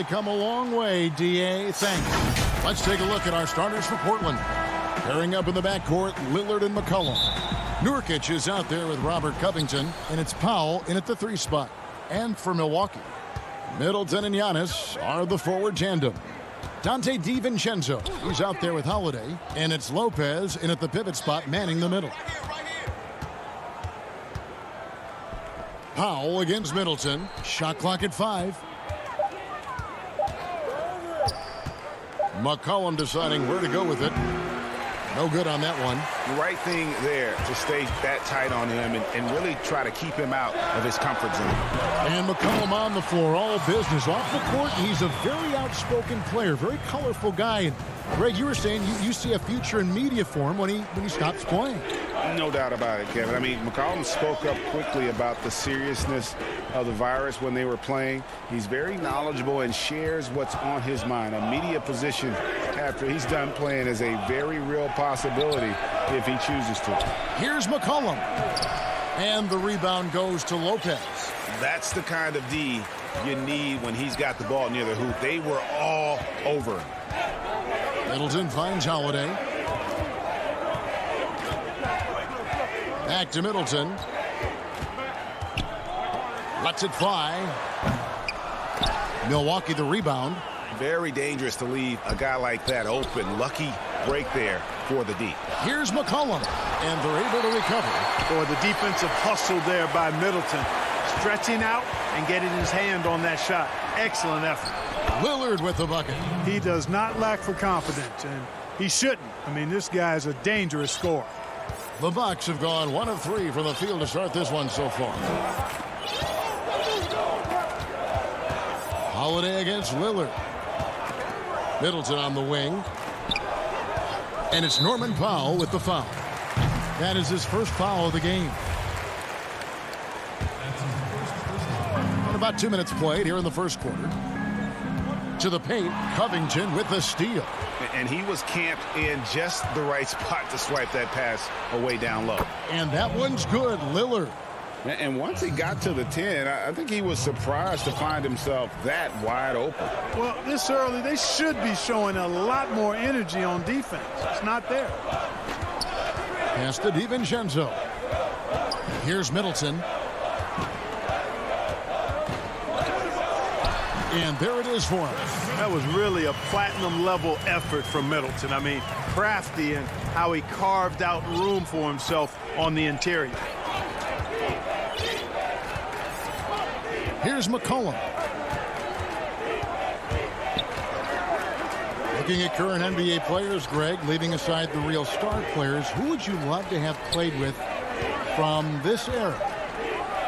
come a long way, D.A. Thanks. Let's take a look at our starters for Portland. Pairing up in the backcourt, Lillard and McCollum. Nurkic is out there with Robert Covington, and it's Powell in at the 3 spot. And for Milwaukee, Middleton and Giannis are the forward tandem. Dante DiVincenzo, he's out there with Holiday, and it's Lopez in at the pivot spot, manning the middle. Powell against Middleton. Shot clock at 5. McCollum deciding where to go with it. No good on that one. The right thing there to stay that tight on him and really try to keep him out of his comfort zone. And McCollum on the floor, all business off the court. He's a very outspoken player, very colorful guy. And Greg, you were saying you see a future in media for him when he stops playing. No doubt about it, Kevin. I mean, McCollum spoke up quickly about the seriousness of the virus when they were playing. He's very knowledgeable and shares what's on his mind. A media position after he's done playing is a very real possibility if he chooses to. Here's McCollum. And the rebound goes to Lopez. That's the kind of D you need when he's got the ball near the hoop. They were all over him. Middleton finds Holiday. Back to Middleton. Lets it fly. Milwaukee the rebound. Very dangerous to leave a guy like that open. Lucky break there for the D. Here's McCollum, and they're able to recover. Or the defensive hustle there by Middleton. Stretching out and getting his hand on that shot. Excellent effort. Lillard with the bucket. He does not lack for confidence, and he shouldn't. I mean, this guy's a dangerous scorer. The Bucks have gone 1 of 3 from the field to start this one so far. Holiday against Lillard. Middleton on the wing. And it's Norman Powell with the foul. That is his first foul of the game. And about 2 minutes played here in the first quarter. To the paint, Covington with the steal. And he was camped in just the right spot to swipe that pass away down low. And that one's good, Lillard. And once he got to the 10, I think he was surprised to find himself that wide open. Well, this early, they should be showing a lot more energy on defense. It's not there. Pass to DiVincenzo. Here's Middleton. And there it is for him. That was really a platinum-level effort from Middleton. I mean, crafty in how he carved out room for himself on the interior. Here's McCollum. Looking at current NBA players, Greg, leaving aside the real star players, who would you love to have played with from this era?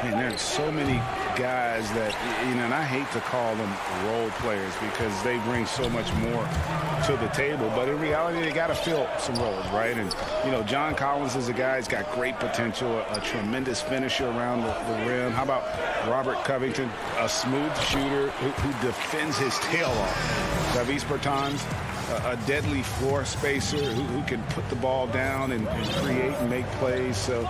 Man, there's so many guys that, you know, and I hate to call them role players because they bring so much more to the table. But in reality, they got to fill some roles, right? And, you know, John Collins is a guy who's got great potential, a tremendous finisher around the rim. How about Robert Covington, a smooth shooter who defends his tail off? Davis Bertans, a deadly floor spacer who can put the ball down and create and make plays. So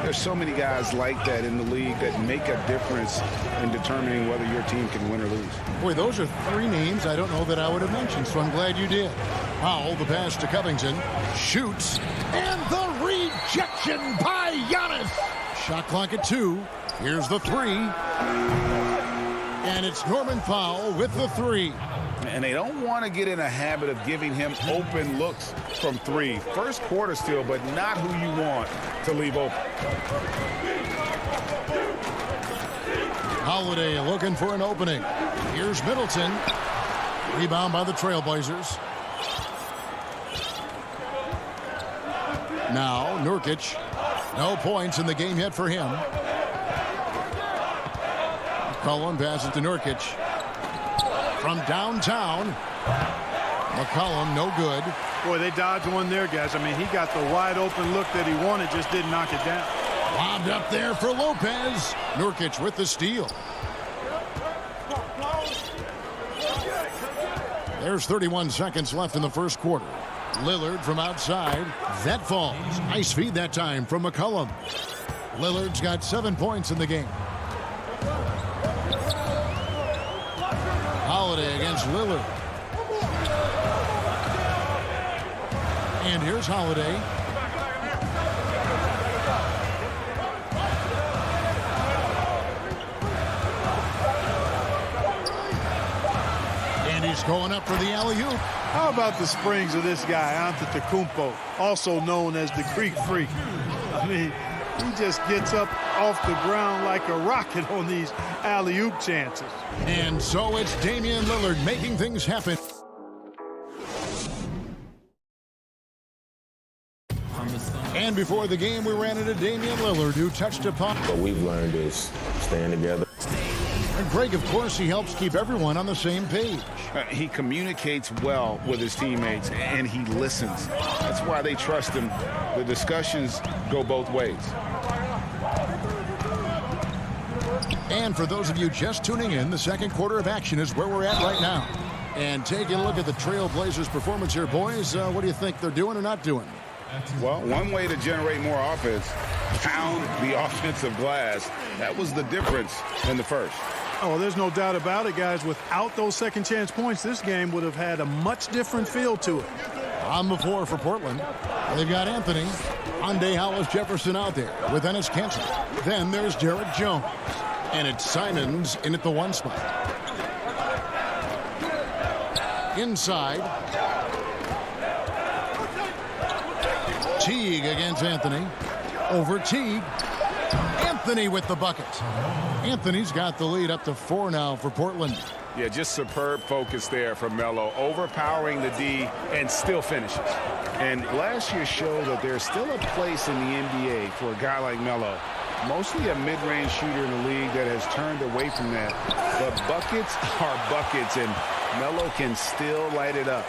there's so many guys like that in the league that make a difference in determining whether your team can win or lose. Boy, those are 3 names I don't know that I would have mentioned, so I'm glad you did. Powell, the pass to Covington, shoots, and the rejection by Giannis. Shot clock at 2. Here's the 3. And it's Norman Powell with the 3. And they don't want to get in a habit of giving him open looks from 3. First quarter still, but not who you want to leave open. Holiday looking for an opening. Here's Middleton. Rebound by the Trailblazers. Now Nurkic. No points in the game yet for him. McCollum passes to Nurkic. From downtown. McCollum, no good. Boy, they dodged one there, guys. I mean, he got the wide open look that he wanted, just didn't knock it down. Lobbed up there for Lopez. Nurkic with the steal. There's 31 seconds left in the first quarter. Lillard from outside. That falls. Nice feed that time from McCollum. Lillard's got 7 points in the game. Holiday against Lillard. And here's Holiday. And he's going up for the alley-oop. How about the springs of this guy, Antetokounmpo, also known as the Greek Freak? I mean, he just gets up off the ground like a rocket on these alley-oop chances. And so it's Damian Lillard making things happen. And before the game, we ran into Damian Lillard, who touched upon. What we've learned is staying together. And Greg, of course, he helps keep everyone on the same page. He communicates well with his teammates, and he listens. That's why they trust him. The discussions go both ways. And for those of you just tuning in, the second quarter of action is where we're at right now. And taking a look at the Trail Blazers' performance here, boys, what do you think they're doing or not doing? Well, one way to generate more offense, pound the offensive glass. That was the difference in the first. Oh, there's no doubt about it, guys. Without those second chance points, this game would have had a much different feel to it. On the floor for Portland, they've got Anthony, Hyundai Hollis Jefferson out there with Ennis Cancer. Then there's Derek Jones. And it's Simons in at the 1 spot. Inside. Teague against Anthony. Over Teague. Anthony with the bucket. Anthony's got the lead up to 4 now for Portland. Yeah, just superb focus there from Melo, overpowering the D and still finishes. And last year showed that there's still a place in the NBA for a guy like Melo. Mostly a mid-range shooter in the league that has turned away from that. But buckets are buckets, and Melo can still light it up.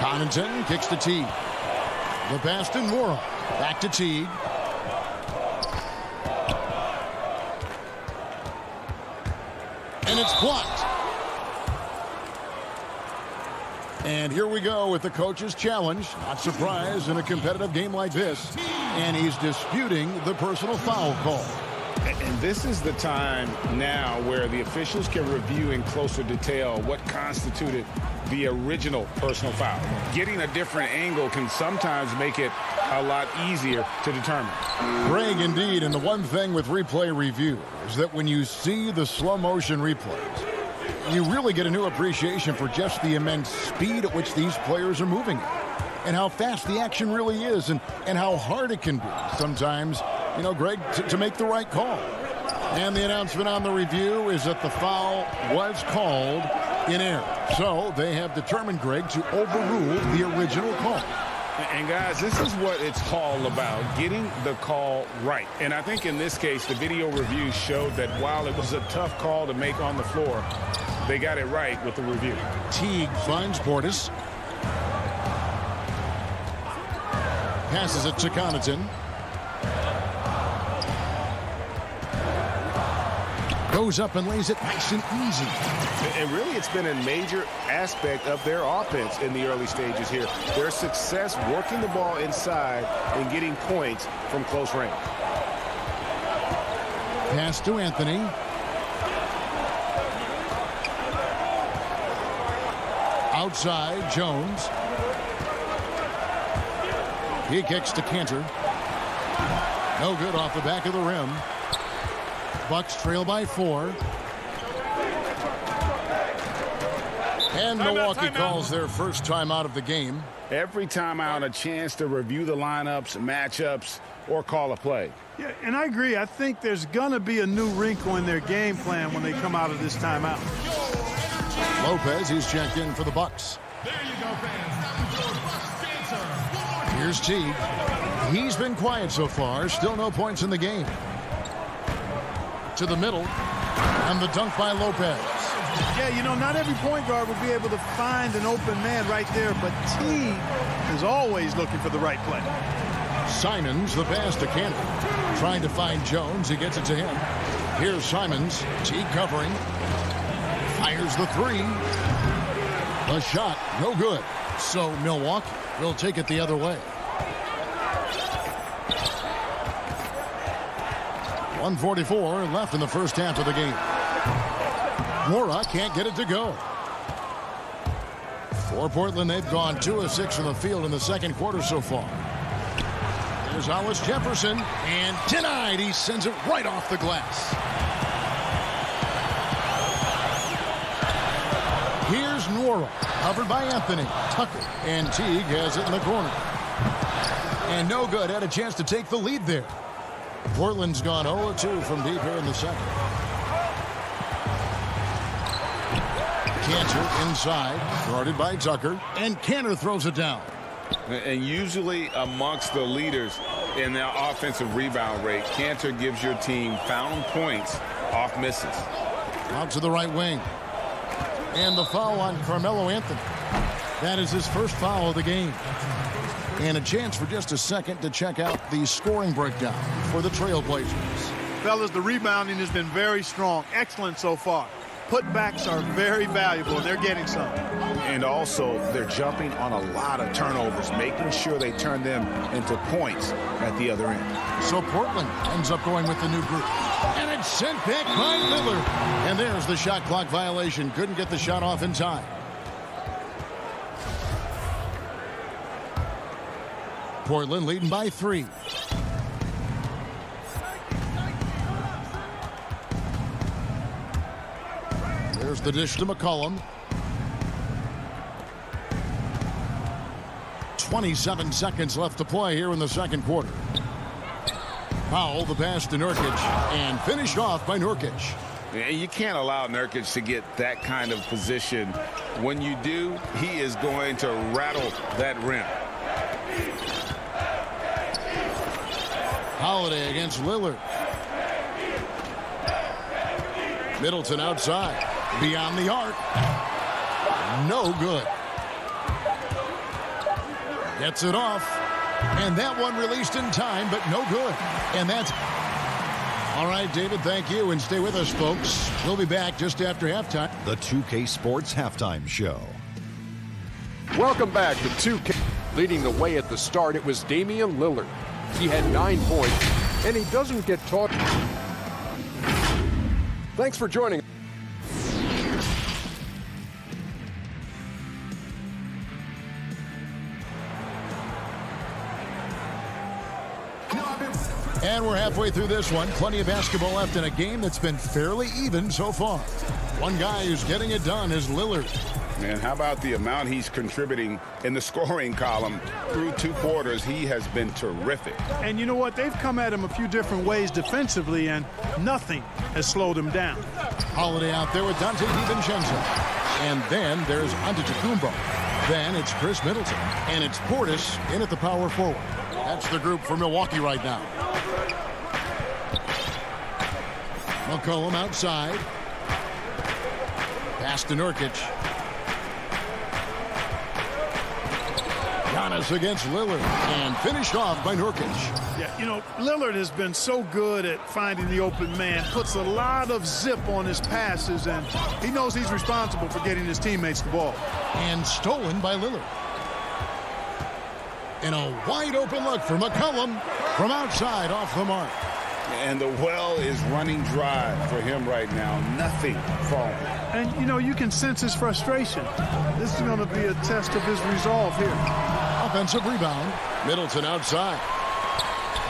Connaughton kicks to Teague. The pass to Morrow. Back to Teague. And it's blocked. And here we go with the coach's challenge. Not surprised in a competitive game like this. And he's disputing the personal foul call. And this is the time now where the officials can review in closer detail what constituted the original personal foul. Getting a different angle can sometimes make it a lot easier to determine. Greg, indeed, and the one thing with replay review is that when you see the slow motion replays, you really get a new appreciation for just the immense speed at which these players are moving and how fast the action really is and how hard it can be sometimes, you know, Greg, to make the right call. And the announcement on the review is that the foul was called in error. So they have determined, Greg, to overrule the original call. And guys, this is what it's all about, getting the call right. And I think in this case, the video review showed that while it was a tough call to make on the floor, they got it right with the review. Teague finds Portis. Passes it to Connaughton. Goes up and lays it nice and easy. And really, it's been a major aspect of their offense in the early stages here. Their success working the ball inside and getting points from close range. Pass to Anthony. Outside, Jones. He kicks to Cantor. No good off the back of the rim. Bucks trail by 4. And Milwaukee calls their first timeout of the game. Every timeout, a chance to review the lineups, matchups, or call a play. Yeah, and I agree. I think there's going to be a new wrinkle in their game plan when they come out of this timeout. Lopez, he's checked in for the Bucks. There you go, fans. Here's Teague. He's been quiet so far. Still no points in the game. To the middle. And the dunk by Lopez. Yeah, you know, not every point guard will be able to find an open man right there, but Teague is always looking for the right play. Simons, the pass to Cantor. Trying to find Jones. He gets it to him. Here's Simons. Teague covering. Fires the 3. The shot, no good. So Milwaukee will take it the other way. 1:44 left in the first half of the game. Mora can't get it to go. For Portland, they've gone 2 of 6 from the field in the second quarter so far. There's Hollis Jefferson, and denied. He sends it right off the glass. Here's Nwora, covered by Anthony. Tucker, and Teague has it in the corner. And no good. Had a chance to take the lead there. Portland's gone 0-2 from deep here in the second. Cantor inside, guarded by Tucker, and Cantor throws it down. And usually amongst the leaders in their offensive rebound rate, Cantor gives your team found points off misses. Out to the right wing. And the foul on Carmelo Anthony. That is his first foul of the game. And a chance for just a second to check out the scoring breakdown for the Trailblazers. Fellas, the rebounding has been very strong. Excellent so far. Putbacks are very valuable, and they're getting some. And also, they're jumping on a lot of turnovers, making sure they turn them into points at the other end. So Portland ends up going with the new group. And it's sent back by Lillard. And there's the shot clock violation. Couldn't get the shot off in time. Portland leading by 3. There's the dish to McCollum. 27 seconds left to play here in the second quarter. Powell, the pass to Nurkic, and finished off by Nurkic. You can't allow Nurkic to get that kind of position. When you do, he is going to rattle that rim. Holiday against Lillard. Middleton outside. Beyond the arc. No good. Gets it off. And that one released in time, but no good. And that's... All right, David, thank you. And stay with us, folks. We'll be back just after halftime. The 2K Sports Halftime Show. Welcome back to 2K. Leading the way at the start, it was Damian Lillard. He had 9 points, and he doesn't get taught. Thanks for joining. And we're halfway through this one. Plenty of basketball left in a game that's been fairly even so far. One guy who's getting it done is Lillard. And how about the amount he's contributing in the scoring column through 2 quarters? He has been terrific. And you know what? They've come at him a few different ways defensively, and nothing has slowed him down. Holiday out there with Dante DiVincenzo. And then there's Antetokounmpo. Then it's Chris Middleton. And it's Portis in at the power forward. That's the group for Milwaukee right now. McCollum outside. Pass to Nurkic. Giannis against Lillard. And finished off by Nurkic. Yeah, you know, Lillard has been so good at finding the open man. Puts a lot of zip on his passes, and he knows he's responsible for getting his teammates the ball. And stolen by Lillard. And a wide open look for McCollum from outside off the mark. And the well is running dry for him right now. Nothing falling. And, you know, you can sense his frustration. This is going to be a test of his resolve here. Offensive rebound. Middleton outside.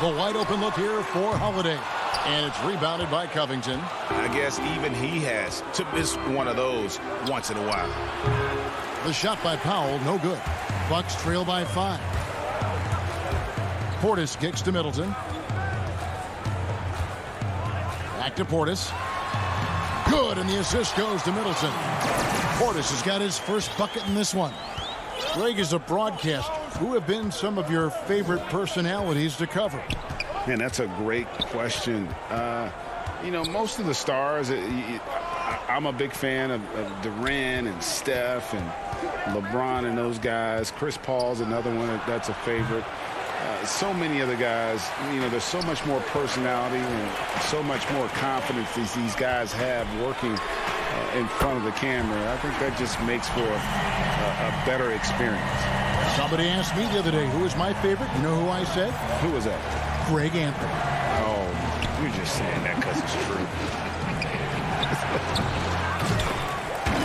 The wide open look here for Holiday. And it's rebounded by Covington. I guess even he has to miss one of those once in a while. The shot by Powell, no good. Bucks trail by 5. Portis kicks to Middleton. Back to Portis. Good, and the assist goes to Middleton. Portis has got his first bucket in this one. Greg, is a broadcaster. Who have been some of your favorite personalities to cover? Man, that's a great question. You know, most of the stars, I'm a big fan of Durant and Steph and LeBron and those guys. Chris Paul's another one that's a favorite. So many of the guys, you know, there's so much more personality and so much more confidence these guys have working in front of the camera. I think that just makes for a better experience. Somebody asked me the other day, who is my favorite? You know who I said? Who was that? Greg Anthony. Oh, You're just saying that because it's true.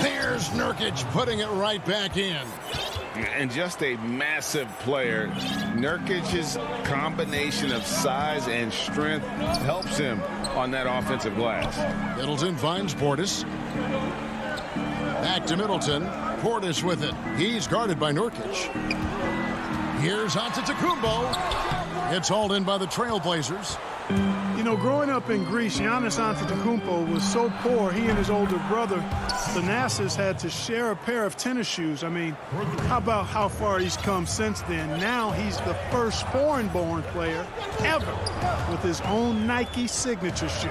There's Nurkic putting it right back in. And just a massive player. Nurkic's combination of size and strength helps him on that offensive glass. Middleton finds Portis. Back to Middleton. Portis with it. He's guarded by Nurkic. Here's Antetokounmpo. It's hauled in by the Trailblazers. You know, growing up in Greece, Giannis Antetokounmpo was so poor, he and his older brother, Thanasis, had to share a pair of tennis shoes. I mean, how about how far he's come since then? Now he's the first foreign-born player ever with his own Nike signature shoe.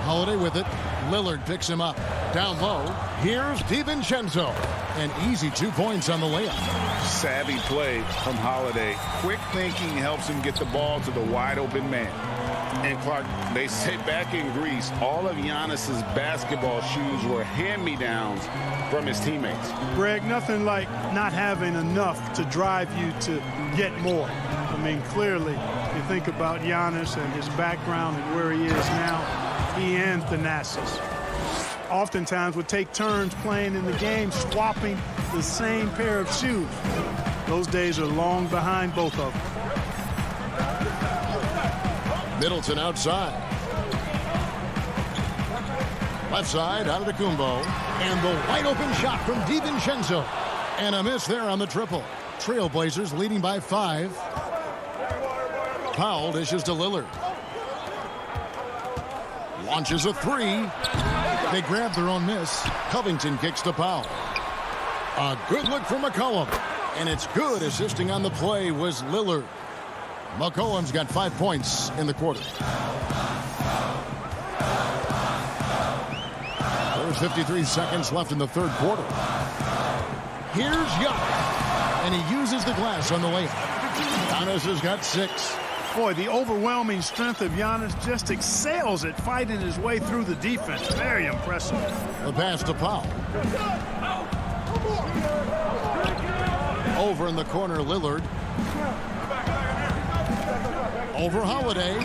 Holiday with it. Lillard picks him up. Down low. Here's DiVincenzo. An easy 2 points on the layup. Savvy play from Holiday. Quick thinking helps him get the ball to the wide-open man. And Clark, they say back in Greece, all of Giannis's basketball shoes were hand-me-downs from his teammates. Greg, nothing like not having enough to drive you to get more. I mean, clearly, you think about Giannis and his background and where he is now, he and Thanasis oftentimes would take turns playing in the game, swapping the same pair of shoes. Those days are long behind both of them. Middleton outside. Left side, Antetokounmpo. And the wide open shot from DiVincenzo. And a miss there on the triple. Trailblazers leading by 5. Powell dishes to Lillard. Launches a 3. They grab their own miss. Covington kicks to Powell. A good look from McCollum. And it's good. Assisting on the play was Lillard. McCollum's got 5 points in the quarter. There's 53 seconds left in the third quarter. Here's Giannis. And he uses the glass on the layup. Giannis has got 6. Boy, the overwhelming strength of Giannis just excels at fighting his way through the defense. Very impressive. The pass to Powell. Over in the corner, Lillard. Over Holiday.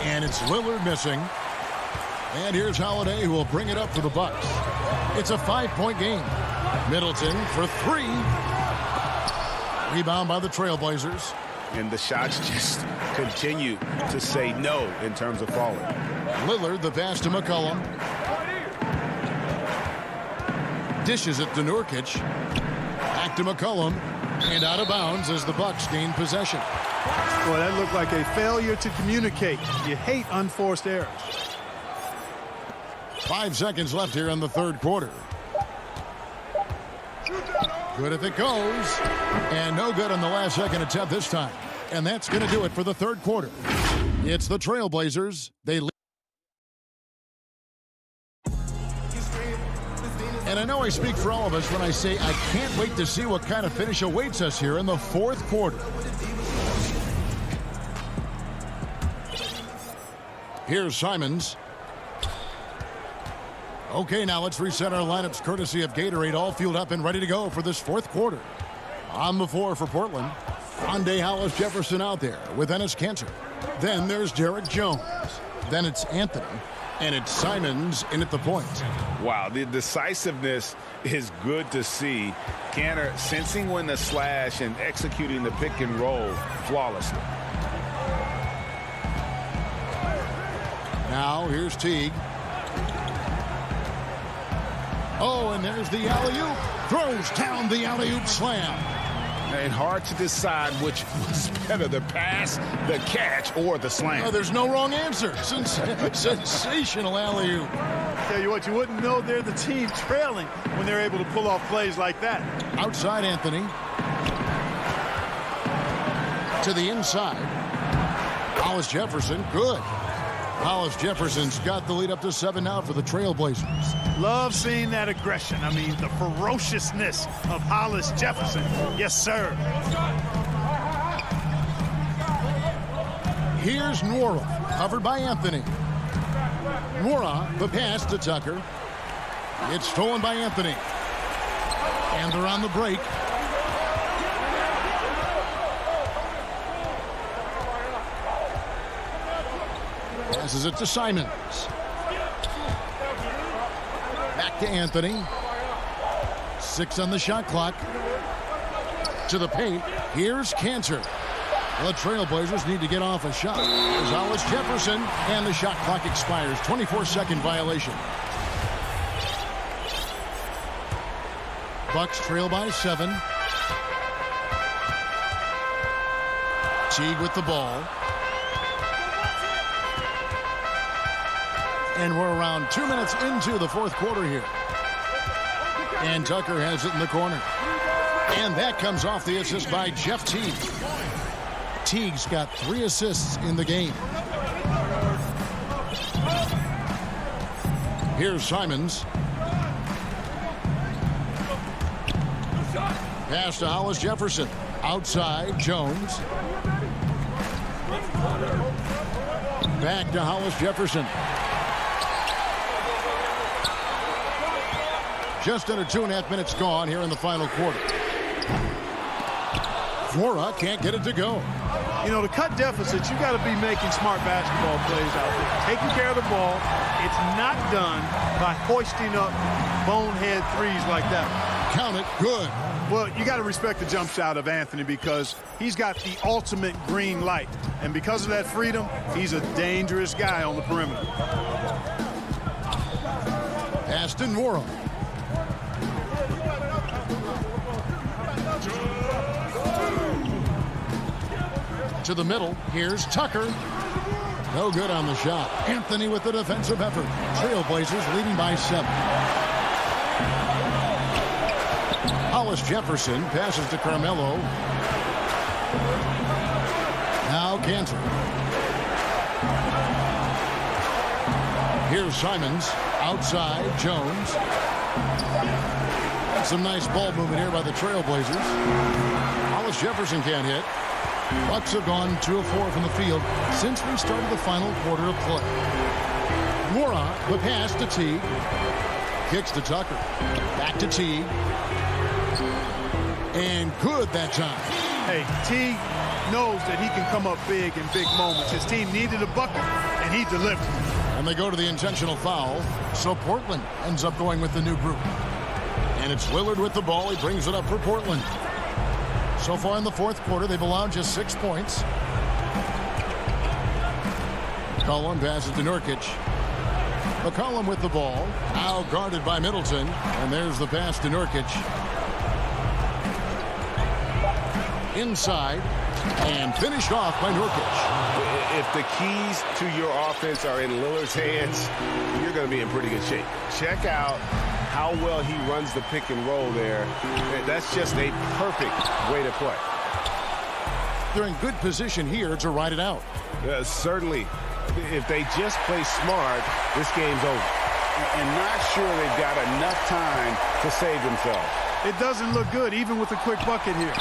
And it's Lillard missing. And here's Holiday, who will bring it up for the Bucks. It's a 5-point game. Middleton for 3. Rebound by the Trailblazers. And the shots just continue to say no in terms of falling. Lillard, the pass to McCollum. Dishes it to Nurkic. Back to McCollum. And out of bounds as the Bucks gain possession. Boy, that looked like a failure to communicate. You hate unforced errors. 5 seconds left here in the third quarter. Good if it goes. And no good on the last second attempt this time. And that's going to do it for the third quarter. It's the Trailblazers. They lead. And I know I speak for all of us when I say I can't wait to see what kind of finish awaits us here in the fourth quarter. Here's Simons. Okay, now let's reset our lineups courtesy of Gatorade, all fueled up and ready to go for this fourth quarter. On the floor for Portland, Rondé Hollis-Jefferson out there with Enes Kanter. Then there's Derek Jones. Then it's Anthony. And it's Simons in at the point. Wow, the decisiveness is good to see. Kanter sensing when to slash and executing the pick and roll flawlessly. Now here's Teague. Oh, and there's the alley-oop. Throws down the alley-oop slam. And hard to decide which was better, the pass, the catch, or the slam. Oh, there's no wrong answer. Sensational alley-oop. Tell you what, you wouldn't know they're the team trailing when they're able to pull off plays like that. Outside Anthony. To the inside. Hollis-Jefferson, good. Hollis-Jefferson's got the lead up to 7 now for the Trailblazers. Love seeing that aggression. I mean, the ferociousness of Hollis-Jefferson. Yes, sir. Here's Nwora, covered by Anthony. Nwora, the pass to Tucker. It's stolen by Anthony. And they're on the break. Passes it to Simons. Back to Anthony. 6 on the shot clock. To the paint. Here's Cantor. The Trailblazers need to get off a shot. There's Hollis Jefferson, and the shot clock expires. 24-second violation. Bucks trail by 7. Teague with the ball. And we're around 2 minutes into the fourth quarter here. And Tucker has it in the corner. And that comes off the assist by Jeff Teague. Teague's got 3 assists in the game. Here's Simons. Pass to Hollis Jefferson. Outside, Jones. Back to Hollis Jefferson. Just under 2.5 minutes gone here in the final quarter. Flora can't get it to go. You know, to cut deficits, you got to be making smart basketball plays out there. Taking care of the ball. It's not done by hoisting up bonehead threes like that. Count it. Good. Well, you got to respect the jump shot of Anthony because he's got the ultimate green light. And because of that freedom, he's a dangerous guy on the perimeter. Pass to Nora. To the middle. Here's Tucker. No good on the shot. Anthony with the defensive effort. Trailblazers leading by 7. Hollis Jefferson passes to Carmelo. Now Cantor. Here's Simons. Outside, Jones. Some nice ball movement here by the Trailblazers. Hollis Jefferson can't hit. Bucks have gone 2 of 4 from the field since we started the final quarter of play. Mora, the pass to Teague. Kicks to Tucker. Back to Teague. And good that time. Hey, Teague knows that he can come up big in big moments. His team needed a bucket, and he delivered. And they go to the intentional foul. So Portland ends up going with the new group. And it's Lillard with the ball. He brings it up for Portland. So far in the fourth quarter, they've allowed just 6 points. McCollum passes to Nurkic. McCollum with the ball. Now guarded by Middleton. And there's the pass to Nurkic. Inside. And finished off by Nurkic. If the keys to your offense are in Lillard's hands, you're going to be in pretty good shape. Check out how well he runs the pick and roll there. That's just a perfect way to play. They're in good position here to ride it out. Certainly, if they just play smart, this game's over. And not sure they've got enough time to save themselves. It doesn't look good, even with a quick bucket here.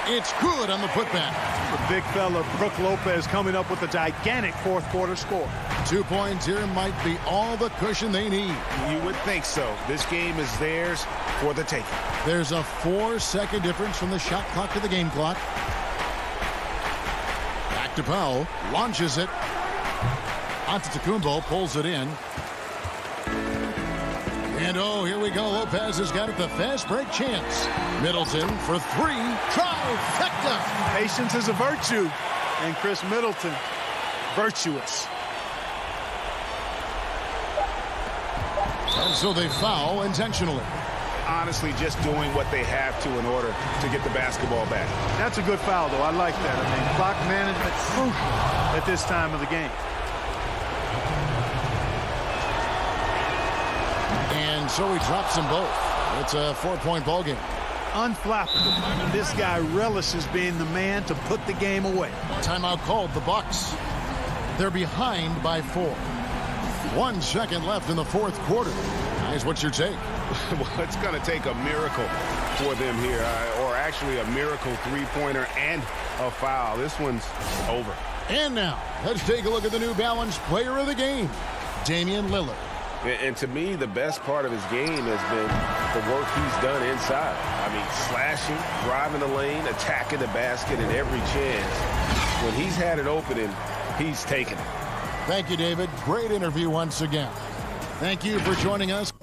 It's good on the putback. The big fella, Brook Lopez, coming up with a gigantic fourth quarter score. 2 points here might be all the cushion they need. You would think so. This game is theirs for the taking. There's a 4-second difference from the shot clock to the game clock. Back to Powell. Launches it. Antetokounmpo pulls it in. And oh, here we go. Lopez has got it. The fast break chance. Middleton for 3. Trifecta. Patience is a virtue. And Chris Middleton, virtuous. And so they foul intentionally. Honestly, just doing what they have to in order to get the basketball back. That's a good foul, though. I like that. I mean, clock management crucial at this time of the game. And so he drops them both. It's a 4-point ball game. Unflappable. This guy relishes being the man to put the game away. Timeout called. The Bucks. They're behind by 4. 1 second left in the fourth quarter. Guys, what's your take? Well, it's going to take a miracle for them here, or actually a miracle three-pointer and a foul. This one's over. And now, let's take a look at the New Balance player of the game, Damian Lillard. And to me, the best part of his game has been the work he's done inside. I mean, slashing, driving the lane, attacking the basket at every chance. When he's had it open, and he's taken it. Thank you, David. Great interview once again. Thank you for joining us.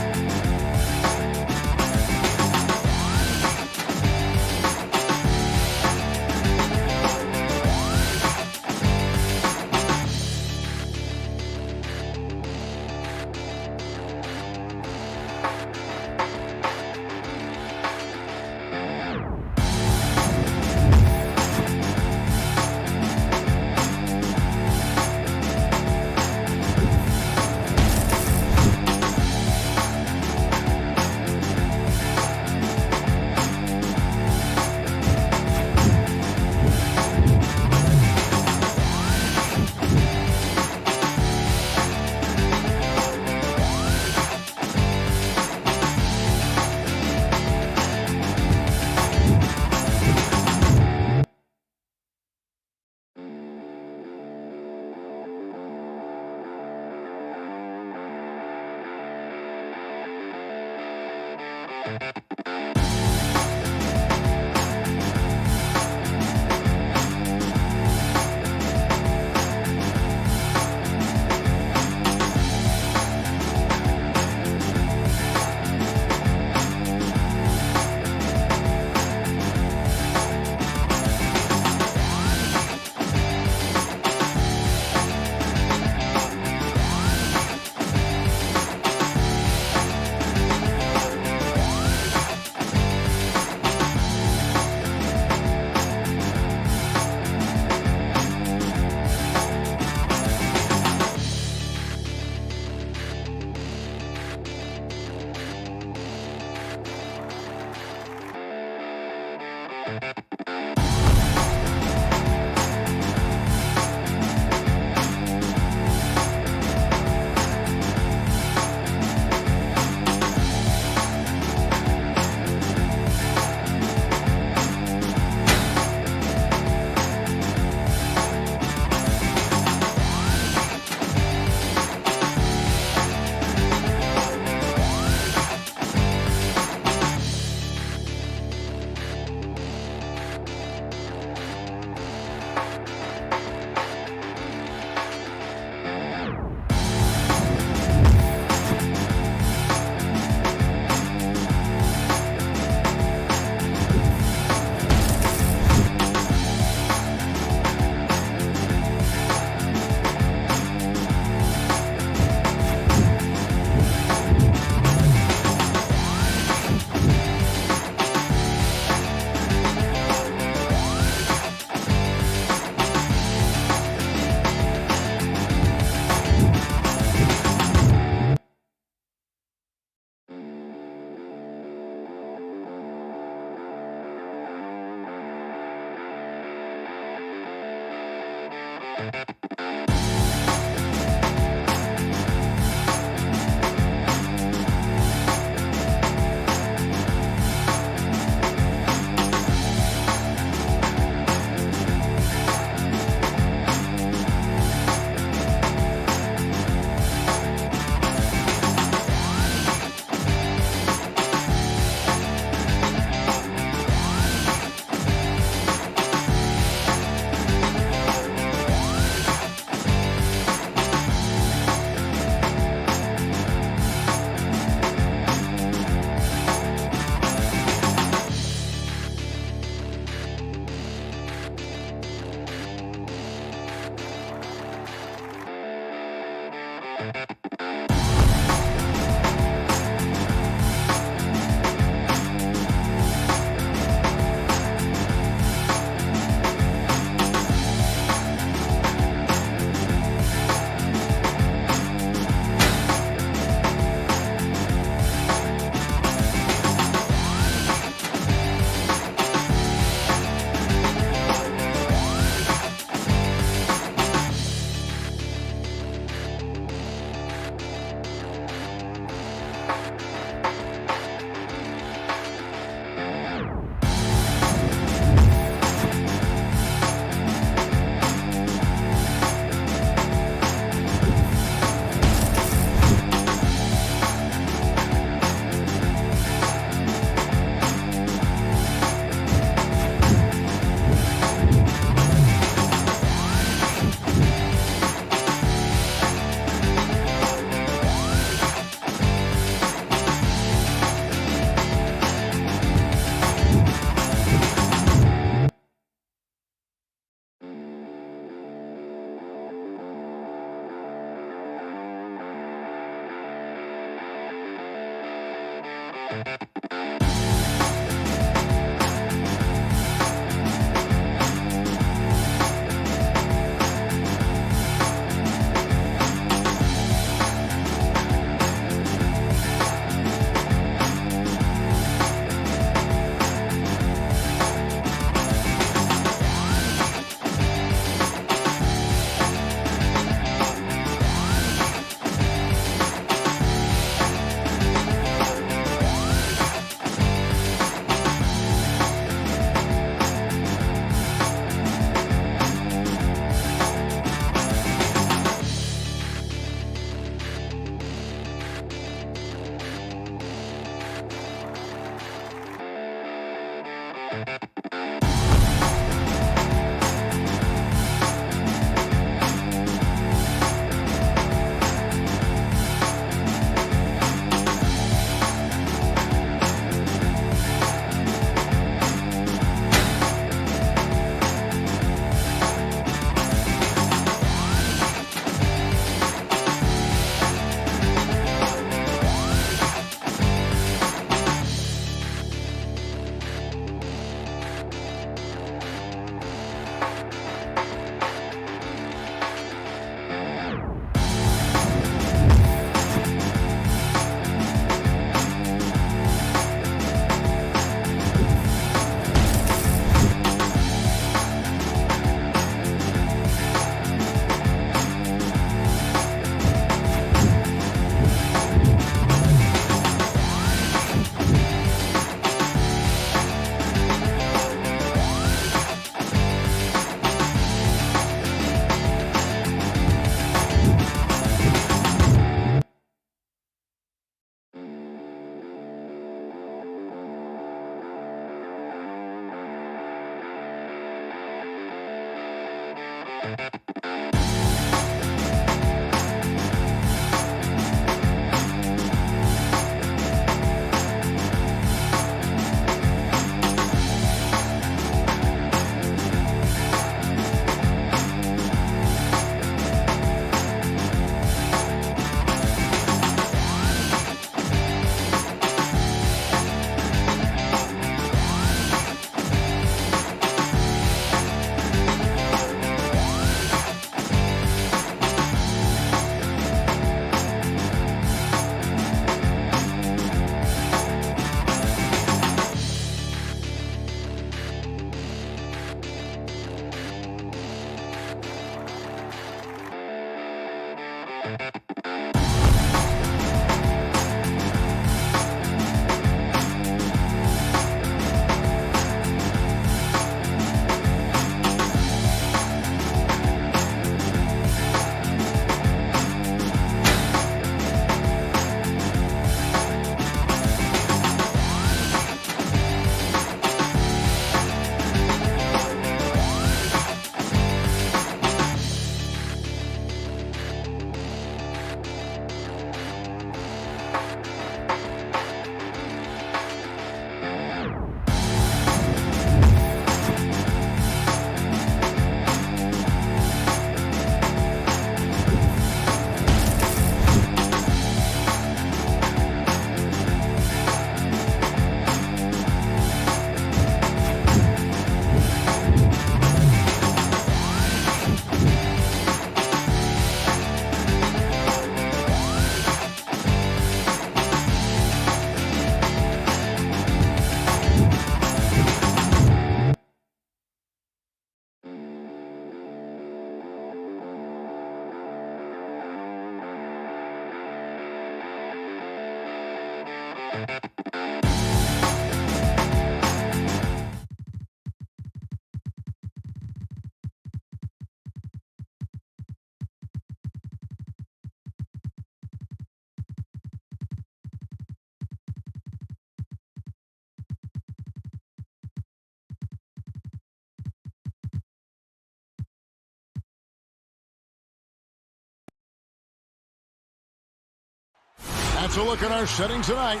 That's a look at our setting tonight.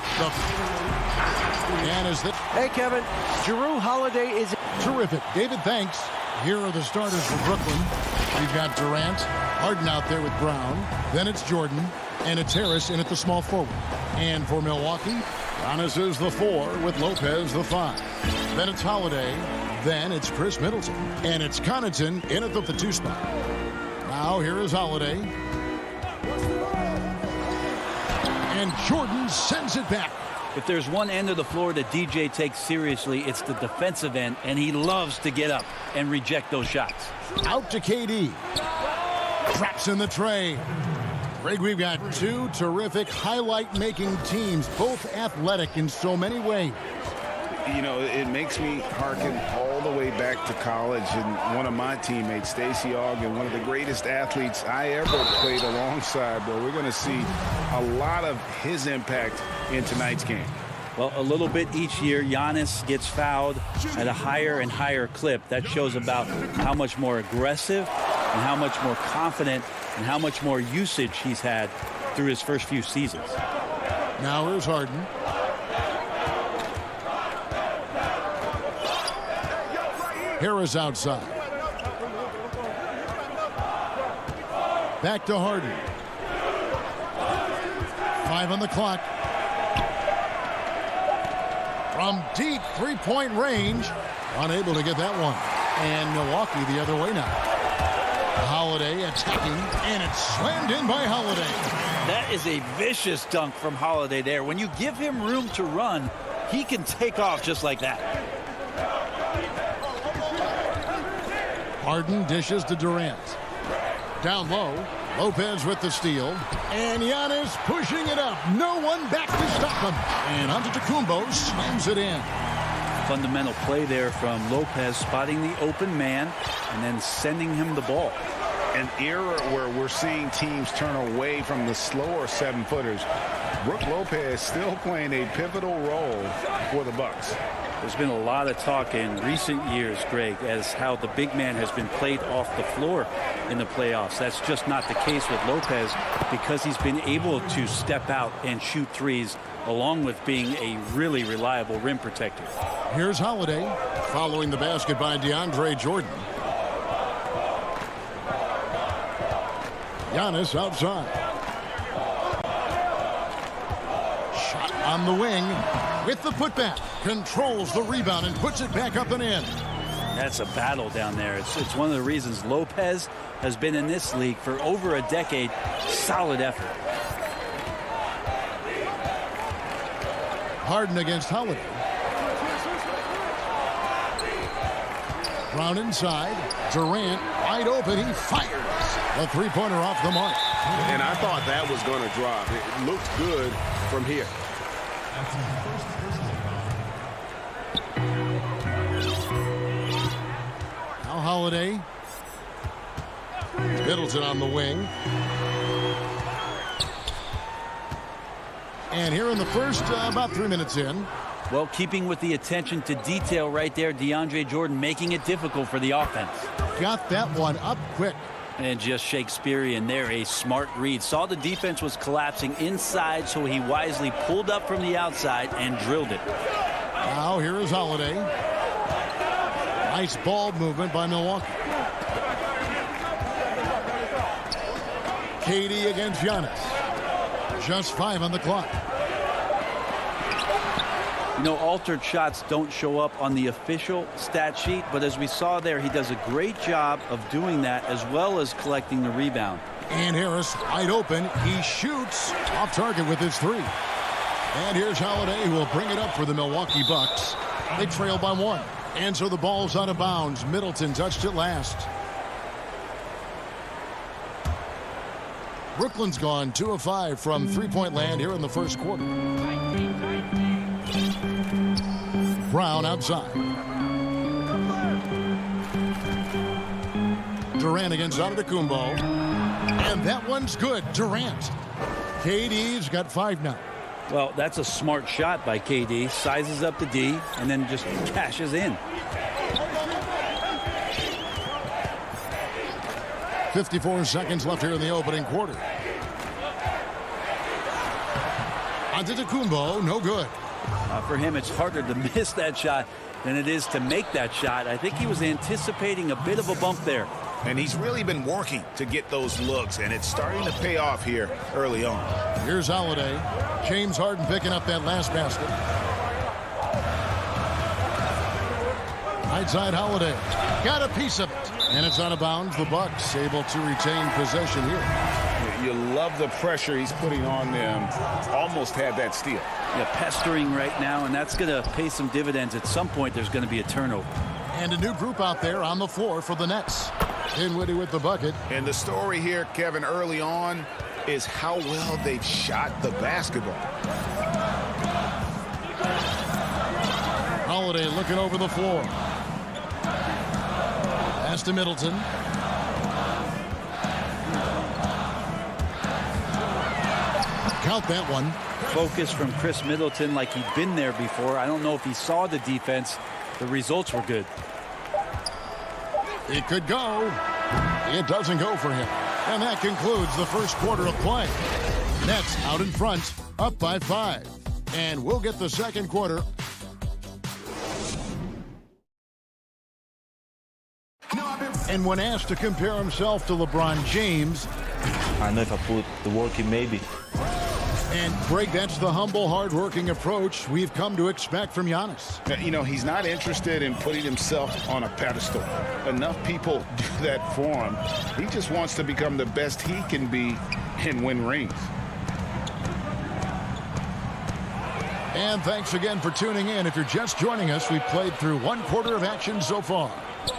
And is that... Hey, Kevin. Jrue Holiday is... Terrific. David, thanks. Here are the starters for Brooklyn. We've got Durant, Harden out there with Brown. Then it's Jordan, and it's Harris in at the small forward. And for Milwaukee, Giannis is the 4 with Lopez the 5. Then it's Holiday. Then it's Chris Middleton. And it's Connaughton in at the 2 spot. Now here is Holiday. And Jordan sends it back. If there's one end of the floor that DJ takes seriously, it's the defensive end, and he loves to get up and reject those shots. Out to KD. Traps in the tray. Greg, we've got two terrific highlight-making teams, both athletic in so many ways. You know, it makes me hearken all the way back to college, and one of my teammates, Stacey Ogden, one of the greatest athletes I ever played alongside, bro. We're going to see a lot of his impact in tonight's game. Well, a little bit each year. Giannis gets fouled at a higher and higher clip. That shows about how much more aggressive and how much more confident and how much more usage he's had through his first few seasons. Now here's Harden. Harris outside. Back to Harden. 5 on the clock. From deep three-point range. Unable to get that one. And Milwaukee the other way now. Holiday attacking, and it's slammed in by Holiday. That is a vicious dunk from Holiday there. When you give him room to run, he can take off just like that. Harden dishes to Durant. Down low. Lopez with the steal. And Giannis pushing it up. No one back to stop him. And Antetokounmpo slams it in. Fundamental play there from Lopez, spotting the open man and then sending him the ball. An era where we're seeing teams turn away from the slower 7-footers. Brook Lopez still playing a pivotal role for the Bucks. There's been a lot of talk in recent years, Greg, as how the big man has been played off the floor in the playoffs. That's just not the case with Lopez because he's been able to step out and shoot threes along with being a really reliable rim protector. Here's Holiday following the basket by DeAndre Jordan. Giannis outside. Shot on the wing with the putback. Controls the rebound and puts it back up and in. That's a battle down there. It's one of the reasons Lopez has been in this league for over a decade. Solid effort. Harden against Holiday. Brown inside. Durant wide open. He fires. A three-pointer off the mark. And I thought that was going to drop. It looked good from here. Now Holiday. Middleton on the wing. And here in the first, about 3 minutes in. Well, keeping with the attention to detail right there, DeAndre Jordan making it difficult for the offense. Got that one up quick. And just Shakespearean there, a smart read. Saw the defense was collapsing inside, so he wisely pulled up from the outside and drilled it. Now here is Holiday. Nice ball movement by Milwaukee. KD against Giannis. Just 5 on the clock. You know, altered shots don't show up on the official stat sheet, but as we saw there, he does a great job of doing that as well as collecting the rebound. And Harris wide open. He shoots off target with his 3. And here's Holiday, who will bring it up for the Milwaukee Bucks. They trail by 1. And so the ball's out of bounds. Middleton touched it last. Brooklyn's gone 2 of 5 from three-point land here in the first quarter. Brown outside. Durant against Antetokounmpo. And that one's good. Durant. KD's got 5 now. Well, that's a smart shot by KD. Sizes up the D and then just cashes in. 54 seconds left here in the opening quarter. Antetokounmpo, no good. For him, it's harder to miss that shot than it is to make that shot. I think he was anticipating a bit of a bump there. And he's really been working to get those looks, and it's starting to pay off here early on. Here's Holiday. James Harden picking up that last basket. Right side Holiday. Got a piece of it. And it's out of bounds. The Bucks able to retain possession here. You love the pressure he's putting on them. Almost had that steal. Yeah, pestering right now, and that's going to pay some dividends. At some point, there's going to be a turnover. And a new group out there on the floor for the Nets. Dinwiddie with the bucket. And the story here, Kevin, early on is how well they've shot the basketball. Holiday looking over the floor. Pass to Middleton. Count that one. focus from Chris Middleton like he'd been there before. I don't know if he saw the defense. The results were good. It could go. It doesn't go for him. And that concludes the first quarter of play. Nets out in front, up by 5. And we'll get the second quarter. And when asked to compare himself to LeBron James, I know if I put the work in, maybe. And Greg, that's the humble, hard-working approach we've come to expect from Giannis. You know, he's not interested in putting himself on a pedestal. Enough people do that for him. He just wants to become the best he can be and win rings. And thanks again for tuning in. If you're just joining us, we've played through one quarter of action so far.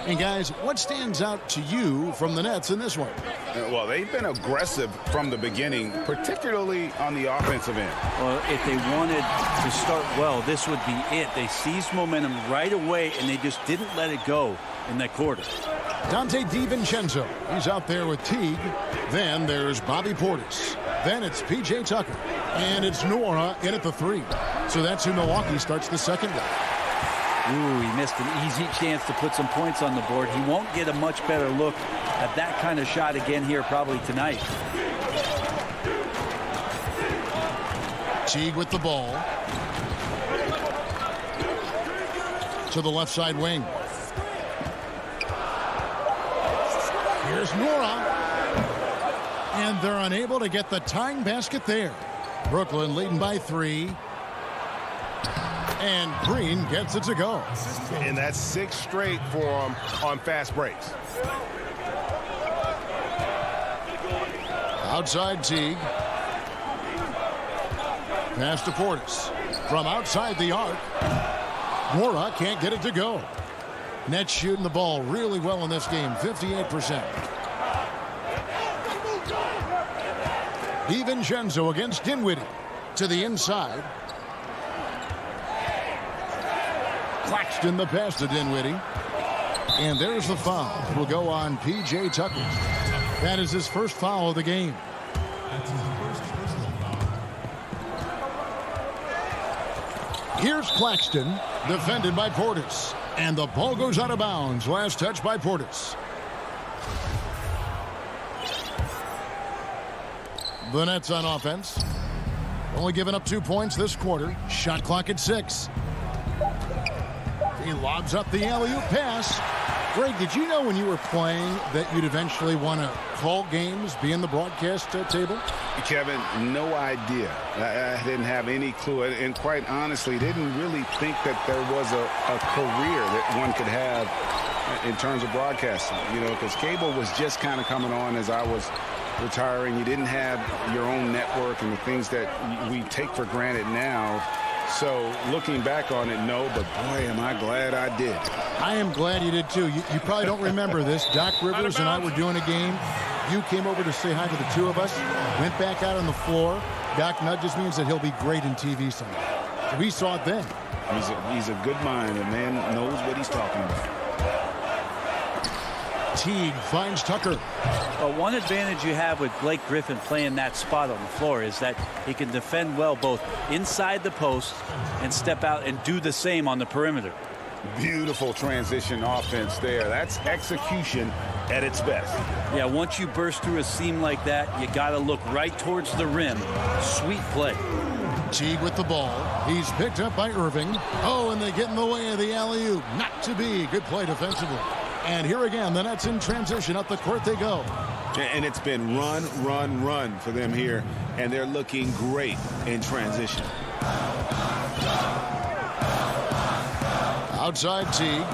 And guys, what stands out to you from the Nets in this one? Well, they've been aggressive from the beginning, particularly on the offensive end. Well, if they wanted to start well, this would be it. They seized momentum right away, and they just didn't let it go in that quarter. Dante DiVincenzo, he's out there with Teague. Then there's Bobby Portis. Then it's P.J. Tucker. And it's Nora in at the 3. So that's who Milwaukee starts the second one. Ooh, he missed an easy chance to put some points on the board. He won't get a much better look at that kind of shot again here probably tonight. Teague with the ball. To the left side wing. Here's Nora. And they're unable to get the tying basket there. Brooklyn leading by 3. And Green gets it to go. And that's 6 straight for him on fast breaks. Outside Teague. Pass to Portis. From outside the arc. Nora can't get it to go. Nets shooting the ball really well in this game, 58%. DiVincenzo against Dinwiddie. To the inside. Claxton the pass to Dinwiddie. And there's the foul. It will go on P.J. Tucker. That is his first foul of the game. Here's Claxton, defended by Portis. And the ball goes out of bounds. Last touch by Portis. The Nets on offense. Only giving up 2 points this quarter. Shot clock at 6. He lobs up the alley-oop pass. Greg, did you know when you were playing that you'd eventually want to call games, be in the broadcast table? Kevin, no idea. I didn't have any clue. And quite honestly, didn't really think that there was a career that one could have in terms of broadcasting. You know, because cable was just kind of coming on as I was retiring. You didn't have your own network and the things that we take for granted now. So looking back on it, no, but boy, am I glad I did. I am glad you did too. You probably don't remember this. Doc Rivers and I were doing a game. You came over to say hi to the two of us, went back out on the floor. Doc nudges me and said he'll be great in TV someday. So we saw it then. He's a good mind. The man knows what he's talking about. Teague finds Tucker. Well, one advantage you have with Blake Griffin playing that spot on the floor is that he can defend well both inside the post and step out and do the same on the perimeter. Beautiful transition offense there. That's execution at its best. Yeah, once you burst through a seam like that, you got to look right towards the rim. Sweet play. Teague with the ball. He's picked up by Irving. Oh, and they get in the way of the alley-oop. Not to be. Good play defensively. And here again, the Nets in transition. Up the court they go. And it's been run, run, run for them here. And they're looking great in transition. Outside Teague.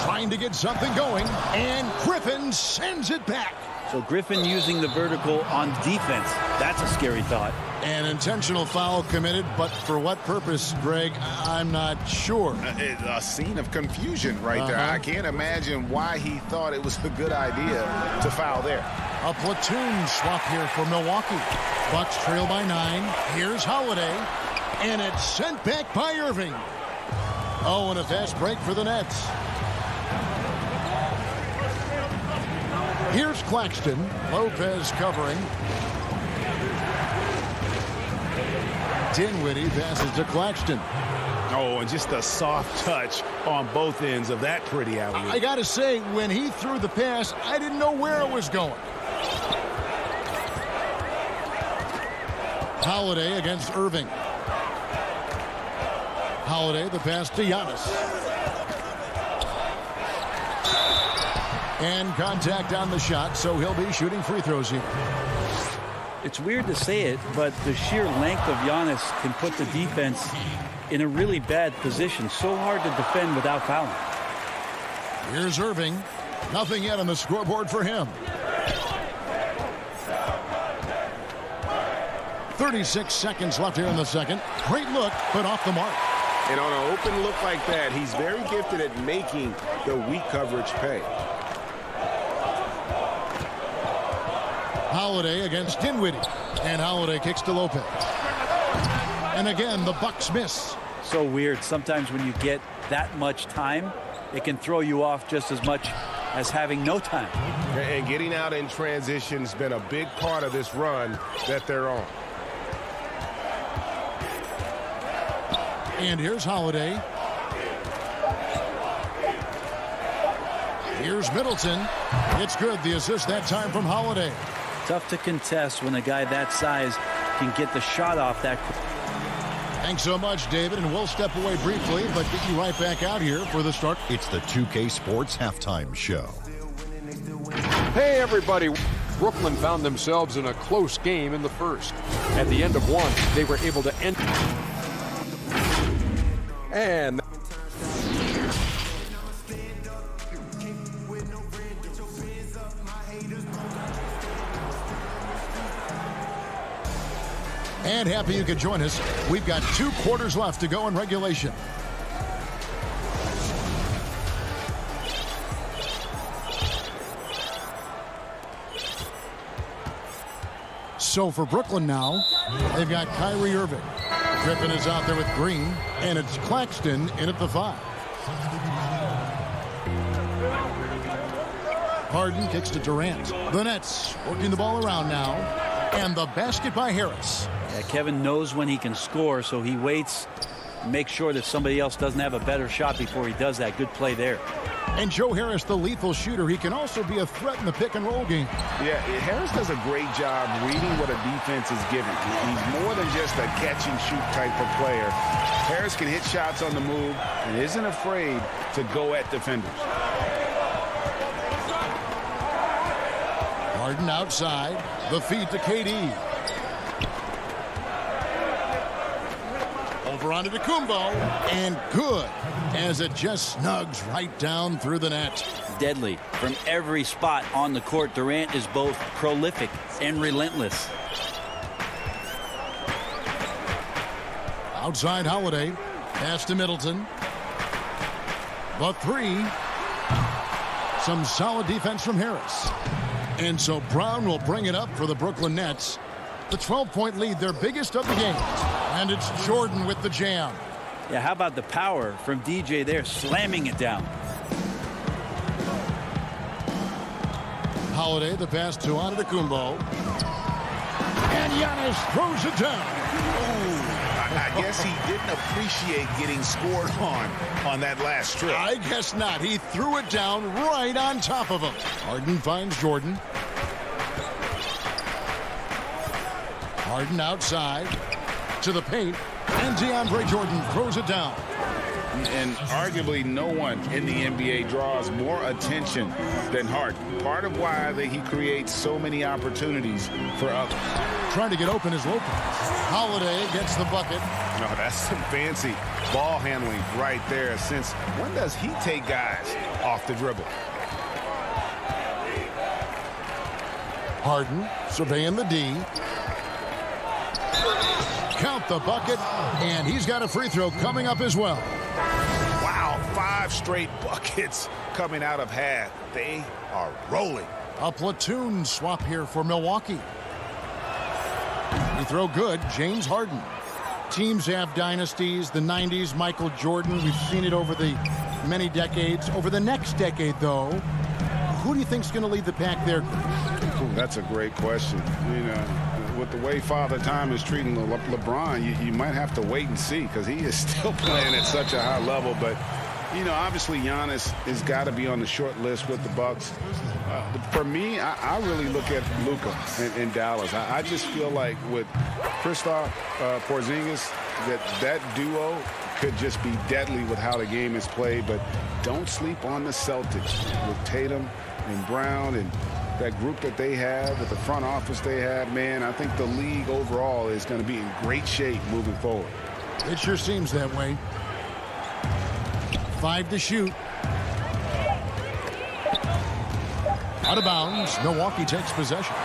Trying to get something going. And Griffin sends it back. So Griffin using the vertical on defense. That's a scary thought. An intentional foul committed, but for what purpose, Greg, I'm not sure. A scene of confusion right there. I can't imagine why he thought it was a good idea to foul there. A platoon swap here for Milwaukee. Bucks trail by 9. Here's Holiday. And it's sent back by Irving. Oh, and a fast break for the Nets. Here's Claxton. Lopez covering. Dinwiddie passes to Claxton. Oh, and just a soft touch on both ends of that pretty alley-oop. I got to say, when he threw the pass, I didn't know where it was going. Holiday against Irving. Holiday, the pass to Giannis. And contact on the shot, so he'll be shooting free throws here. It's weird to say it, but the sheer length of Giannis can put the defense in a really bad position. So hard to defend without fouling. Here's Irving. Nothing yet on the scoreboard for him. 36 seconds left here in the second. Great look, but off the mark. And on an open look like that, he's very gifted at making the weak coverage pay. Holiday against Dinwiddie. And Holiday kicks to Lopez. And again, the Bucks miss. So weird. Sometimes when you get that much time, it can throw you off just as much as having no time. And getting out in transition has been a big part of this run that they're on. And here's Holiday. Here's Middleton. It's good. The assist that time from Holiday. Tough to contest when a guy that size can get the shot off that quick. Thanks so much, David, and we'll step away briefly, but get you right back out here for the start. It's the 2K Sports Halftime Show. Hey, everybody. Brooklyn found themselves in a close game in the first. At the end of one, they were able to end. And happy you could join us. We've got 2 quarters left to go in regulation. So for Brooklyn now, they've got Kyrie Irving. Griffin is out there with Green, and it's Claxton in at the 5. Harden kicks to Durant. The Nets working the ball around now. And the basket by Harris. Yeah, Kevin knows when he can score, so he waits, makes sure that somebody else doesn't have a better shot before he does that. Good play there. And Joe Harris, the lethal shooter, he can also be a threat in the pick-and-roll game. Yeah, Harris does a great job reading what a defense is giving. He's more than just a catch-and-shoot type of player. Harris can hit shots on the move and isn't afraid to go at defenders. Harden outside. The feed to KD. Over onto Kumbo. And good, as it just snugs right down through the net. Deadly. From every spot on the court, Durant is both prolific and relentless. Outside Holiday. Pass to Middleton. The 3. Some solid defense from Harris. And so Brown will bring it up for the Brooklyn Nets. The 12-point lead, their biggest of the game. And it's Jordan with the jam. Yeah, how about the power from DJ there, slamming it down. Holiday, the pass to Antetokounmpo. And Giannis throws it down. I guess he didn't appreciate getting scored on that last trip. I guess not. He threw it down right on top of him. Harden finds Jordan. Harden outside to the paint. And DeAndre Jordan throws it down. And arguably no one in the NBA draws more attention than Harden. Part of why he creates so many opportunities for others. Trying to get open is Lopez. Holiday gets the bucket. No, that's some fancy ball handling right there. Since when does he take guys off the dribble? Harden surveying the D. Count the bucket, and he's got a free throw coming up as well. Wow, 5 straight buckets coming out of half. They are rolling. A platoon swap here for Milwaukee. Free throw good, James Harden. Teams have dynasties, the 90s, Michael Jordan. We've seen it over the many decades. Over the next decade, though, who do you think is going to lead the pack there? Ooh, that's a great question. You know, with the way Father Time is treating LeBron, you might have to wait and see because he is still playing at such a high level. But, you know, obviously Giannis has got to be on the short list with the Bucks. For me, I really look at Luka in Dallas. I just feel like with Kristaps Porzingis, that duo could just be deadly with how the game is played. But don't sleep on the Celtics with Tatum and Brown and that group that they have, with the front office they have. Man, I think the league overall is going to be in great shape moving forward. It sure seems that way. 5 to shoot. Out of bounds. Milwaukee takes possession.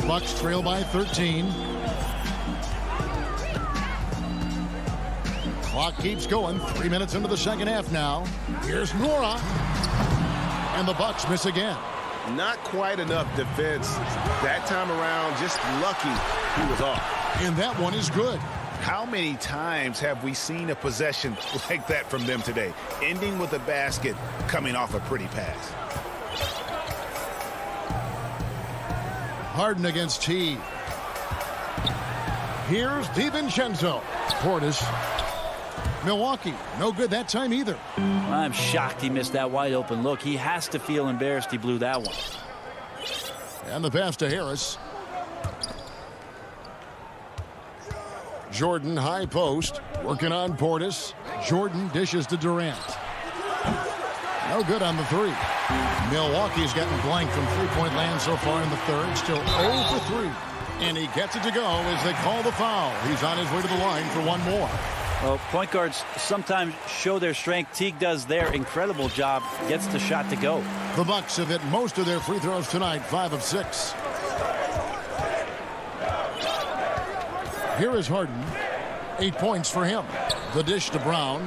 Bucks trail by 13. Clock keeps going. 3 minutes into the second half now. Here's Nora. And the Bucks miss again. Not quite enough defense that time around. Just lucky he was off. And that one is good. How many times have we seen a possession like that from them today? Ending with a basket, coming off a pretty pass. Harden against T. Here's DiVincenzo. Portis. Milwaukee, no good that time either. I'm shocked he missed that wide open look. He has to feel embarrassed he blew that one. And the pass to Harris. Jordan high post, working on Portis. Jordan dishes to Durant. No good on the three. Milwaukee's gotten blank from three-point land so far in the third. Still 0 for 3. And he gets it to go as they call the foul. He's on his way to the line for one more. Well, point guards sometimes show their strength. Teague does their incredible job. Gets the shot to go. The Bucks have hit most of their free throws tonight, 5 of 6. Here is Harden. 8 points for him. The dish to Brown.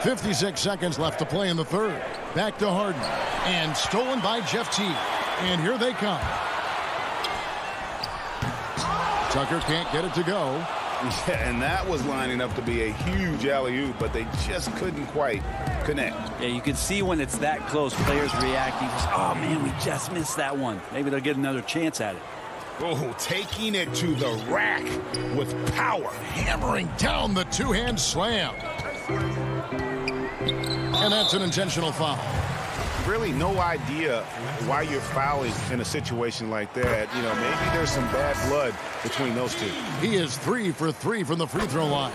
56 seconds left to play in the third. Back to Harden. And stolen by Jeff Teague. And here they come. Tucker can't get it to go. Yeah, and that was lining up to be a huge alley-oop, but they just couldn't quite connect. Yeah, you can see when it's that close, players reacting. Oh, man, we just missed that one. Maybe they'll get another chance at it. Oh, taking it to the rack with power. Hammering down the two-hand slam. And that's an intentional foul. Really no idea why you're fouling in a situation like that. You know, maybe there's some bad blood between those two. He is 3 for 3 from the free throw line.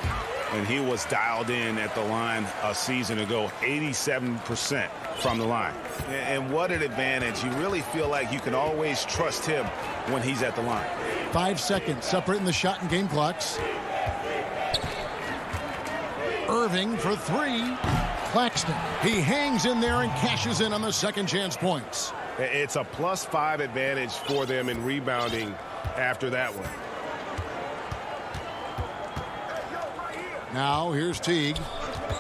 And he was dialed in at the line a season ago, 87% from the line. And what an advantage. You really feel like you can always trust him when he's at the line. 5 seconds separating the shot and game clocks. Irving for 3. Claxton. He hangs in there and cashes in on the second chance points. It's a +5 advantage for them in rebounding after that one. Now here's Teague.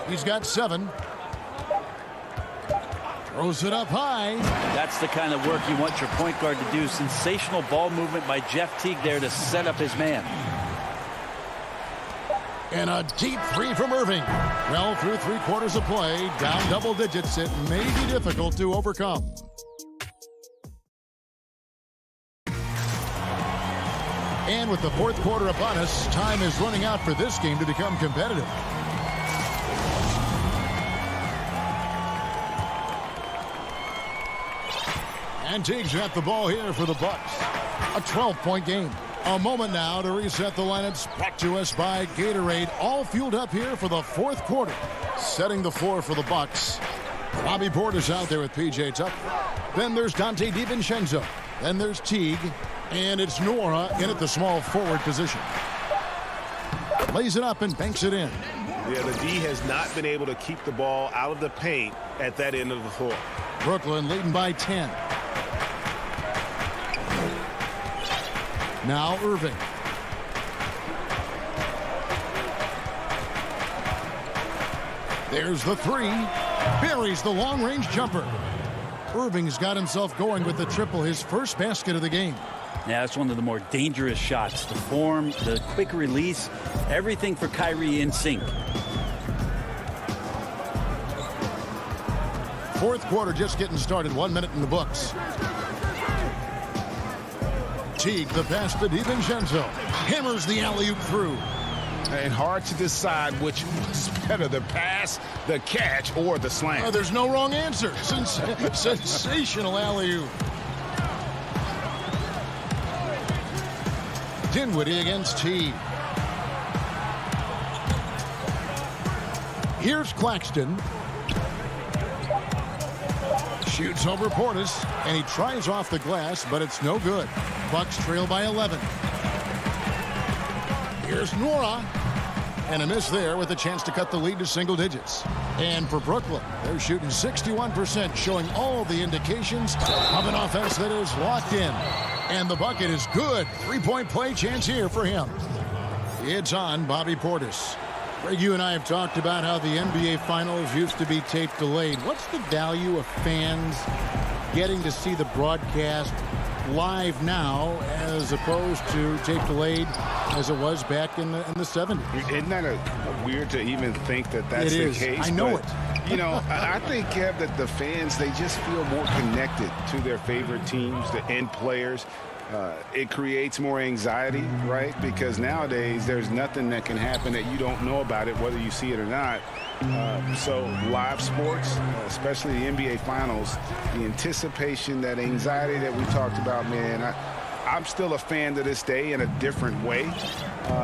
He's got 7. Throws it up high. That's the kind of work you want your point guard to do. Sensational ball movement by Jeff Teague there to set up his man. And a deep 3 from Irving. Well, through 3 quarters of play, down double digits, it may be difficult to overcome. And with the fourth quarter upon us, time is running out for this game to become competitive. And Teague's got the ball here for the Bucks. A 12-point game. A moment now to reset the lineups. Brought to us by Gatorade. All fueled up here for the fourth quarter. Setting the floor for the Bucks. Bobby Portis out there with P.J. Tucker. Then there's Dante DiVincenzo. Then there's Teague. And it's Nora in at the small forward position. Lays it up and banks it in. Yeah, the D has not been able to keep the ball out of the paint at that end of the floor. Brooklyn leading by 10. Now Irving. There's the 3. Buries the long-range jumper. Irving's got himself going with the triple, his first basket of the game. Yeah, that's one of the more dangerous shots. The form, the quick release, everything for Kyrie in sync. Fourth quarter just getting started. 1 minute in the books. Teague, the pass to DiVincenzo. Hammers the alley-oop through. And hard to decide which was better, the pass, the catch, or the slam. There's no wrong answer. Sensational alley-oop. Dinwiddie against Teague. Here's Claxton. Shoots over Portis, and he tries off the glass, but it's no good. Bucks trail by 11. Here's Nora. And a miss there with a chance to cut the lead to single digits. And for Brooklyn, they're shooting 61%, showing all the indications of an offense that is locked in. And the bucket is good. Three-point play chance here for him. It's on Bobby Portis. Greg, you and I have talked about how the NBA Finals used to be tape delayed. What's the value of fans getting to see the broadcast live now as opposed to tape delayed as it was back in the 70s? Isn't that weird to even think that that's the case? I know it. You know, I think, Kev, that the fans, they just feel more connected to their favorite teams, the end players. It creates more anxiety, right? Because nowadays there's nothing that can happen that you don't know about it, whether you see it or not. So live sports, especially the NBA Finals, the anticipation, that anxiety that we talked about, man, I'm still a fan to this day in a different way.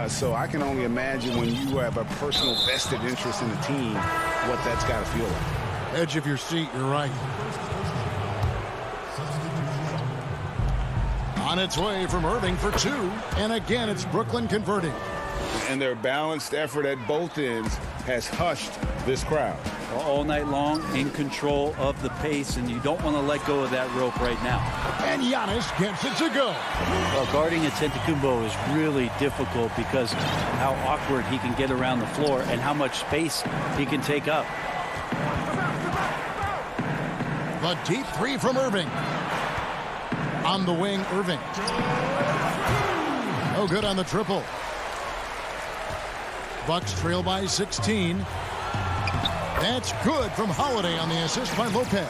So I can only imagine when you have a personal vested interest in the team, what that's got to feel like. Edge of your seat, you're right. On its way from Irving for two. And again, it's Brooklyn converting. And their balanced effort at both ends has hushed this crowd. All night long, in control of the pace, and you don't want to let go of that rope right now. And Giannis gets it to go. Well, guarding Antetokounmpo is really difficult because how awkward he can get around the floor and how much space he can take up. The deep three from Irving. On the wing, Irving. No good on the triple. Bucks trail by 16. That's good from Holiday on the assist by Lopez.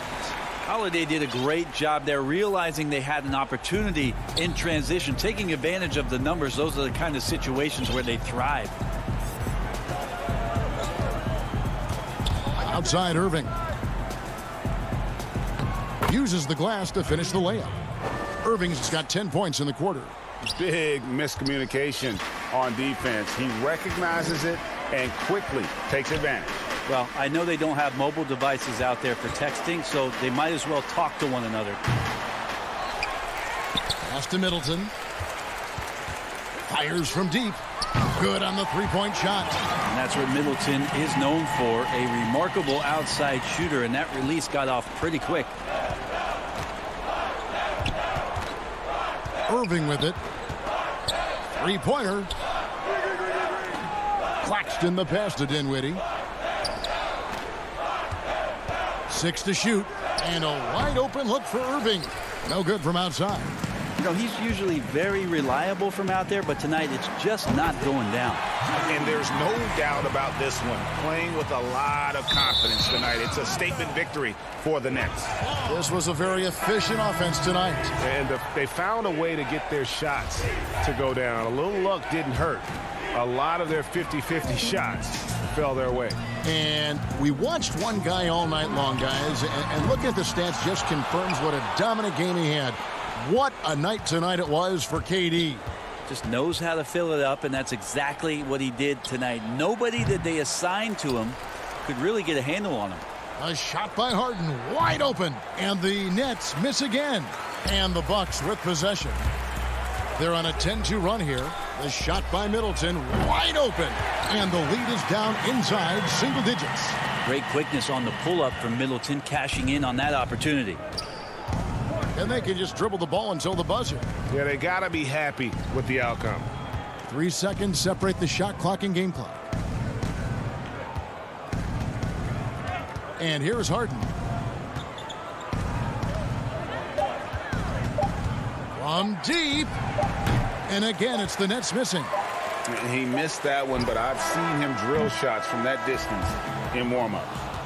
Holiday did a great job there, realizing they had an opportunity in transition, taking advantage of the numbers. Those are the kind of situations where they thrive. Outside Irving. Uses the glass to finish the layup. Irving's got 10 points in the quarter. Big miscommunication on defense. He recognizes it and quickly takes advantage. Well, I know they don't have mobile devices out there for texting, so they might as well talk to one another. Pass to Middleton. Fires from deep. Good on the three-point shot. And that's what Middleton is known for, a remarkable outside shooter, and that release got off pretty quick. Irving with it. Three-pointer. Claxton the pass to Dinwiddie. 6 to shoot. And a wide open look for Irving. No good from outside. You know, he's usually very reliable from out there, but tonight it's just not going down. And there's no doubt about this one. Playing with a lot of confidence tonight. It's a statement victory for the Nets. This was a very efficient offense tonight. And they found a way to get their shots to go down. A little luck didn't hurt. A lot of their 50-50 shots fell their way. And we watched one guy all night long, guys, and looking at the stats just confirms what a dominant game he had. What a night tonight it was for KD. Just knows how to fill it up, and that's exactly what he did tonight. Nobody that they assigned to him could really get a handle on him. A shot by Harden, wide open, and the Nets miss again. And the Bucks with possession. They're on a 10-2 run here. The shot by Middleton, wide open, and the lead is down inside single digits. Great quickness on the pull-up from Middleton, cashing in on that opportunity. And they can just dribble the ball until the buzzer. Yeah, they got to be happy with the outcome. 3 seconds separate the shot clock and game clock. And here's Harden. From deep. And again, it's the Nets missing. He missed that one, but I've seen him drill shots from that distance in warm-up.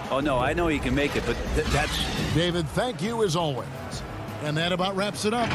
Oh, no, I know he can make it, but that's... David, thank you as always. And that about wraps it up.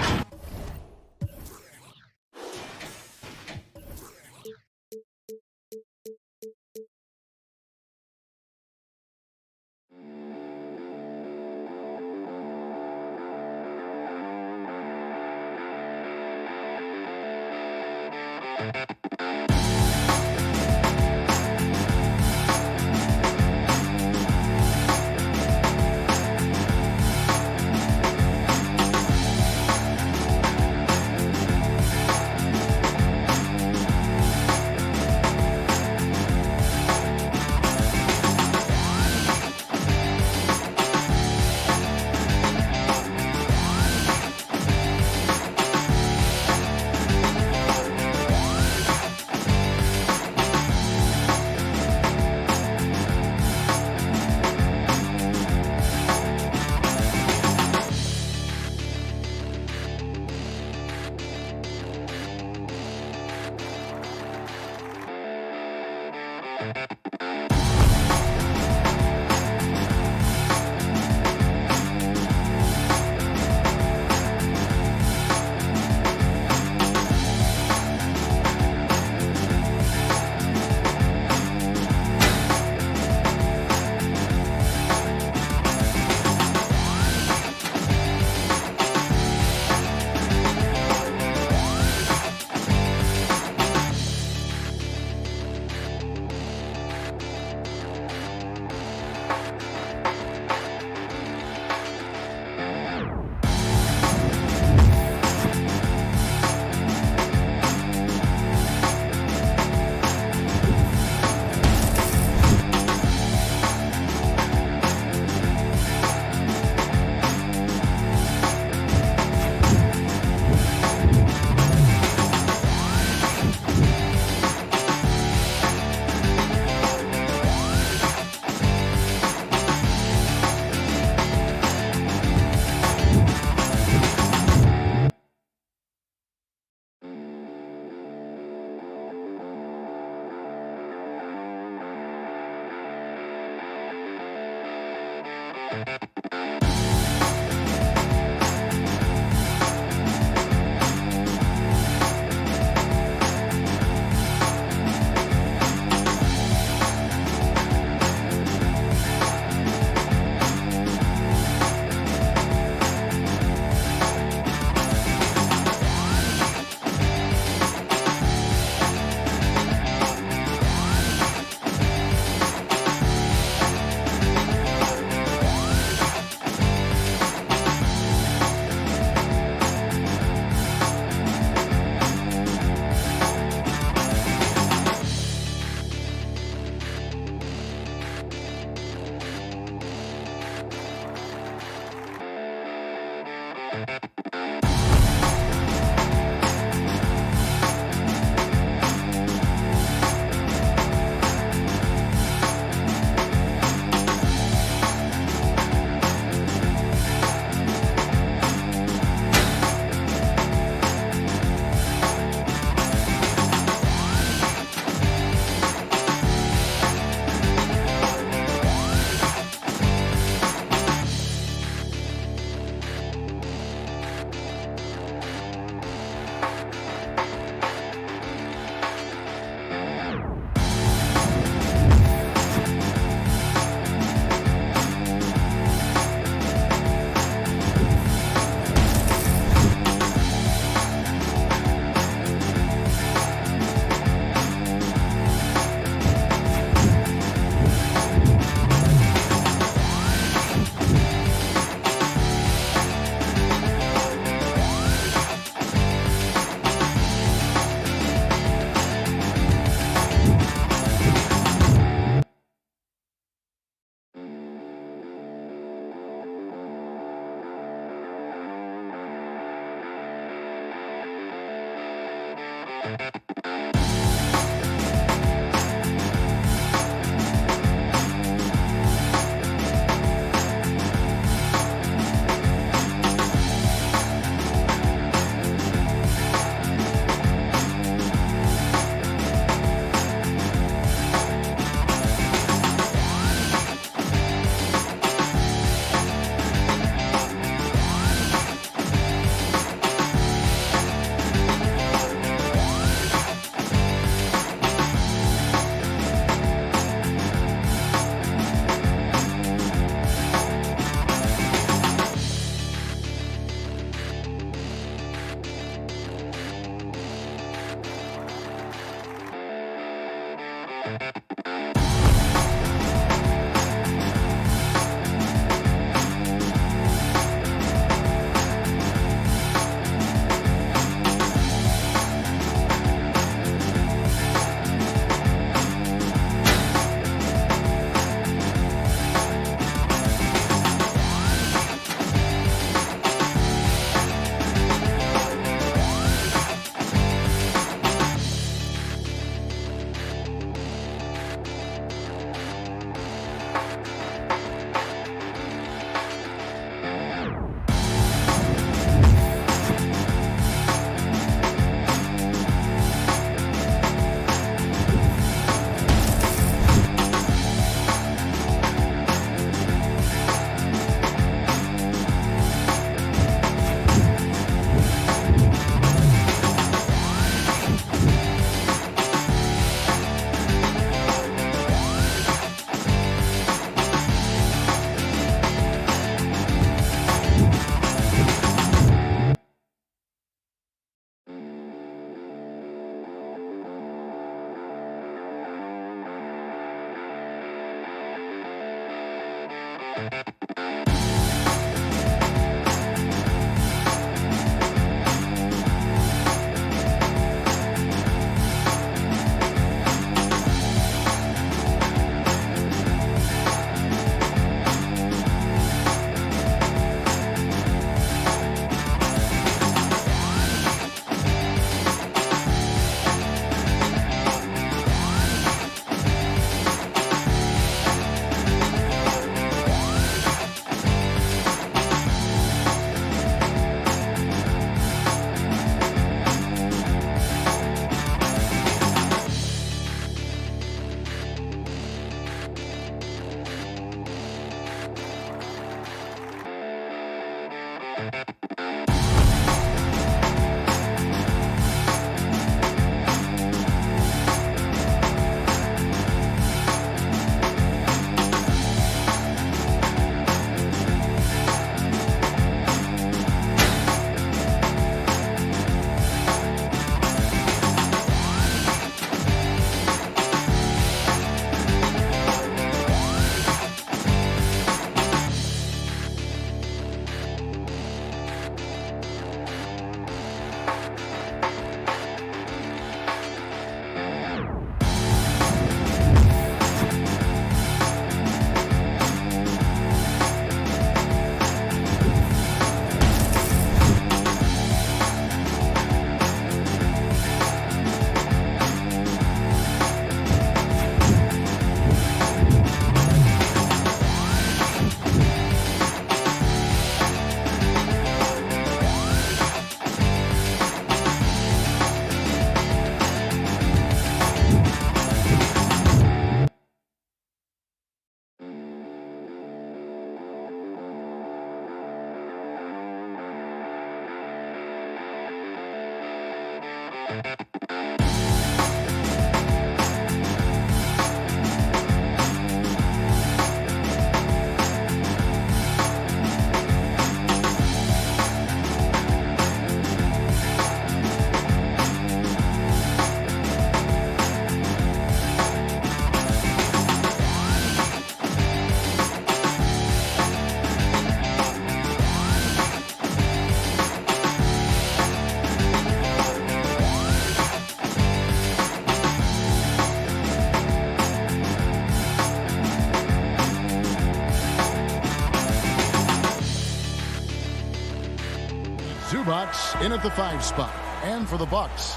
Zubac's in at the 5 spot. And for the Bucks,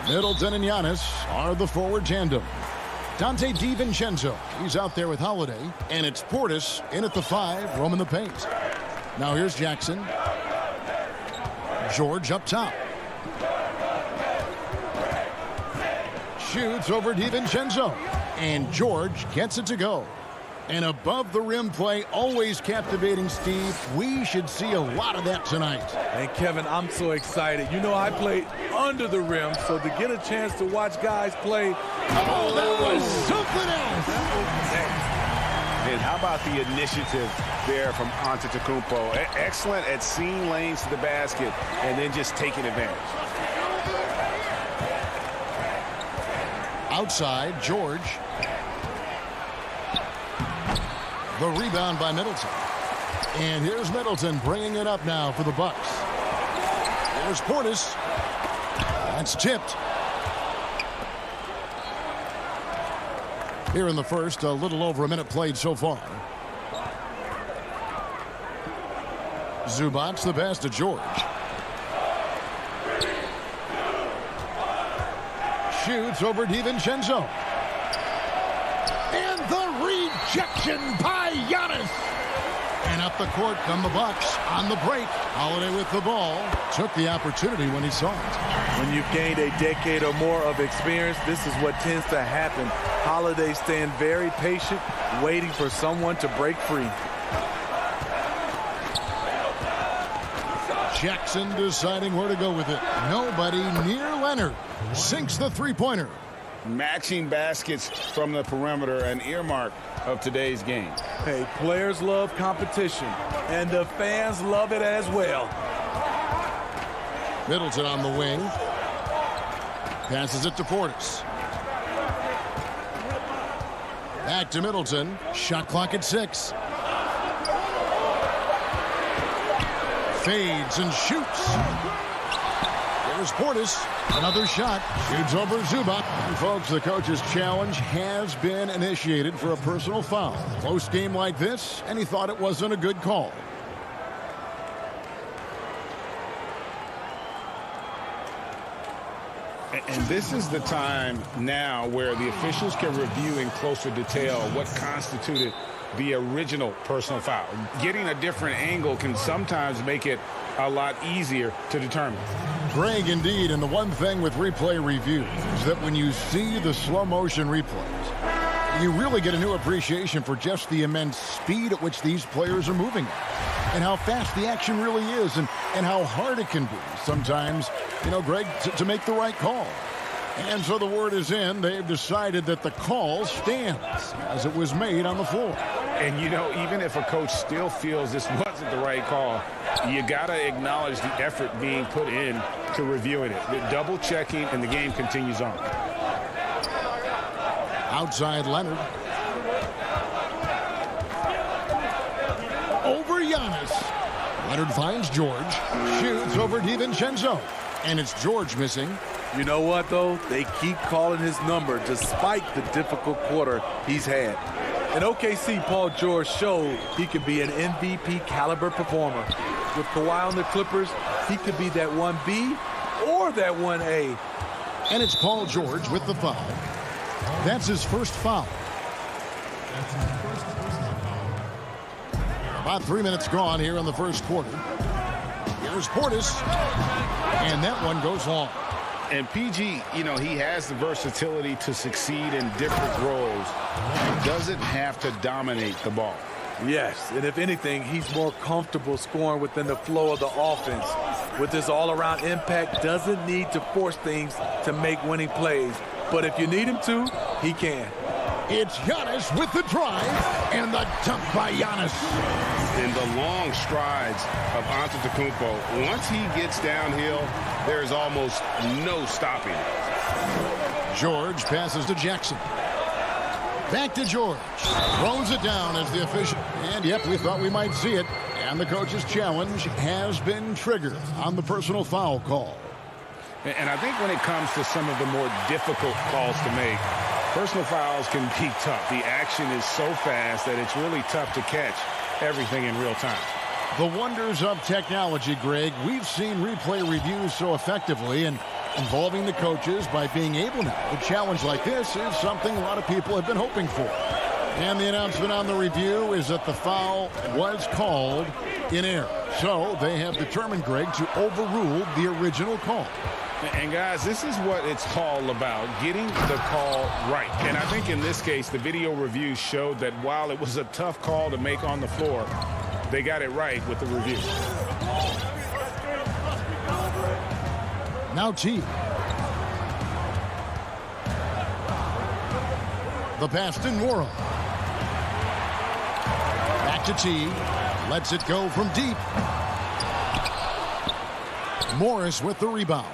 Middleton and Giannis are the forward tandem. Dante DiVincenzo, he's out there with Holiday. And it's Portis in at the 5, roaming the paint. Now here's Jackson. George up top. Shoots over DiVincenzo. And George gets it to go. And above the rim play, always captivating, Steve. We should see a lot of that tonight. And Kevin, I'm so excited. You know, I played under the rim, so to get a chance to watch guys play. Oh, that was something else. And how about the initiative there from Antetokounmpo? Excellent at seeing lanes to the basket and then just taking advantage. Outside, George. The rebound by Middleton. And here's Middleton bringing it up now for the Bucks. Here's Portis. That's tipped. Here in the first, a little over a minute played so far. Zubac's the pass to George. Shoots over DiVincenzo. And the rejection by Giannis. And up the court come the Bucks on the break. Holiday with the ball. Took the opportunity when he saw it. When you've gained a decade or more of experience, this is what tends to happen. Holiday staying very patient, waiting for someone to break free. Jackson deciding where to go with it. Nobody near Leonard. Sinks the three-pointer. Matching baskets from the perimeter, an earmark of today's game. Hey, players love competition, and the fans love it as well. Middleton on the wing. Passes it to Portis. Back to Middleton. Shot clock at 6. Fades and shoots. There's Portis. Another shot. Shoots over Zubac. And folks, the coach's challenge has been initiated for a personal foul. Close game like this, and he thought it wasn't a good call. And this is the time now where the officials can review in closer detail what constituted the original personal foul. Getting a different angle can sometimes make it a lot easier to determine. Greg, indeed, and the one thing with replay review is that when you see the slow motion replays, you really get a new appreciation for just the immense speed at which these players are moving. and how fast the action really is and how hard it can be sometimes, Greg, to make the right call. And so the word is in. They've decided that the call stands as it was made on the floor. And, even if a coach still feels this wasn't the right call, you got to acknowledge the effort being put in to reviewing it. The double checking, and the game continues on. Outside Leonard. Over Giannis. Leonard finds George. Shoots over DiVincenzo. And it's George missing. You know what, though? They keep calling his number despite the difficult quarter he's had. In OKC, Paul George showed he could be an MVP caliber performer. With Kawhi on the Clippers, he could be that 1B or that 1A. And it's Paul George with the foul. That's his first foul. About 3 minutes gone here in the first quarter. Here's Portis. And that one goes long. And PG, he has the versatility to succeed in different roles. He doesn't have to dominate the ball. Yes, and if anything, he's more comfortable scoring within the flow of the offense. With his all-around impact, doesn't need to force things to make winning plays. But if you need him to, he can. It's Giannis with the drive and the dunk by Giannis. And the long strides of Antetokounmpo. Once he gets downhill, there's almost no stopping it. George passes to Jackson. Back to George. Throws it down as the official. And, yep, we thought we might see it. And the coach's challenge has been triggered on the personal foul call. And I think when it comes to some of the more difficult calls to make, personal fouls can be tough. The action is so fast that it's really tough to catch everything in real time. The wonders of technology, Greg. We've seen replay reviews so effectively, and involving the coaches by being able now to challenge like this is something a lot of people have been hoping for. And the announcement on the review is that the foul was called in error. So they have determined, Greg, to overrule the original call. And, guys, this is what it's all about, getting the call right. And I think in this case, the video review showed that while it was a tough call to make on the floor, they got it right with the review. Now T. The pass to Nora. Back to T. Lets it go from deep. Morris with the rebound.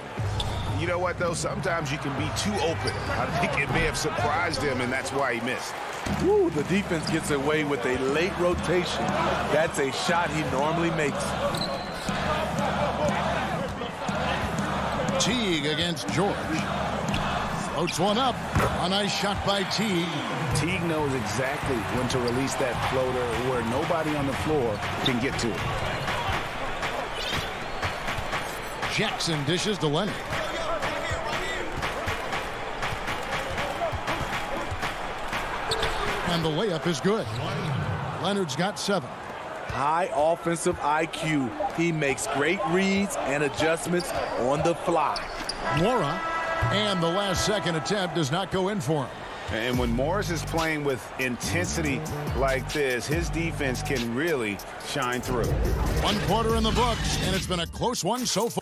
You know what, though? Sometimes you can be too open. I think it may have surprised him, and that's why he missed. Woo, the defense gets away with a late rotation. That's a shot he normally makes. Teague against George. Floats one up. A nice shot by Teague. Teague knows exactly when to release that floater where nobody on the floor can get to it. Jackson dishes to Leonard. And the layup is good. Leonard's got 7. High offensive IQ. He makes great reads and adjustments on the fly. Mora, and the last second attempt does not go in for him. And when Morris is playing with intensity like this, his defense can really shine through. 1 quarter in the books, and it's been a close one so far.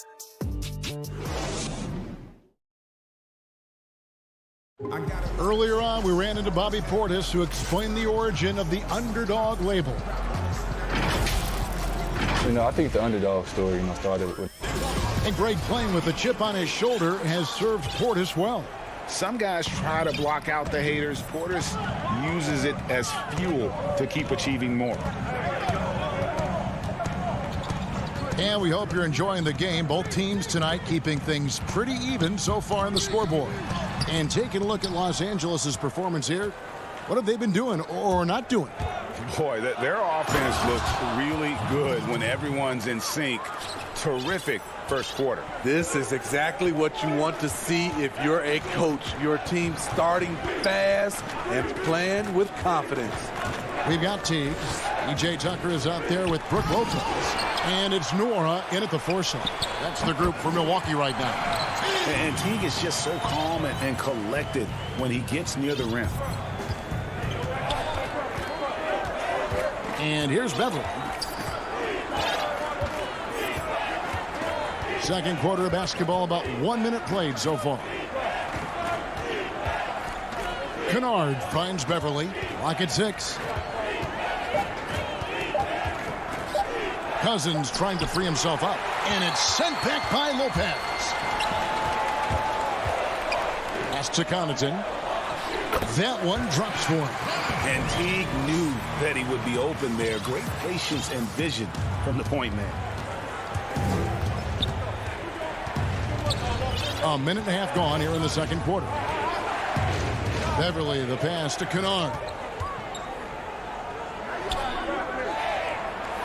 Earlier on, we ran into Bobby Portis, who explained the origin of the underdog label. I think the underdog story, started with. And Greg, playing with a chip on his shoulder, has served Portis well. Some guys try to block out the haters. Portis uses it as fuel to keep achieving more. And we hope you're enjoying the game. Both teams tonight keeping things pretty even so far on the scoreboard. And taking a look at Los Angeles' performance here, what have they been doing or not doing? Boy, their offense looks really good when everyone's in sync. Terrific first quarter. This is exactly what you want to see if you're a coach. Your team starting fast and playing with confidence. We've got Teague. E.J. Tucker is out there with Brook Lopez. And it's Nora in at the foursome. That's the group for Milwaukee right now. And Teague is just so calm and collected when he gets near the rim. And here's Beverly. Second quarter of basketball, about 1 minute played so far. Kennard finds Beverly. Lock at 6. Cousins trying to free himself up. And it's sent back by Lopez. Pass to Connaughton. That one drops for him. And Teague knew that he would be open there. Great patience and vision from the point man. A minute and a half gone here in the second quarter. Beverly, the pass to Kennard.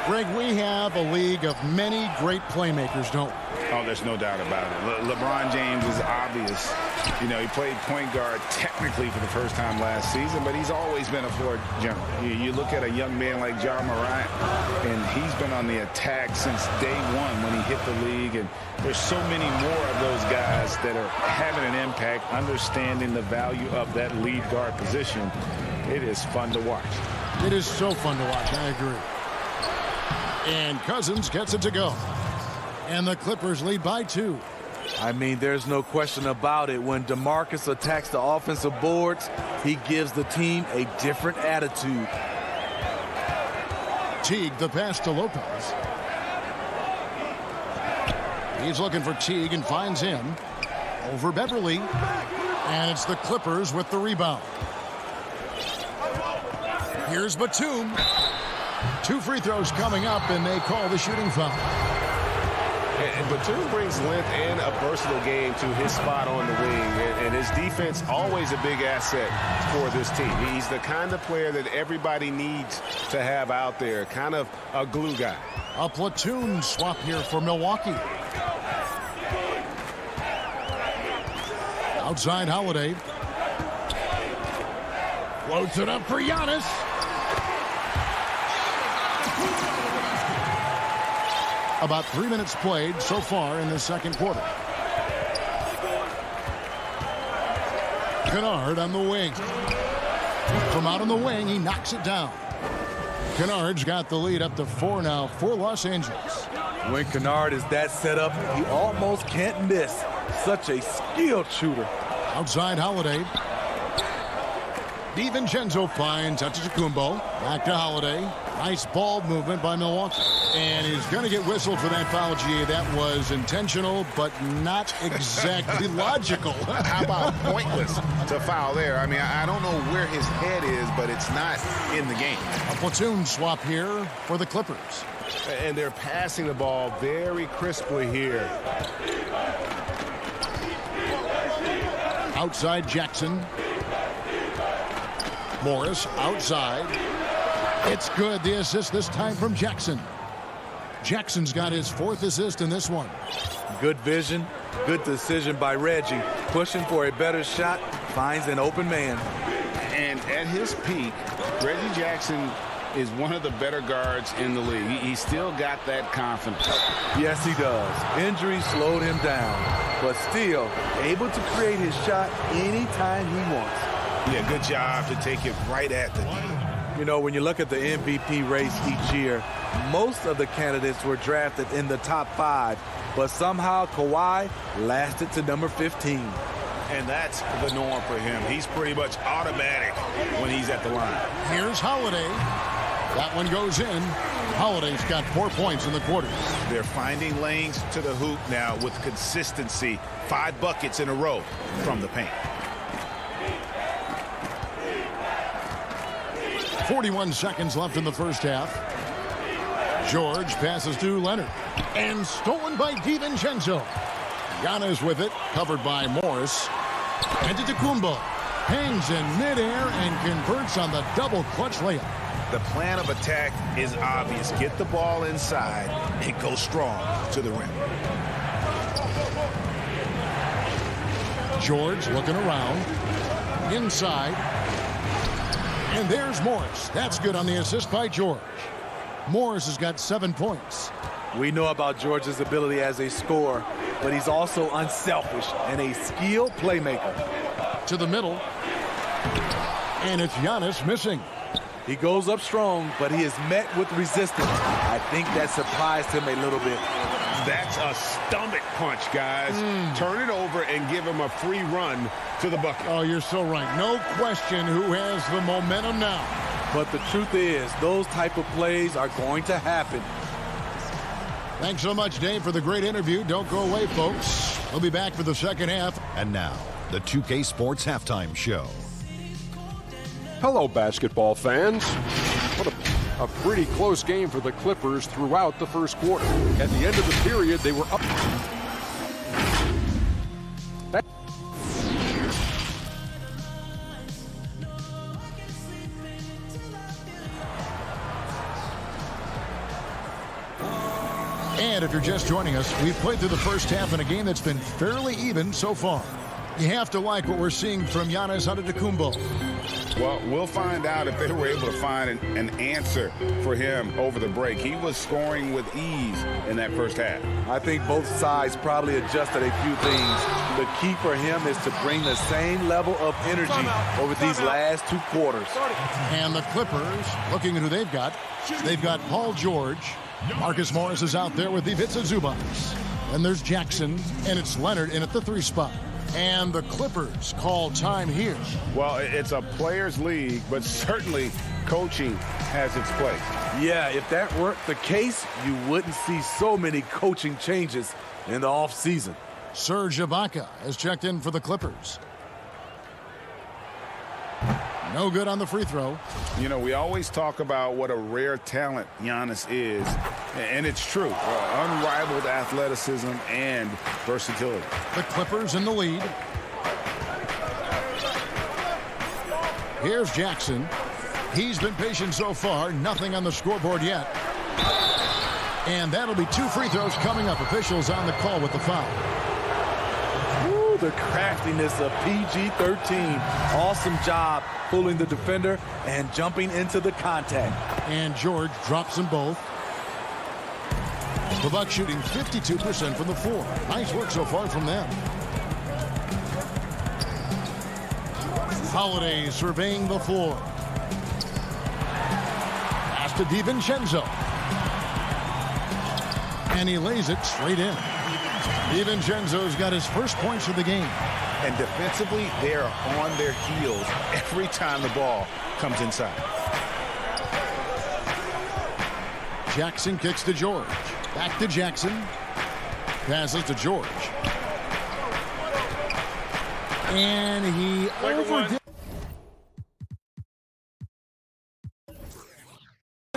Greg, we have a league of many great playmakers, don't we? Oh, there's no doubt about it. LeBron James is obvious. You know, he played point guard technically for the first time last season, but he's always been a floor general. You look at a young man like Ja Morant, and he's been on the attack since day one when he hit the league. And there's so many more of those guys that are having an impact, understanding the value of that lead guard position. It is fun to watch. It is so fun to watch. I agree. And Cousins gets it to go. And the Clippers lead by 2. I mean, there's no question about it. When DeMarcus attacks the offensive boards, he gives the team a different attitude. Teague, the pass to Lopez. He's looking for Teague and finds him. Over Beverly. And it's the Clippers with the rebound. Here's Batum. 2 free throws coming up, and they call the shooting foul. And Batum brings length and a versatile game to his spot on the wing. And his defense always a big asset for this team. He's the kind of player that everybody needs to have out there. Kind of a glue guy. A platoon swap here for Milwaukee. Outside Holiday. Floats it up for Giannis. About 3 minutes played so far in the second quarter. Kennard on the wing. From out on the wing, he knocks it down. Kennard's got the lead up to 4 now for Los Angeles. When Kennard is that set up, he almost can't miss. Such a skilled shooter. Outside Holiday. DiVincenzo finds Antetokounmpo. Back to Holiday. Nice ball movement by Milwaukee. And he's going to get whistled for that foul, G. That was intentional, but not exactly logical. How about pointless to foul there? I mean, I don't know where his head is, but it's not in the game. A platoon swap here for the Clippers. And they're passing the ball very crisply here. Outside Jackson. Morris outside. It's good. The assist this time from Jackson. Jackson's got his 4th assist in this one. Good vision, good decision by Reggie. Pushing for a better shot, finds an open man. And at his peak, Reggie Jackson is one of the better guards in the league. He's still got that confidence. Yes, he does. Injury slowed him down, but still able to create his shot anytime he wants. Yeah, good job to take it right at the knee. You know, when you look at the MVP race each year, most of the candidates were drafted in the top 5, but somehow Kawhi lasted to number 15. And that's the norm for him. He's pretty much automatic when he's at the line. Here's Holiday. That one goes in. Holiday's got 4 points in the quarter. They're finding lanes to the hoop now with consistency. 5 buckets in a row from the paint. 41 seconds left in the first half. George passes to Leonard. And stolen by DiVincenzo. Giannis with it, covered by Morris. Antetokounmpo hangs in midair and converts on the double clutch layup. The plan of attack is obvious. Get the ball inside and go strong to the rim. George looking around. Inside. And there's Morris. That's good on the assist by George. Morris has got 7 points. We know about George's ability as a scorer, but he's also unselfish and a skilled playmaker. To the middle. And it's Giannis missing. He goes up strong, but he is met with resistance. I think that surprised him a little bit. That's a stomach punch, guys. Turn it over and give him a free run to the bucket. Oh, you're so right. No question who has the momentum now. But the truth is, those type of plays are going to happen. Thanks so much, Dave, for the great interview. Don't go away, folks. We'll be back for the second half. And now, the 2K Sports Halftime Show. Hello, basketball fans. What a pretty close game for the Clippers throughout the first quarter. At the end of the period, they were up. And if you're just joining us, we've played through the first half in a game that's been fairly even so far. You have to like what we're seeing from Giannis Antetokounmpo. Well, we'll find out if they were able to find an answer for him over the break. He was scoring with ease in that first half. I think both sides probably adjusted a few things. The key for him is to bring the same level of energy over these last two quarters. And the Clippers, looking at who they've got Paul George. Marcus Morris is out there with Ivica Zubac. And there's Jackson, and it's Leonard in at the 3 spot. And the Clippers call time here. Well, it's a players' league, but certainly coaching has its place. Yeah, if that weren't the case, you wouldn't see so many coaching changes in the offseason. Serge Ibaka has checked in for the Clippers. No good on the free throw. You know, we always talk about what a rare talent Giannis is, and it's true. Unrivaled athleticism and versatility. The Clippers in the lead. Here's Jackson. He's been patient so far. Nothing on the scoreboard yet. And that'll be 2 free throws coming up. Officials on the call with the foul. Ooh, the craftiness of PG-13. Awesome job pulling the defender and jumping into the contact. And George drops them both. The Bucks shooting 52% from the floor. Nice work so far from them. Holiday surveying the floor. Pass to DiVincenzo. And he lays it straight in. DiVincenzo's got his first points of the game. And defensively, they are on their heels every time the ball comes inside. Jackson kicks to George. Back to Jackson. Passes to George. And he overdid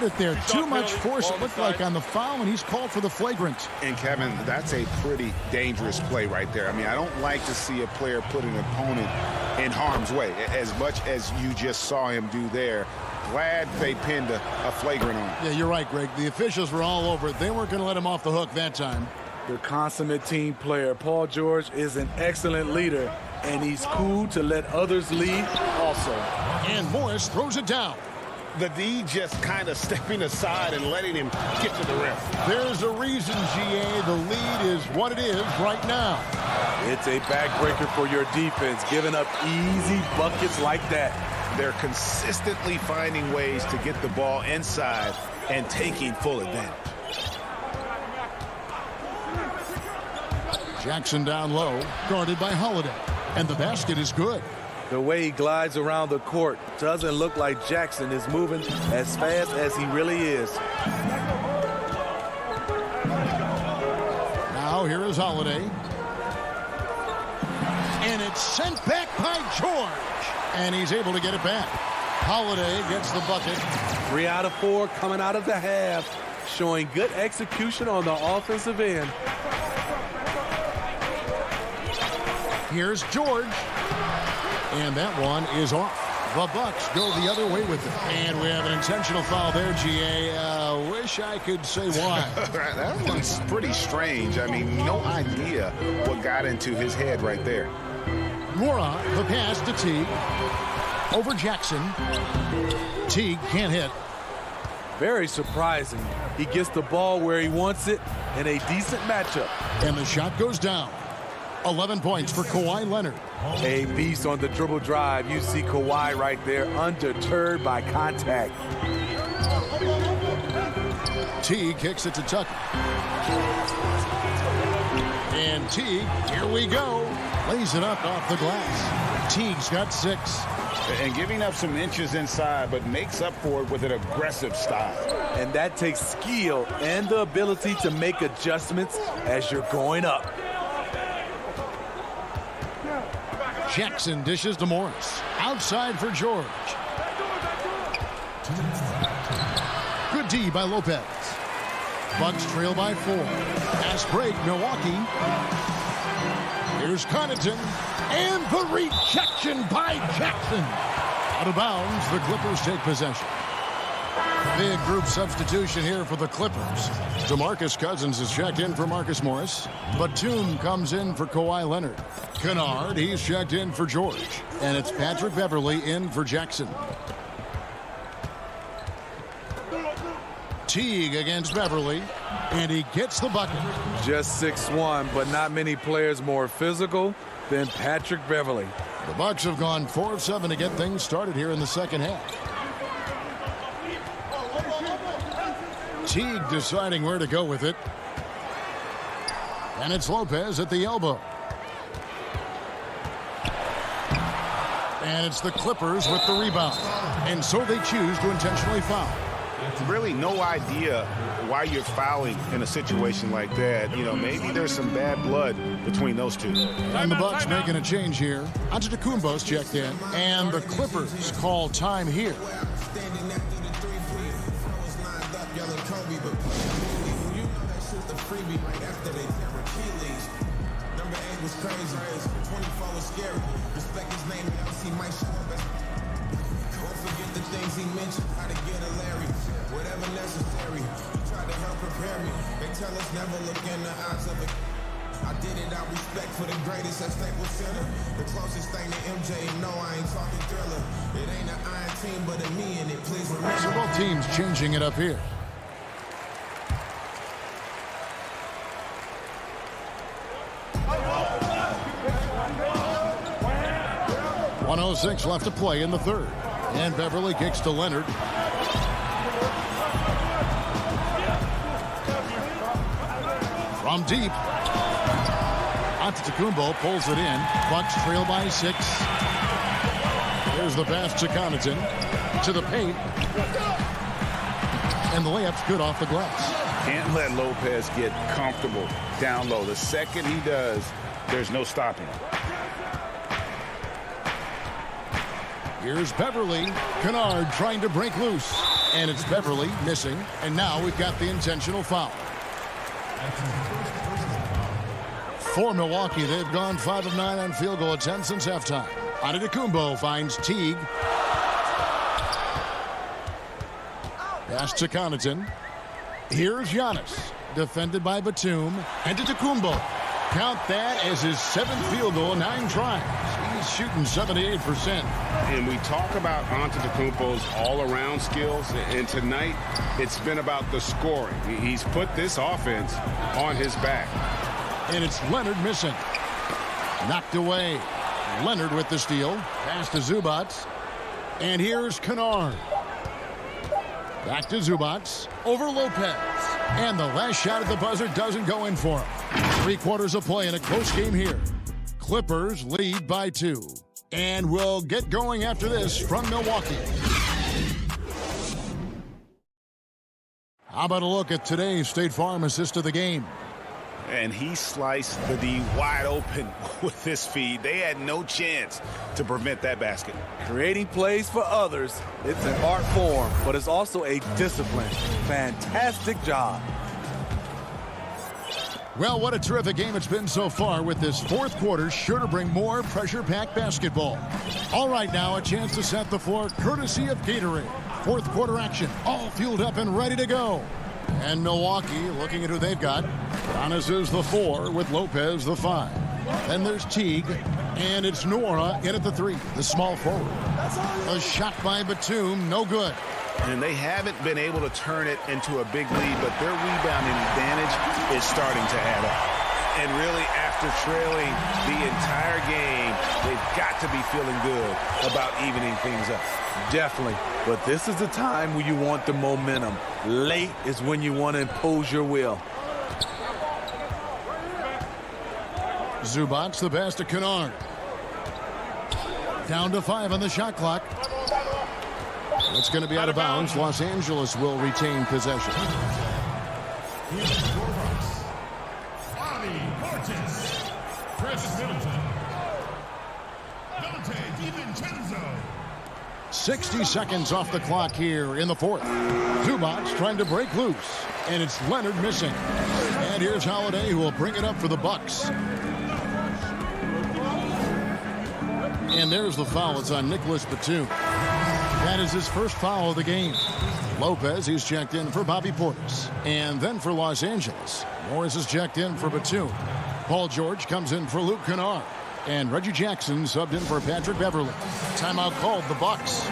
it there. Too much force, it looked like, on the foul, and he's called for the flagrant. And, Kevin, that's a pretty dangerous play right there. I mean, I don't like to see a player put an opponent in harm's way, as much as you just saw him do there. Glad they pinned a flagrant on him. Yeah, you're right, Greg. The officials were all over it. They weren't going to let him off the hook that time. The consummate team player, Paul George, is an excellent leader, and he's cool to let others lead also. And Morris throws it down. The D just kind of stepping aside and letting him get to the rim. There's a reason, GA. The lead is what it is right now. It's a backbreaker for your defense, giving up easy buckets like that. They're consistently finding ways to get the ball inside and taking full advantage. Jackson down low, guarded by Holiday. And the basket is good. The way he glides around the court doesn't look like Jackson is moving as fast as he really is. Now here is Holiday. And it's sent back by George. And he's able to get it back. Holiday gets the bucket. 3 out of 4 coming out of the half, showing good execution on the offensive end. Here's George. And that one is off. The Bucks go the other way with it. And we have an intentional foul there, GA. Wish I could say why. That one's pretty strange. I mean, no idea what got into his head right there. Mora, the pass to Teague. Over Jackson. Teague can't hit. Very surprising. He gets the ball where he wants it in a decent matchup. And the shot goes down. 11 points for Kawhi Leonard. A beast on the dribble drive. You see Kawhi right there, undeterred by contact. T kicks it to Tucker. Teague, here we go. Lays it up off the glass. Teague's got 6. And giving up some inches inside, but makes up for it with an aggressive style. And that takes skill and the ability to make adjustments as you're going up. Jackson dishes to Morris. Outside for George. Good D by Lopez. Bucks trail by 4. Pass break, Milwaukee. Here's Connaughton. And the rejection by Jackson. Out of bounds, the Clippers take possession. Big group substitution here for the Clippers. DeMarcus Cousins is checked in for Marcus Morris. Batum comes in for Kawhi Leonard. Kennard, he's checked in for George. And it's Patrick Beverley in for Jackson. Teague against Beverley, and he gets the bucket. Just 6'1", but not many players more physical than Patrick Beverley. The Bucks have gone 4 of 7 to get things started here in the second half. Teague deciding where to go with it. And it's Lopez at the elbow. And it's the Clippers with the rebound. And so they choose to intentionally foul. Really no idea why you're fouling in a situation like that. You know, maybe there's some bad blood between those two. And the Bucks making a change here. Antetokounmpo's checked in. And the Clippers call time here. Was crazy. 24 was scary. Respect his name, I see my show. Don't forget the things he mentioned. How to get a Larry. Whatever necessary. You try to help prepare me. They tell us never look in the eyes of it. I did it out respect for the greatest at Staples Center. The closest thing to MJ. No, I ain't talking Thriller. It ain't an iron team, but a me in it. Please remember. So both teams changing it up here. .106 left to play in the third. And Beverley kicks to Leonard. From deep. Antetokounmpo pulls it in. Bucks trail by 6. There's the pass to Connaughton. To the paint. And the layup's good off the glass. Can't let Lopez get comfortable down low. The second he does, there's no stopping him. Here's Beverley. Kennard trying to break loose. And it's Beverley missing. And now we've got the intentional foul. For Milwaukee, they've gone 5 of 9 on field goal attempts since halftime. Antetokounmpo finds Teague. Pass to Connaughton. Here's Giannis. Defended by Batum. Antetokounmpo. Count that as his 7th field goal in 9 tries. He's shooting 78%. And we talk about Antetokounmpo's all-around skills, and tonight it's been about the scoring. He's put this offense on his back. And it's Leonard missing. Knocked away. Leonard with the steal. Pass to Zubac. And here's Kennard. Back to Zubac. Over Lopez. And the last shot at the buzzer doesn't go in for him. 3 quarters of play in a close game here. Clippers lead by 2. And we'll get going after this from Milwaukee. How about a look at today's State Farm assist of the game? And he sliced the D wide open with this feed. They had no chance to prevent that basket. Creating plays for others, it's an art form, but it's also a discipline. Fantastic job. Well, what a terrific game it's been so far, with this 4th quarter sure to bring more pressure-packed basketball. All right, now a chance to set the floor courtesy of Gatorade. 4th quarter action, all fueled up and ready to go. And Milwaukee looking at who they've got. Giannis is the 4 with Lopez the 5. Then there's Teague, and it's Noura in at the 3, the small forward. A shot by Batum, no good. And they haven't been able to turn it into a big lead, but their rebounding advantage is starting to add up. And really, after trailing the entire game, they've got to be feeling good about evening things up. Definitely. But this is the time when you want the momentum. Late is when you want to impose your will. Zubac, the pass to Kennard. Down to 5 on the shot clock. It's going to be out of bounds. Los Angeles will retain possession. Chris Middleton. 60 seconds off the clock here in the fourth. Zubac trying to break loose, and it's Leonard missing. And here's Holiday, who will bring it up for the Bucks. And there's the foul. It's on Nicholas Batum. That is his first foul of the game. Lopez, he's checked in for Bobby Portis. And then for Los Angeles, Morris is checked in for Batum. Paul George comes in for Luke Kennard. And Reggie Jackson subbed in for Patrick Beverly. Timeout called the Bucks.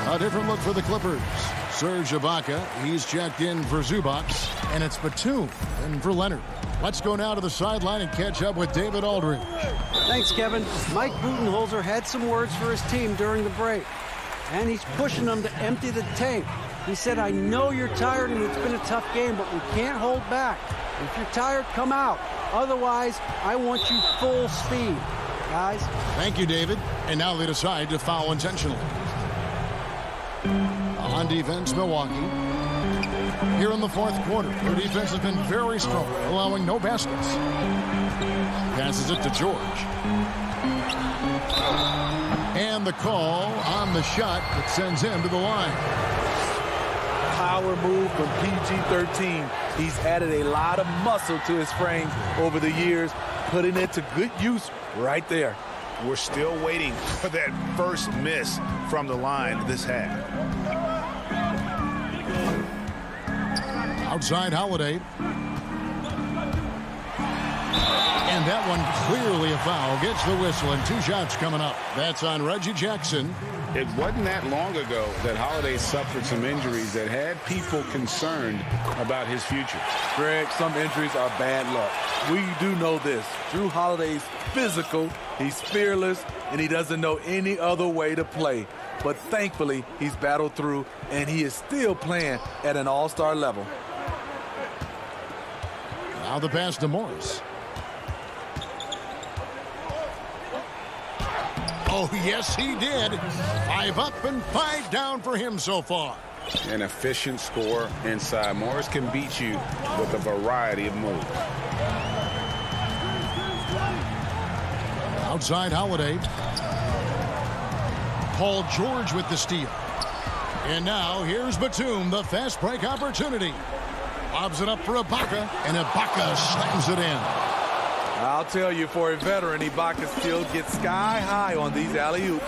A different look for the Clippers. Serge Ibaka, he's checked in for Zubac, and it's Batum in for Leonard. Let's go now to the sideline and catch up with David Aldridge. Thanks, Kevin. Mike Budenholzer had some words for his team during the break, and he's pushing them to empty the tank. He said, I know you're tired and it's been a tough game, but we can't hold back. If you're tired, come out. Otherwise, I want you full speed, guys. Thank you, David. And now they decide to foul intentionally. On defense, Milwaukee. Here in the fourth quarter, their defense has been very strong, allowing no baskets. Passes it to George. And the call on the shot that sends him to the line. Power move from PG-13. He's added a lot of muscle to his frame over the years, putting it to good use right there. We're still waiting for that first miss from the line this half. Outside Holiday. And that one clearly a foul. Gets the whistle, and 2 shots coming up. That's on Reggie Jackson. It wasn't that long ago that Holiday suffered some injuries that had people concerned about his future. Greg, some injuries are bad luck. We do know this. Drew Holiday's physical, he's fearless, and he doesn't know any other way to play. But thankfully, he's battled through, and he is still playing at an all-star level. Now the pass to Morris. Oh, yes, he did. 5 up and 5 down for him so far. An efficient score inside. Morris can beat you with a variety of moves. Outside Holiday. Paul George with the steal. And now here's Batum, the fast break opportunity. Lobs it up for Ibaka, and Ibaka slams it in. I'll tell you, for a veteran, Ibaka still gets sky high on these alley-oops.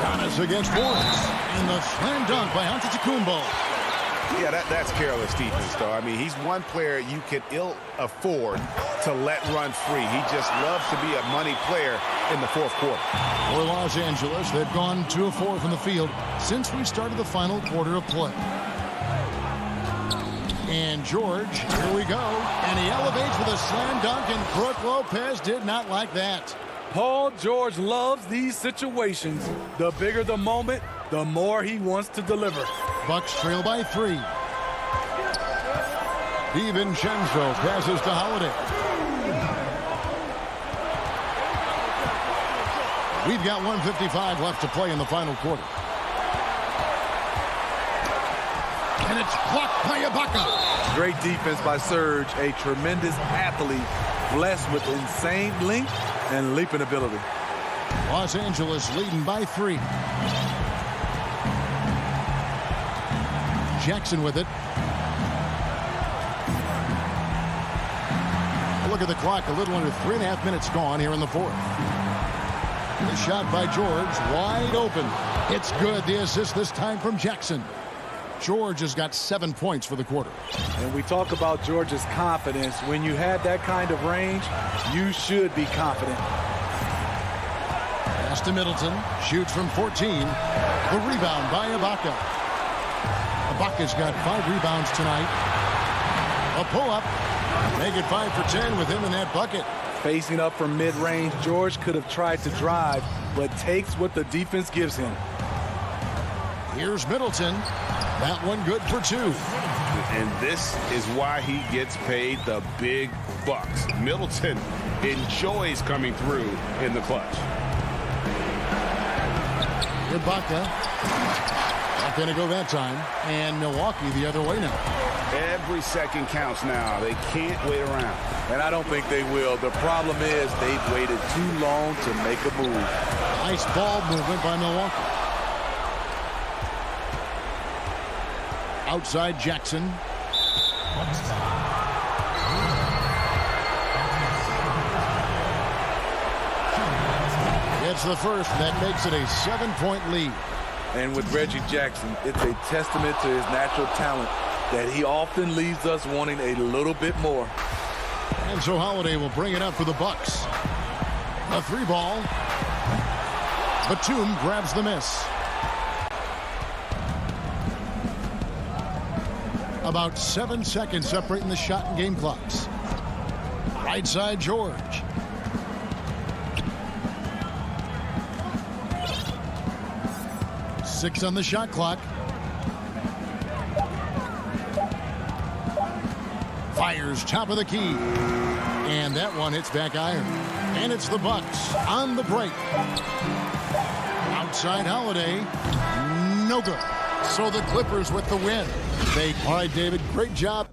Giannis against Morris, and the slam dunk by Antetokounmpo. Yeah, that's careless defense, though. I mean, he's one player you can ill afford to let run free. He just loves to be a money player in the fourth quarter. For Los Angeles, they've gone 2 of 4 from the field since we started the final quarter of play. And George, here we go. And he elevates with a slam dunk, and Brook Lopez did not like that. Paul George loves these situations. The bigger the moment, the more he wants to deliver. Bucks trail by 3. DiVincenzo passes to Holiday. We've got 1:55 left to play in the final quarter. And it's blocked by Ibaka. Great defense by Serge, a tremendous athlete, blessed with insane length and leaping ability. Los Angeles leading by 3. Jackson with it. Look at the clock, a little under 3.5 minutes gone here in the fourth. The shot by George, wide open. It's good. The assist this time from Jackson. George has got 7 points for the quarter. And we talk about George's confidence. When you have that kind of range, you should be confident. Pass to Middleton. Shoots from 14. The rebound by Ibaka. Ibaka's got 5 rebounds tonight. A pull-up. Make it 5 for 10 with him in that bucket. Facing up from mid-range, George could have tried to drive, but takes what the defense gives him. Here's Middleton. That one good for 2. And this is why he gets paid the big bucks. Middleton enjoys coming through in the clutch. Ibaka. Not going to go that time. And Milwaukee the other way now. Every second counts now. They can't wait around. And I don't think they will. The problem is they've waited too long to make a move. Nice ball movement by Milwaukee. Outside Jackson. Gets the first. That makes it a 7-point lead. And with Reggie Jackson, it's a testament to his natural talent that he often leaves us wanting a little bit more. And so Holiday will bring it up for the Bucks. A 3-ball. Batum grabs the miss. About 7 seconds separating the shot and game clocks. Right side George. Six on the shot clock. Fires top of the key. And that one hits back iron. And it's the Bucks on the break. Outside Holiday. No good. So the Clippers with the win. All right, David, great job.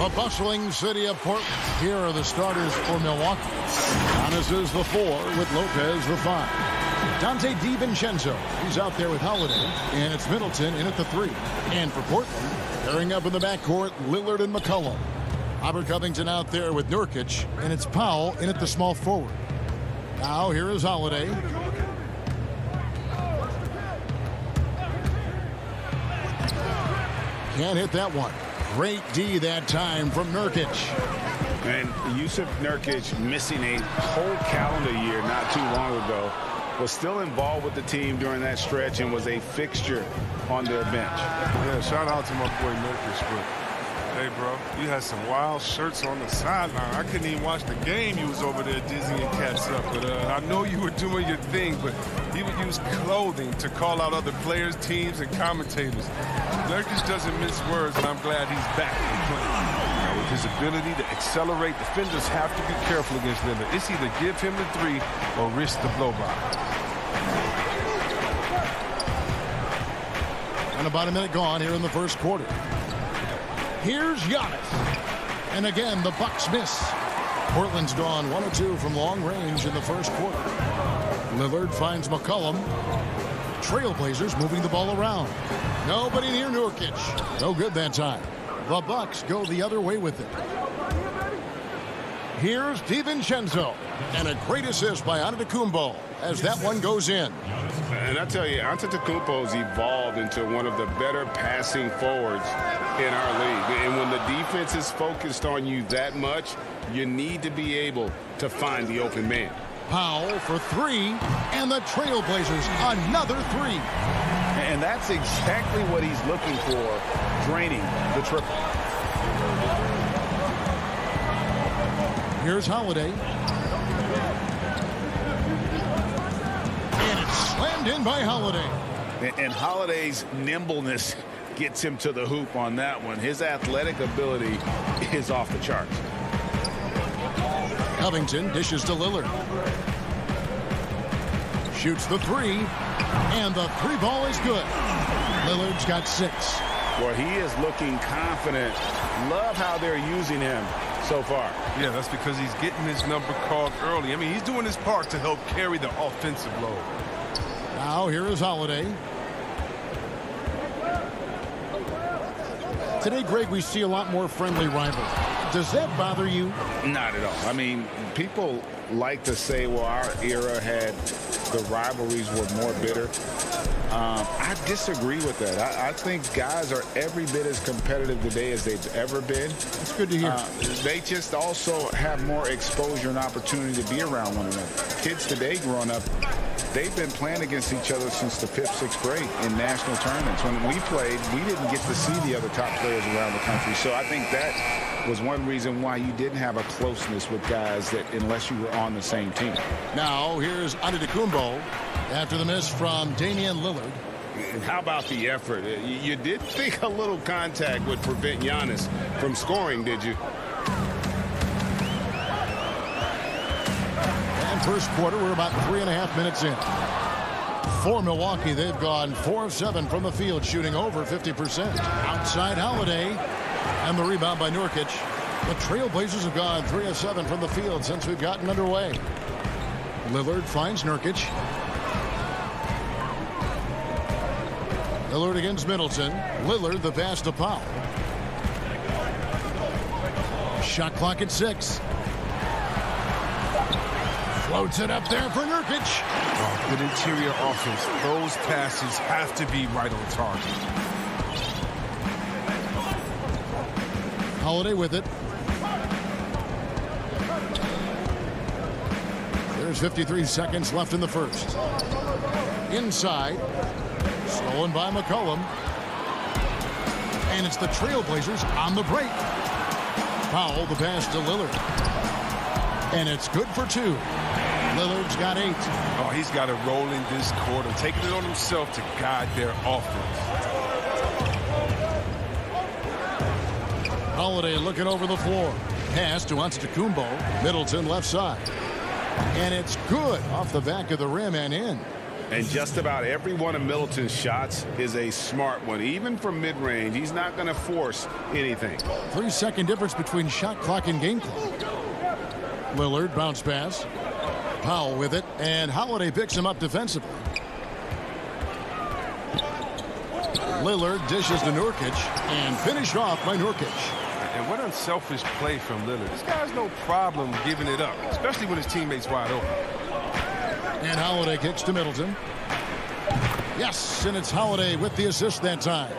The bustling city of Portland. Here are the starters for Milwaukee. Giannis is the 4 with Lopez the 5. Dante DiVincenzo, he's out there with Holiday, and it's Middleton in at the 3. And for Portland, pairing up in the backcourt, Lillard and McCollum. Robert Covington out there with Nurkic, and it's Powell in at the small forward. Now here is Holiday. Can't hit that one. Great D that time from Nurkic. And Yusuf Nurkic, missing a whole calendar year not too long ago, was still involved with the team during that stretch and was a fixture on their bench. Yeah, shout out to my boy Nurkic, but hey, bro, you had some wild shirts on the sideline. I couldn't even watch the game. You was over there dizzying cats up. But I know you were doing your thing, but he would use clothing to call out other players, teams, and commentators. Nurkic doesn't mince words, and I'm glad he's back in play. Now, with his ability to accelerate, defenders have to be careful against Lillard. It's either give him the 3 or risk the blow-by. And about a minute gone here in the first quarter. Here's Giannis. And again, the Bucks miss. Portland's gone 1 of 2 from long range in the first quarter. Lillard finds McCollum. Trailblazers moving the ball around. Nobody near Nurkic. No good that time. The Bucks go the other way with it. Here's DiVincenzo. And a great assist by Antetokounmpo as that one goes in. And I tell you, Antetokounmpo's evolved into one of the better passing forwards in our league. And when the defense is focused on you that much, you need to be able to find the open man. Powell for 3, and the Trailblazers another 3. And that's exactly what he's looking for, draining the triple. Here's Holiday. And it's slammed in by Holiday. And Holiday's nimbleness gets him to the hoop on that one. His athletic ability is off the charts. Covington dishes to Lillard. Shoots the 3, and the 3 ball is good. Lillard's got 6. Well, he is looking confident. Love how they're using him so far. Yeah, that's because he's getting his number called early. I mean, he's doing his part to help carry the offensive load. Now here is Holiday. Today, Greg, we see a lot more friendly rivals. Does that bother you? Not at all. I mean, people like to say, well, our era had the rivalries were more bitter. I disagree with that. I think guys are every bit as competitive today as they've ever been. It's good to hear. They just also have more exposure and opportunity to be around one another. Kids today growing up, they've been playing against each other since the 5th, 6th grade in national tournaments. When we played, we didn't get to see the other top players around the country. So I think that was one reason why you didn't have a closeness with guys that unless you were on the same team. Now here's Antetokounmpo after the miss from Damian Lillard. And how about the effort? You did think a little contact would prevent Giannis from scoring, did you? And first quarter, we're about 3.5 minutes in. For Milwaukee, they've gone 4 of 7 from the field, shooting over 50%. Outside Holiday, and the rebound by Nurkic. The Trailblazers have gone 3 of 7 from the field since we've gotten underway. Lillard finds Nurkic. Lillard against Middleton. Lillard the pass to Powell. Shot clock at 6. Floats it up there for Nurkic. Oh, good interior offense. Those passes have to be right on target. Holiday with it. There's 53 seconds left in the first. Inside. Stolen by McCollum. And it's the Trailblazers on the break. Powell the pass to Lillard. And it's good for 2. Lillard's got 8. Oh, he's got it rolling this quarter, taking it on himself to guide their offense. Holiday looking over the floor. Pass to Antetokounmpo. Middleton left side. And it's good off the back of the rim and in. And just about every one of Middleton's shots is a smart one. Even from mid-range, he's not going to force anything. 3-second difference between shot clock and game clock. Lillard bounce pass. Powell with it, and Holiday picks him up defensively. Lillard dishes to Nurkic, and finished off by Nurkic. And what unselfish play from Lillard. This guy's no problem giving it up, especially when his teammate's wide open. And Holiday kicks to Middleton. Yes, and it's Holiday with the assist that time.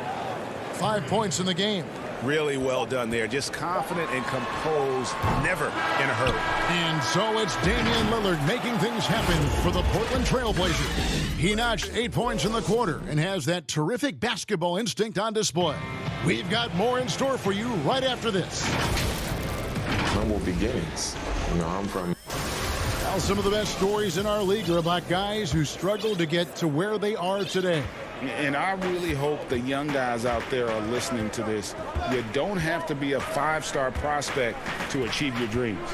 5 points in the game. Really well done there. Just confident and composed, never in a hurry. And so it's Damian Lillard making things happen for the Portland Trailblazers. He notched 8 points in the quarter and has that terrific basketball instinct on display. We've got more in store for you right after this. Humble beginnings. You know, I'm from... Well, some of the best stories in our league are about guys who struggled to get to where they are today. And I really hope the young guys out there are listening to this. You don't have to be a 5-star prospect to achieve your dreams.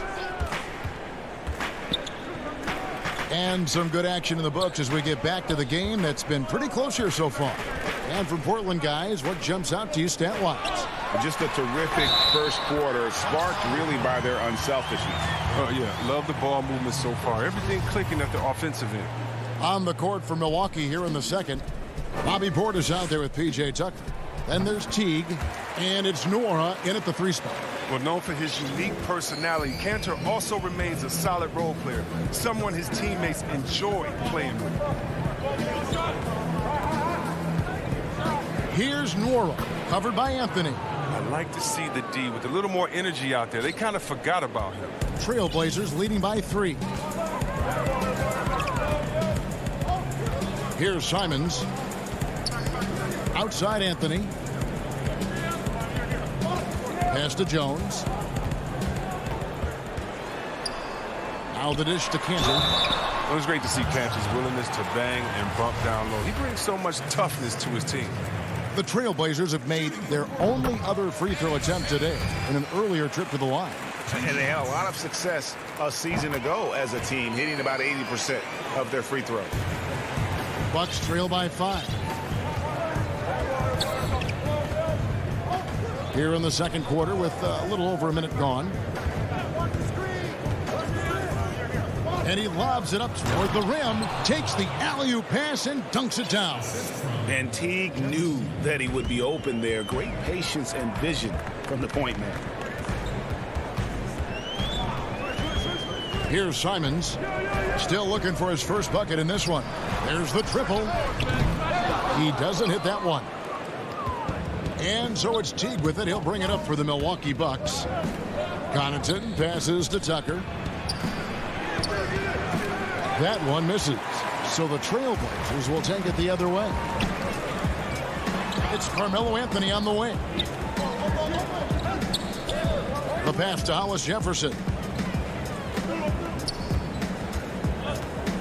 And some good action in the books as we get back to the game that's been pretty close here so far. And from Portland, guys, what jumps out to you stat-wise? Just a terrific first quarter, sparked really by their unselfishness. Oh, yeah, love the ball movement so far. Everything clicking at the offensive end. On the court for Milwaukee here in the second. Bobby Portis out there with P.J. Tucker. Then there's Teague, and it's Nora in at the 3 spot. Well, known for his unique personality, Cantor also remains a solid role player, someone his teammates enjoy playing with. Here's Nora, covered by Anthony. I like to see the D with a little more energy out there. They kind of forgot about him. Trailblazers leading by 3. Here's Simons. Outside Anthony. Pass to Jones. Now the dish to Cantor. It was great to see Cantor's willingness to bang and bump down low. He brings so much toughness to his team. The Trailblazers have made their only other free throw attempt today in an earlier trip to the line. And they had a lot of success a season ago as a team, hitting about 80% of their free throws. Bucks trail by 5. Here in the second quarter with a little over a minute gone. And he lobs it up toward the rim, takes the alley-oop pass and dunks it down. And Teague knew that he would be open there. Great patience and vision from the point man. Here's Simons, still looking for his first bucket in this one. There's the triple. He doesn't hit that one. And so it's Teague with it. He'll bring it up for the Milwaukee Bucks. Connaughton passes to Tucker. That one misses. So the Trailblazers will take it the other way. It's Carmelo Anthony on the wing. The pass to Hollis Jefferson.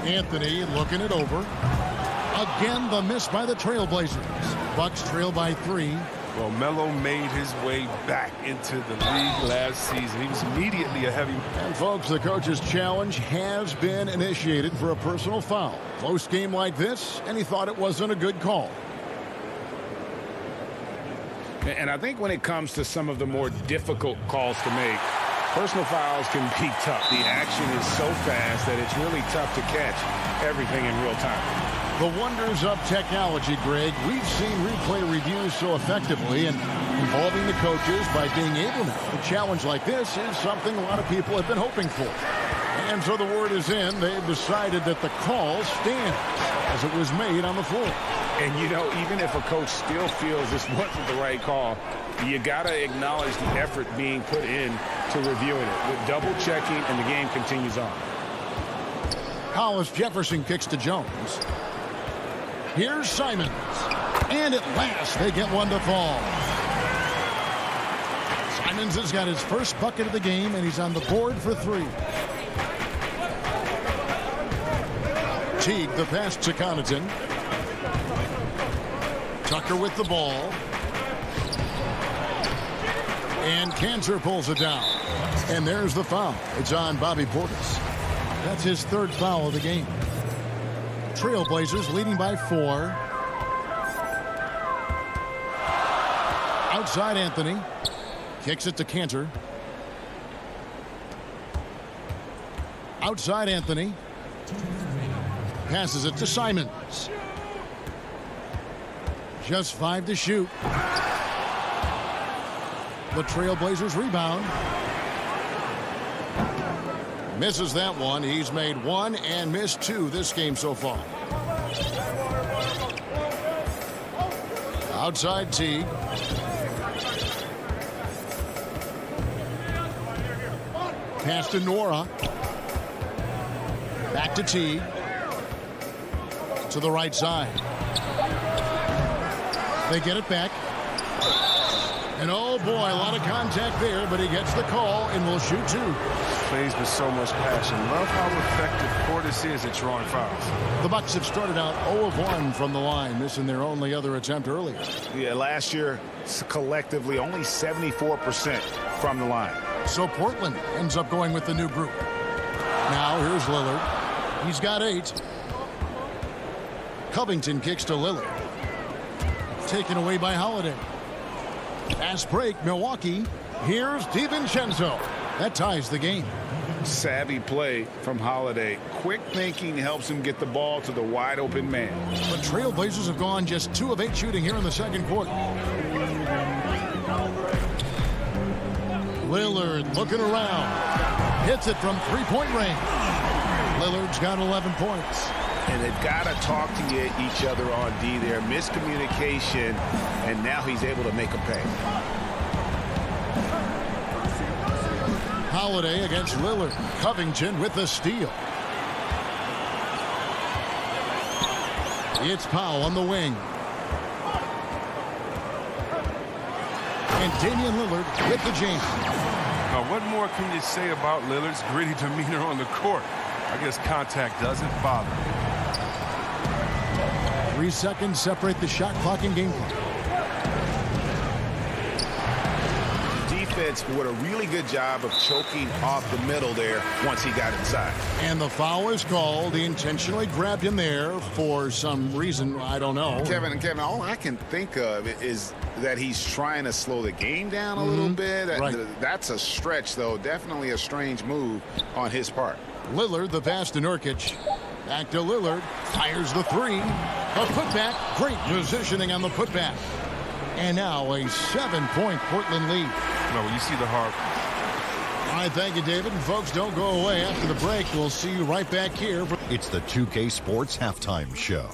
Anthony looking it over. Again, the miss by the Trailblazers. Bucks trail by 3. Well, Melo made his way back into the league last season. He was immediately a heavy. And folks, the coach's challenge has been initiated for a personal foul. Close game like this, and he thought it wasn't a good call. And I think when it comes to some of the more difficult calls to make, personal fouls can be tough. The action is so fast that it's really tough to catch everything in real time. The wonders of technology, Greg. We've seen replay reviews so effectively and involving the coaches by being able to. A challenge like this is something a lot of people have been hoping for. And so the word is in. They've decided that the call stands as it was made on the floor. And, you know, even if a coach still feels this wasn't the right call, you got to acknowledge the effort being put in to reviewing it. With double checking, and the game continues on. Hollis Jefferson kicks to Jones. Here's Simons. And at last, they get one to fall. Simons has got his first bucket of the game, and he's on the board for 3. Teague, the pass to Connaughton. Tucker with the ball. And Cantor pulls it down. And there's the foul. It's on Bobby Portis. That's his 3rd foul of the game. Trailblazers leading by 4. Outside Anthony. Kicks it to Cantor. Outside Anthony. Passes it to Simons. Just 5 to shoot. The Trailblazers rebound. Misses that one. He's made 1 and missed 2 this game so far. Outside Teague. Pass to Nora. Back to Teague. To the right side. They get it back. And oh boy, a lot of contact there, but he gets the call and will shoot 2. Plays with so much passion. Love how effective Portis is at drawing fouls. The Bucks have started out 0 of 1 from the line, missing their only other attempt earlier. Yeah, last year, collectively, only 74% from the line. So Portland ends up going with the new group. Now here's Lillard. He's got 8. Covington kicks to Lillard. Taken away by Holiday. Fast break, Milwaukee. Here's DiVincenzo. That ties the game. Savvy play from Holiday. Quick thinking helps him get the ball to the wide open man. The Trailblazers have gone just 2 of 8 shooting here in the second quarter. Lillard looking around. Hits it from 3-point range. Lillard's got 11 points. And they've got to talk to each other on D there. Miscommunication, and now he's able to make a pay. Holiday against Lillard. Covington with the steal. It's Powell on the wing. And Damian Lillard with the jam. Now, what more can you say about Lillard's gritty demeanor on the court? I guess contact doesn't bother him. 3 seconds separate the shot clock and game clock. Defense did a really good job of choking off the middle there once he got inside. And the foul is called. He intentionally grabbed him there for some reason. I don't know. Kevin, all I can think of is that he's trying to slow the game down a little bit. Right. That's a stretch, though. Definitely a strange move on his part. Lillard, the pass to Nurkic. Back to Lillard. Fires the 3. A putback. Great positioning on the putback. And now a 7-point Portland lead. No, you see the heart. All right, thank you, David. And folks, don't go away. After the break, we'll see you right back here. It's the 2K Sports Halftime Show.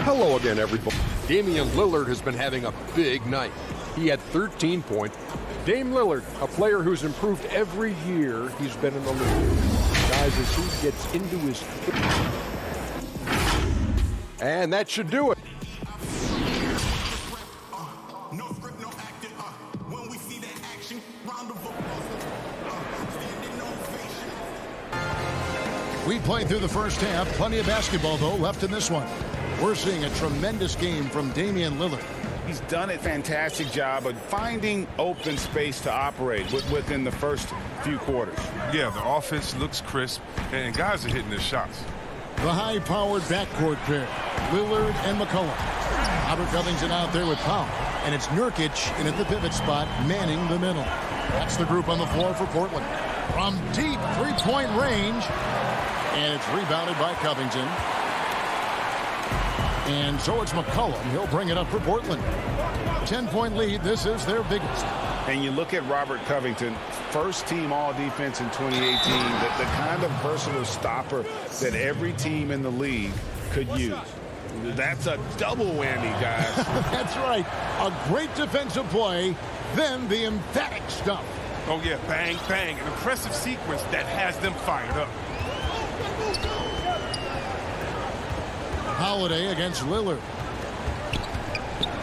Hello again, everybody. Damian Lillard has been having a big night. He had 13 points. Dame Lillard, a player who's improved every year he's been in the league. Guys, as he gets into his And that should do it. We played through the first half. Plenty of basketball, though, left in this one. We're seeing a tremendous game from Damian Lillard. He's done a fantastic job of finding open space to operate within the first few quarters. Yeah, the offense looks crisp, and guys are hitting their shots. The high-powered backcourt pair, Lillard and McCollum. Robert Covington out there with Powell, and it's Nurkic in at the pivot spot, manning the middle. That's the group on the floor for Portland. From deep three-point range, and it's rebounded by Covington. And so it's McCollum. He'll bring it up for Portland. 10-point lead. This is their biggest. And you look at Robert Covington, first team all-defense in 2018, the kind of versatile stopper that every team in the league could use. That's a double whammy, guys. That's right. A great defensive play, then the emphatic stuff. Oh, yeah, bang, bang. An impressive sequence that has them fired up. Holiday against Lillard.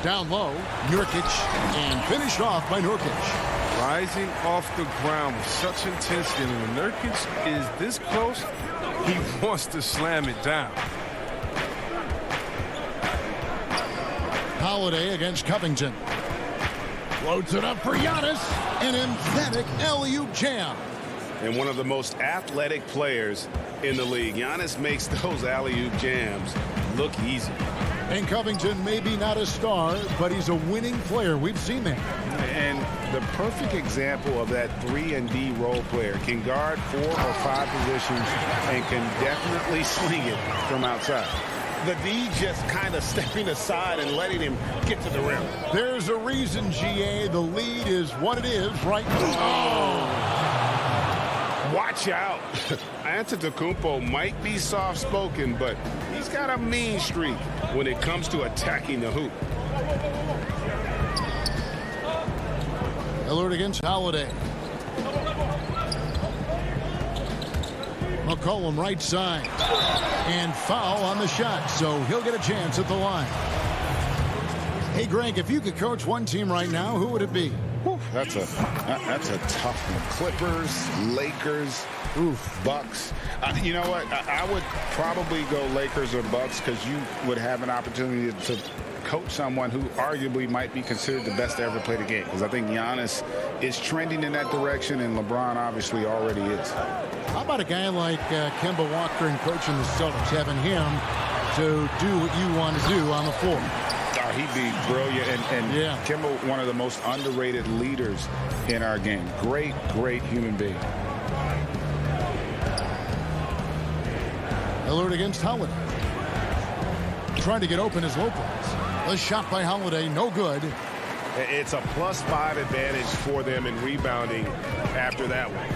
Down low, Nurkic, and finished off by Nurkic. Rising off the ground with such intensity. And when Nurkic is this close, he wants to slam it down. Holiday against Covington. Loads it up for Giannis. An emphatic alley-oop jam. And one of the most athletic players in the league. Giannis makes those alley-oop jams look easy. And Covington may be not a star, but he's a winning player. We've seen that. And the perfect example of that 3-and-D role player can guard 4 or 5 positions and can definitely swing it from outside. The D just kind of stepping aside and letting him get to the rim. There's a reason, GA. The lead is what it is right now. Watch out. Antetokounmpo might be soft-spoken, but he's got a mean streak when it comes to attacking the hoop. Lillard against Holiday. McCollum right side. And foul on the shot, so he'll get a chance at the line. Hey, Greg, if you could coach one team right now, who would it be? That's a tough one. Clippers, Lakers, Bucks. You know what? I would probably go Lakers or Bucks because you would have an opportunity to coach someone who arguably might be considered the best to ever play the game. Because I think Giannis is trending in that direction, and LeBron obviously already is. How about a guy like Kemba Walker and coaching the Celtics, having him to do what you want to do on the floor? He'd be brilliant, and yeah. Kemba, one of the most underrated leaders in our game. Great, great human being. Lillard against Holiday. Trying to get open as Lopez. The shot by Holiday, no good. It's a +5 advantage for them in rebounding after that one.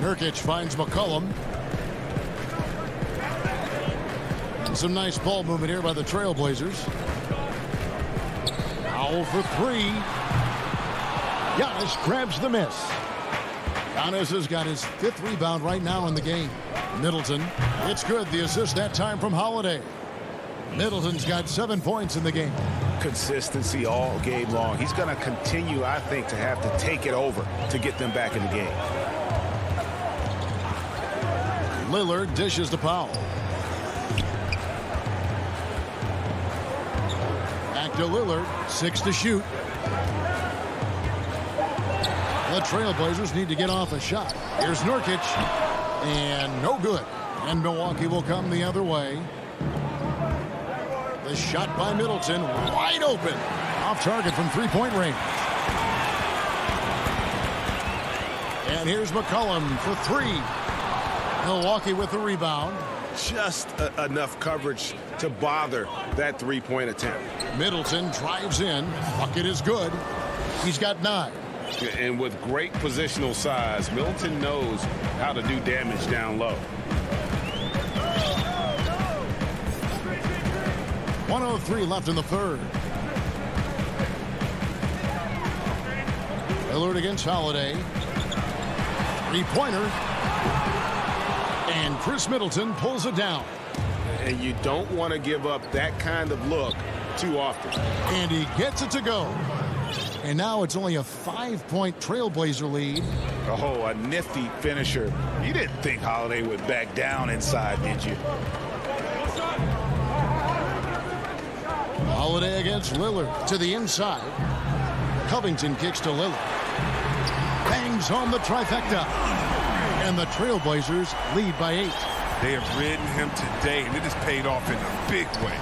Nurkic finds McCollum. Some nice ball movement here by the Trailblazers. Powell for 3. Giannis grabs the miss. Giannis has got his 5th rebound right now in the game. Middleton, it's good. The assist that time from Holiday. Middleton's got 7 points in the game. Consistency all game long. He's going to continue, I think, to have to take it over to get them back in the game. Lillard dishes to Powell. Back to Lillard, 6 to shoot. The Trailblazers need to get off a shot. Here's Nurkic, and no good. And Milwaukee will come the other way. The shot by Middleton, wide open. Off target from 3-point range. And here's McCollum for 3. Milwaukee with the rebound. Just enough coverage to bother that 3-point attempt. Middleton drives in. Bucket is good. He's got 9. And with great positional size, Middleton knows how to do damage down low. 1:03 left in the third. Lillard against Holiday. 3-pointer. And Chris Middleton pulls it down. And you don't want to give up that kind of look too often. And he gets it to go. And now it's only a 5-point Trailblazer lead. Oh, a nifty finisher. You didn't think Holiday would back down inside, did you? Holiday against Lillard to the inside. Covington kicks to Lillard. Bangs home the trifecta. And the Trailblazers lead by 8. They have ridden him today, and it has paid off in a big way.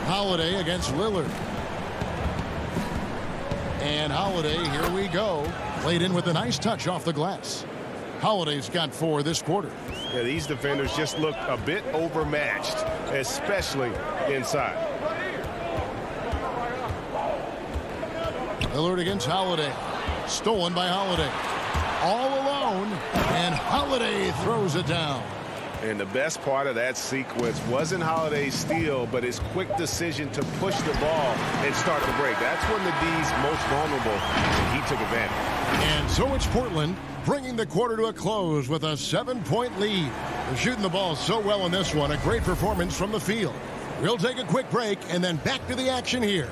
Holiday against Lillard. And Holiday, here we go. Played in with a nice touch off the glass. Holiday's got 4 this quarter. Yeah, these defenders just look a bit overmatched, especially inside. Lillard against Holiday. Stolen by Holiday. All alone, and Holiday throws it down. And the best part of that sequence wasn't Holiday's steal, but his quick decision to push the ball and start the break. That's when the D's most vulnerable, and he took advantage. And so it's Portland bringing the quarter to a close with a 7-point lead. They're shooting the ball so well in this one. A great performance from the field. We'll take a quick break and then back to the action here.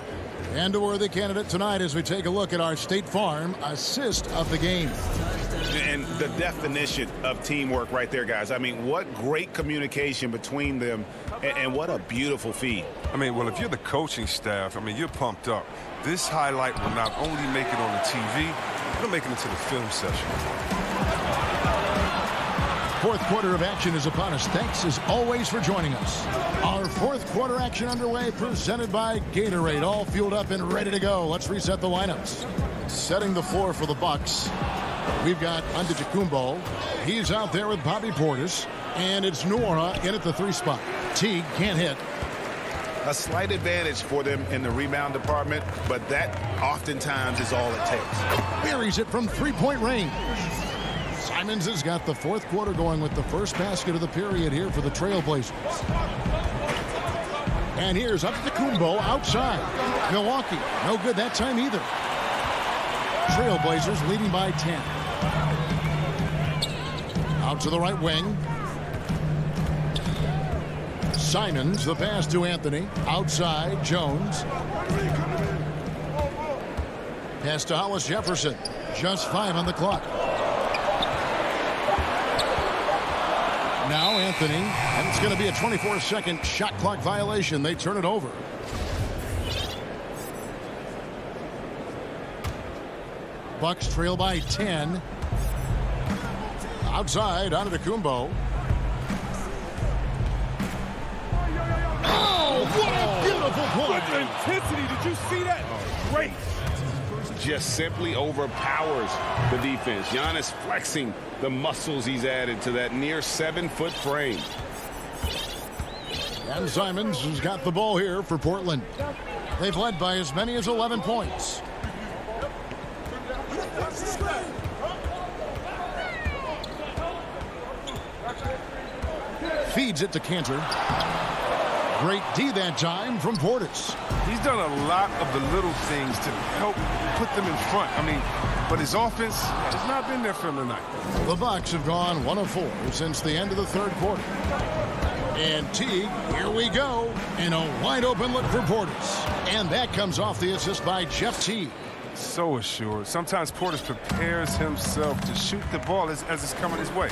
And a worthy candidate tonight as we take a look at our State Farm assist of the game. And the definition of teamwork right there, guys. I mean, what great communication between them, and what a beautiful feed. I mean, well, if you're the coaching staff, I mean, you're pumped up. This highlight will not only make it on the TV, it'll make it into the film session. Fourth quarter of action is upon us. Thanks as always for joining us. Our fourth quarter action underway, presented by Gatorade. All fueled up and ready to go. Let's reset the lineups. Setting the floor for the Bucks. We've got Antetokounmpo. He's out there with Bobby Portis. And it's Nwora in at the 3 spot. Teague can't hit. A slight advantage for them in the rebound department, but that oftentimes is all it takes. Buries it from 3-point range. Simons has got the fourth quarter going with the first basket of the period here for the Trailblazers. And here's Antetokounmpo outside. Milwaukee, no good that time either. Trailblazers leading by 10. Out to the right wing. Simons, the pass to Anthony. Outside, Jones. Pass to Hollis Jefferson. Just 5 on the clock. Now Anthony, and it's going to be a 24-second shot clock violation. They turn it over. Bucks trail by 10. Outside, Antetokounmpo. Oh, what a beautiful play! With intensity, did you see that? Great. Just simply overpowers the defense. Giannis flexing the muscles he's added to that near 7-foot frame. And Simons has got the ball here for Portland. They've led by as many as 11 points. Feeds it to Cantor. Great D that time from Portis. He's done a lot of the little things to help put them in front. I mean, but his offense has not been there for him tonight. The Bucks have gone 1 of 4 since the end of the third quarter. And Teague, here we go, in a wide open look for Portis. And that comes off the assist by Jeff Teague. So assured. Sometimes Portis prepares himself to shoot the ball as it's coming his way.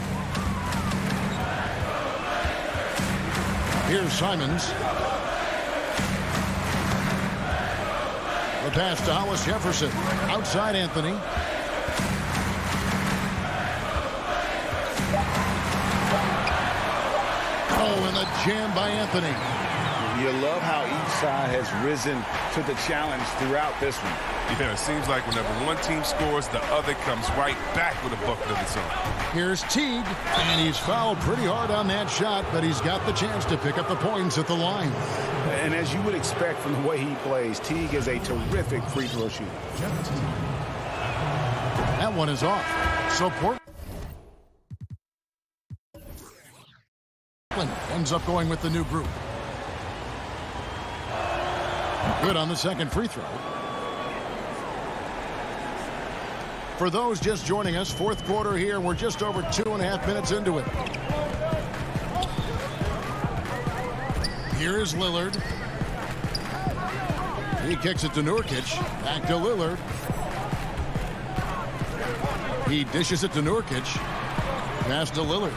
Here's Simons. The pass to Hollis Jefferson. Outside Anthony. Oh, and the jam by Anthony. You love how each side has risen to the challenge throughout this one. Yeah, it seems like whenever one team scores, the other comes right back with a bucket of its own. Here's Teague, and he's fouled pretty hard on that shot, but he's got the chance to pick up the points at the line. And as you would expect from the way he plays, Teague is a terrific free throw shooter. That one is off. So Portland ends up going with the new group. Good on the second free throw. For those just joining us, fourth quarter here. We're just over 2.5 minutes into it. Here is Lillard. He kicks it to Nurkic. Back to Lillard. He dishes it to Nurkic. Pass to Lillard.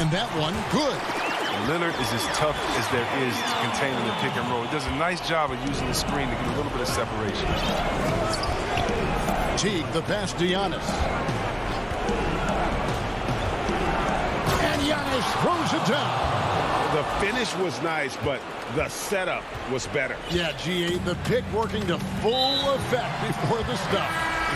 And that one, good. Lillard is as tough as there is to contain in the pick and roll. He does a nice job of using the screen to get a little bit of separation. Teague, the pass to Giannis. And Giannis throws it down. The finish was nice, but the setup was better. Yeah, GA, the pick working to full effect before the stop.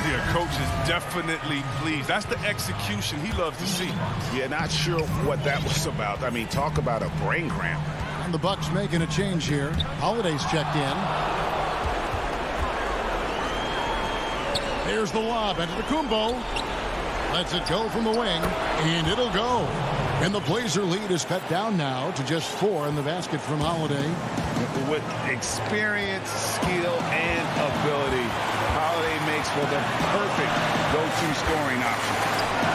Yeah, coach is definitely pleased. That's the execution he loves to see. Yeah, not sure what that was about. I mean, talk about a brain cramp. And the Bucks making a change here. Holiday's checked in. There's the lob. Antetokounmpo lets it go from the wing, and it'll go. And the Blazer lead is cut down now to just 4 in the basket from Holiday. With experience, skill, and ability, Holiday makes for the perfect go-to scoring option.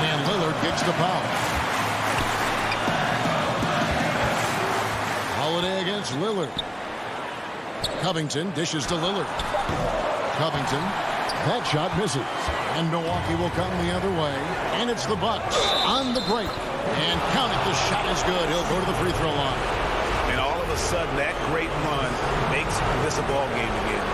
And Lillard gets the foul. Holiday against Lillard. Covington dishes to Lillard. Covington, that shot misses. And Milwaukee will come the other way. And it's the Bucks on the break. And count it, the shot is good. He'll go to the free throw line. And all of a sudden, that great run makes this a ball game again.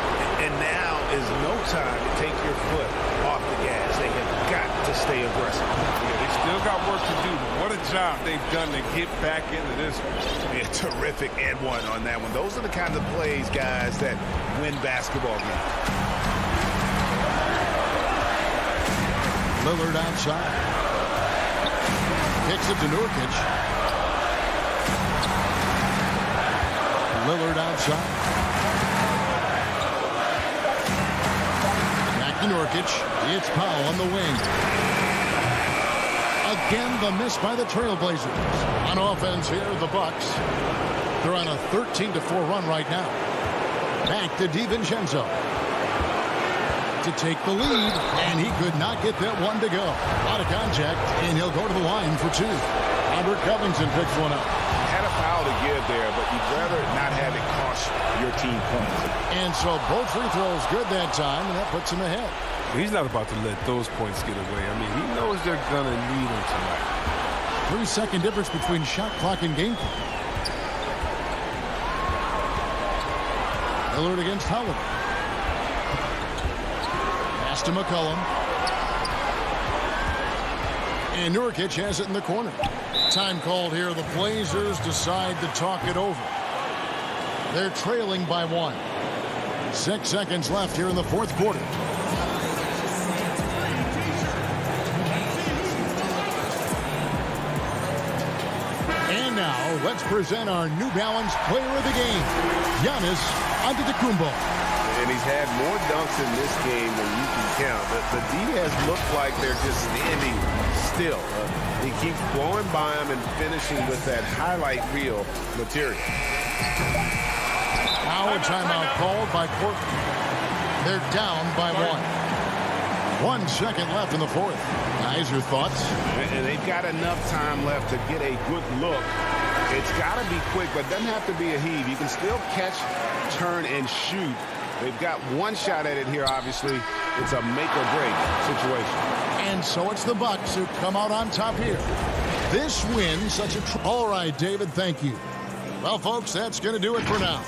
And now is no time to take your foot off the gas. They have got to stay aggressive. Yeah, they still got work to do, but what a job they've done to get back into this one. Yeah, terrific and one on that one. Those are the kind of plays, guys, that win basketball games. Lillard outside. Kicks it to Nurkic. Lillard outside. Back to Nurkic. It's Powell on the wing. Again, the miss by the Trailblazers. On offense here, the Bucks. They're on a 13-4 run right now. Back to DiVincenzo. To take the lead, and he could not get that one to go. A lot of contact, and he'll go to the line for 2. Robert Covington picks one up. Had a foul to give there, but you'd rather not have it cost your team points. And so both free throws good that time, and that puts him ahead. He's not about to let those points get away. I mean, he knows they're going to need him tonight. 3-second difference between shot clock and game clock. Lillard against Howard. To McCollum. And Nurkic has it in the corner. Time called here. The Blazers decide to talk it over. They're trailing by 1. 6 seconds left here in the fourth quarter. And now let's present our New Balance player of the game, Giannis Antetokounmpo. And he's had more dunks in this game than you can count. The D has looked like they're just standing still. He keeps blowing by him and finishing with that highlight reel material. Now a timeout called by Portland. They're down by 1. 1 second left in the fourth. Guys, your thoughts? And they've got enough time left to get a good look. It's got to be quick, but doesn't have to be a heave. You can still catch, turn, and shoot. They've got one shot at it here, obviously. It's a make-or-break situation. And so it's the Bucks who come out on top here. This win, such a... All right, David, thank you. Well, folks, that's going to do it for now.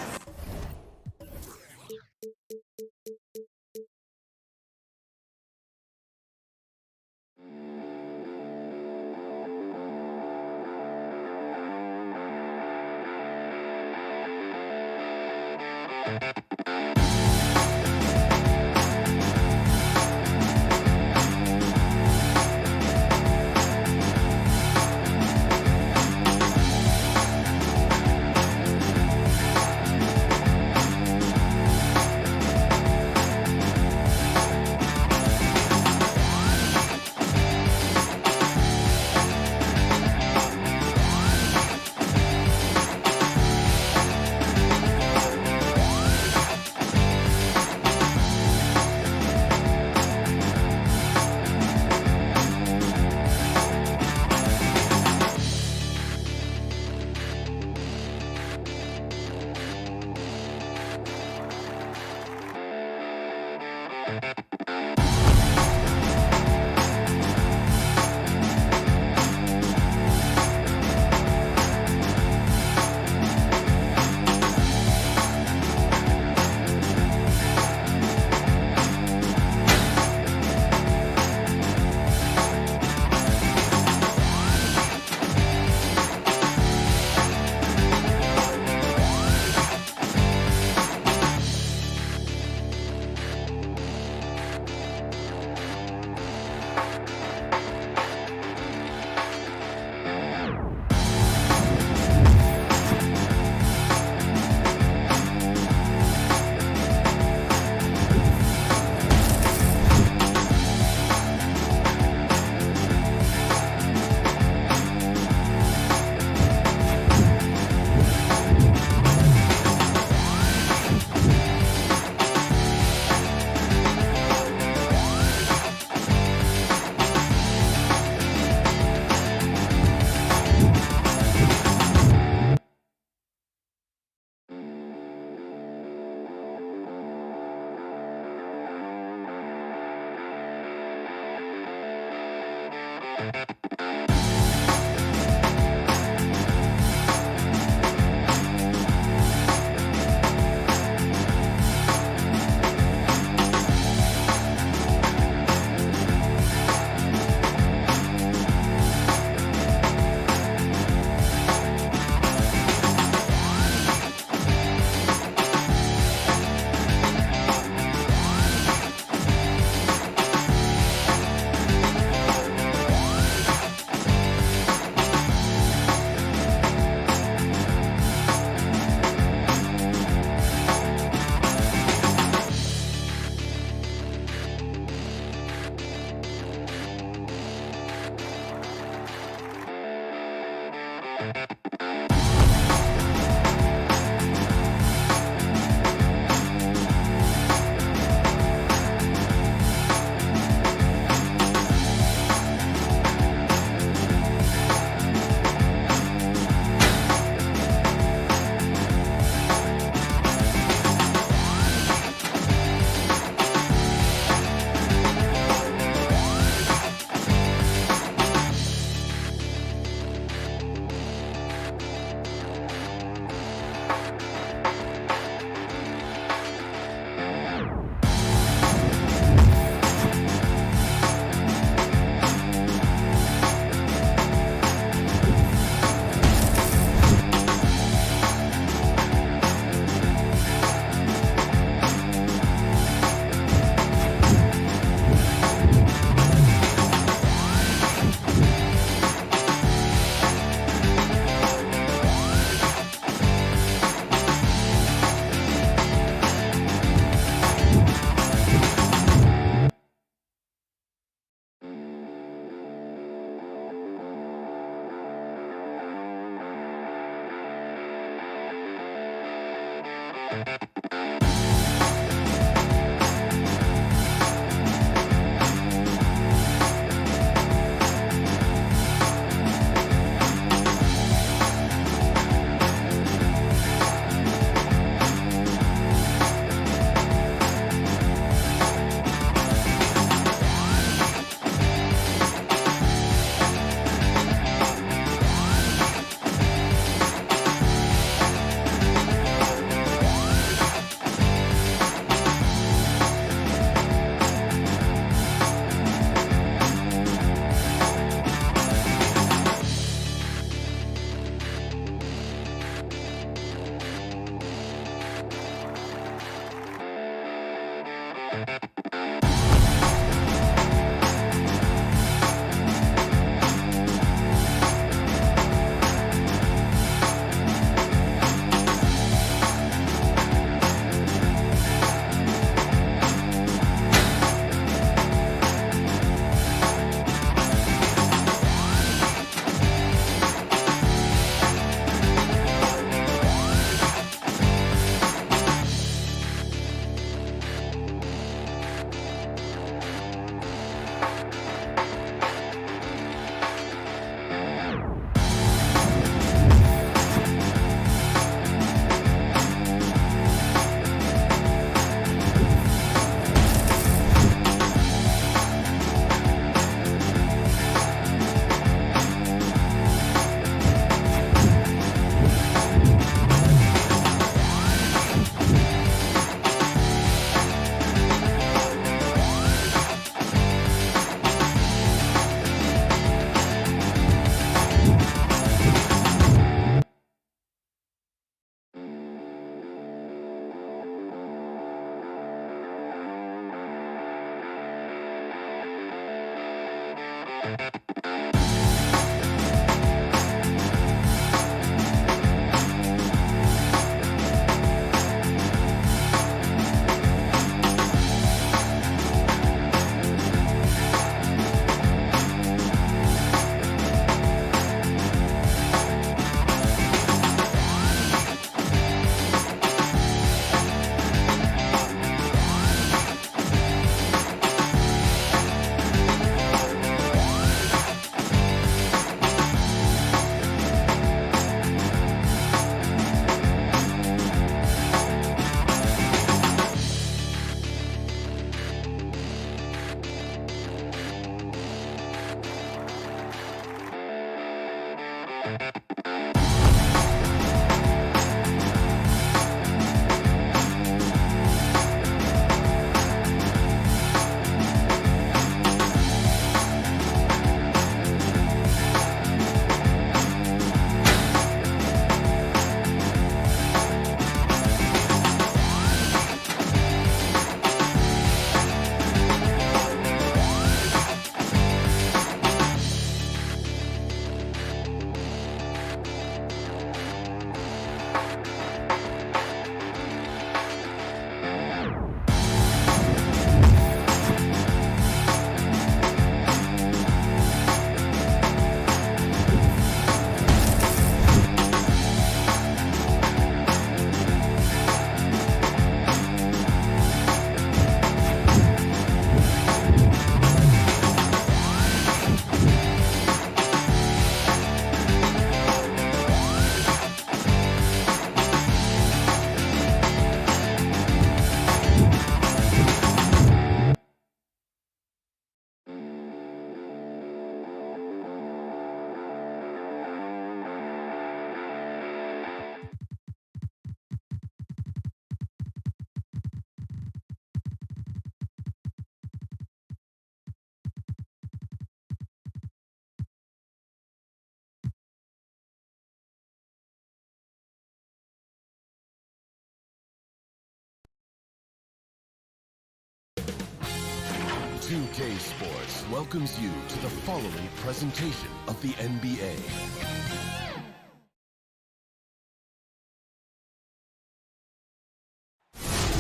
2K Sports welcomes you to the following presentation of the NBA.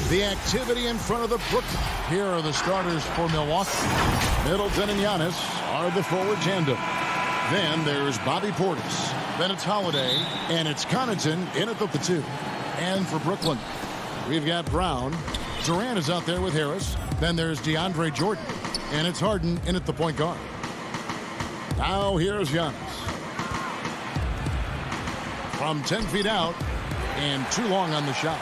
The activity in front of the Brooklyn. Here are the starters for Milwaukee. Middleton and Giannis are the forward tandem. Then there's Bobby Portis. Then it's Holiday. And it's Connaughton in at the 2. And for Brooklyn, we've got Brown. Durant is out there with Harris. Then there's DeAndre Jordan. And it's Harden in at the point guard. Now here's Giannis. From 10 feet out. And too long on the shot.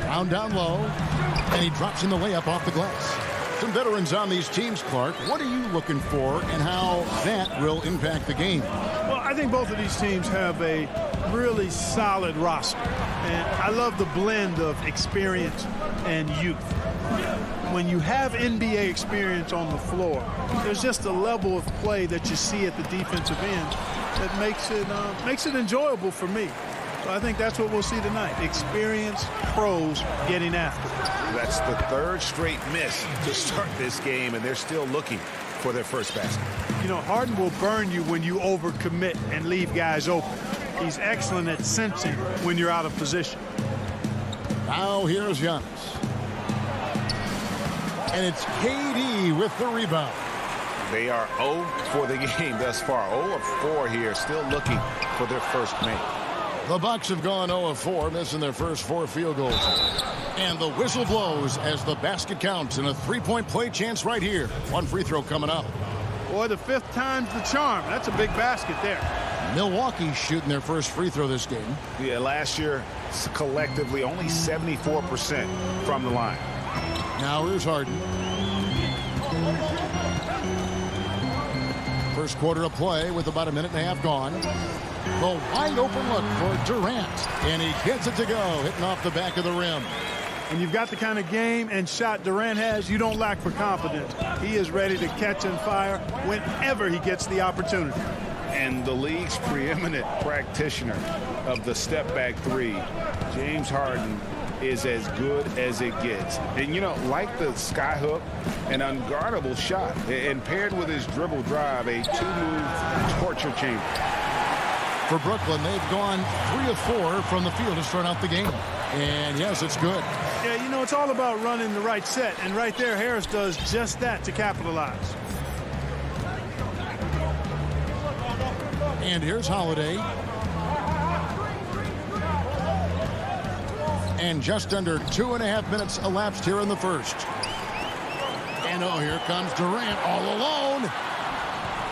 Brown down low, and he drops in the layup off the glass. Some veterans on these teams, Clark. What are you looking for and how that will impact the game? Well, I think both of these teams have a really solid roster. And I love the blend of experience and youth. When you have NBA experience on the floor, there's just a level of play that you see at the defensive end that makes it enjoyable for me. So I think that's what we'll see tonight. Experienced pros getting after it. That's the third straight miss to start this game, and they're still looking for their first basket. You know, Harden will burn you when you overcommit and leave guys open. He's excellent at sensing when you're out of position. Now here's Giannis. And it's KD with the rebound. They are 0 for the game thus far. 0 of 4 here, still looking for their first make. The Bucks have gone 0 of 4, missing their first 4 field goals. And the whistle blows as the basket counts and a three-point play chance right here. One free throw coming up. Boy, the 5th time's the charm. That's a big basket there. Milwaukee shooting their first free throw this game. Yeah, last year, collectively, only 74% from the line. Now here's Harden. First quarter of play with about a minute and a half gone. The wide open look for Durant. And he gets it to go, hitting off the back of the rim. When you've got the kind of game and shot Durant has, you don't lack for confidence. He is ready to catch and fire whenever he gets the opportunity. And the league's preeminent practitioner of the step-back 3, James Harden, is as good as it gets. And, you know, like the skyhook, an unguardable shot. And paired with his dribble drive, a 2-move torture chamber. For Brooklyn, they've gone 3 of 4 from the field to start out the game. And, yes, it's good. Yeah, you know, it's all about running the right set. And right there, Harris does just that to capitalize. And here's Holiday. And just under 2.5 minutes elapsed here in the first. And, oh, here comes Durant all alone.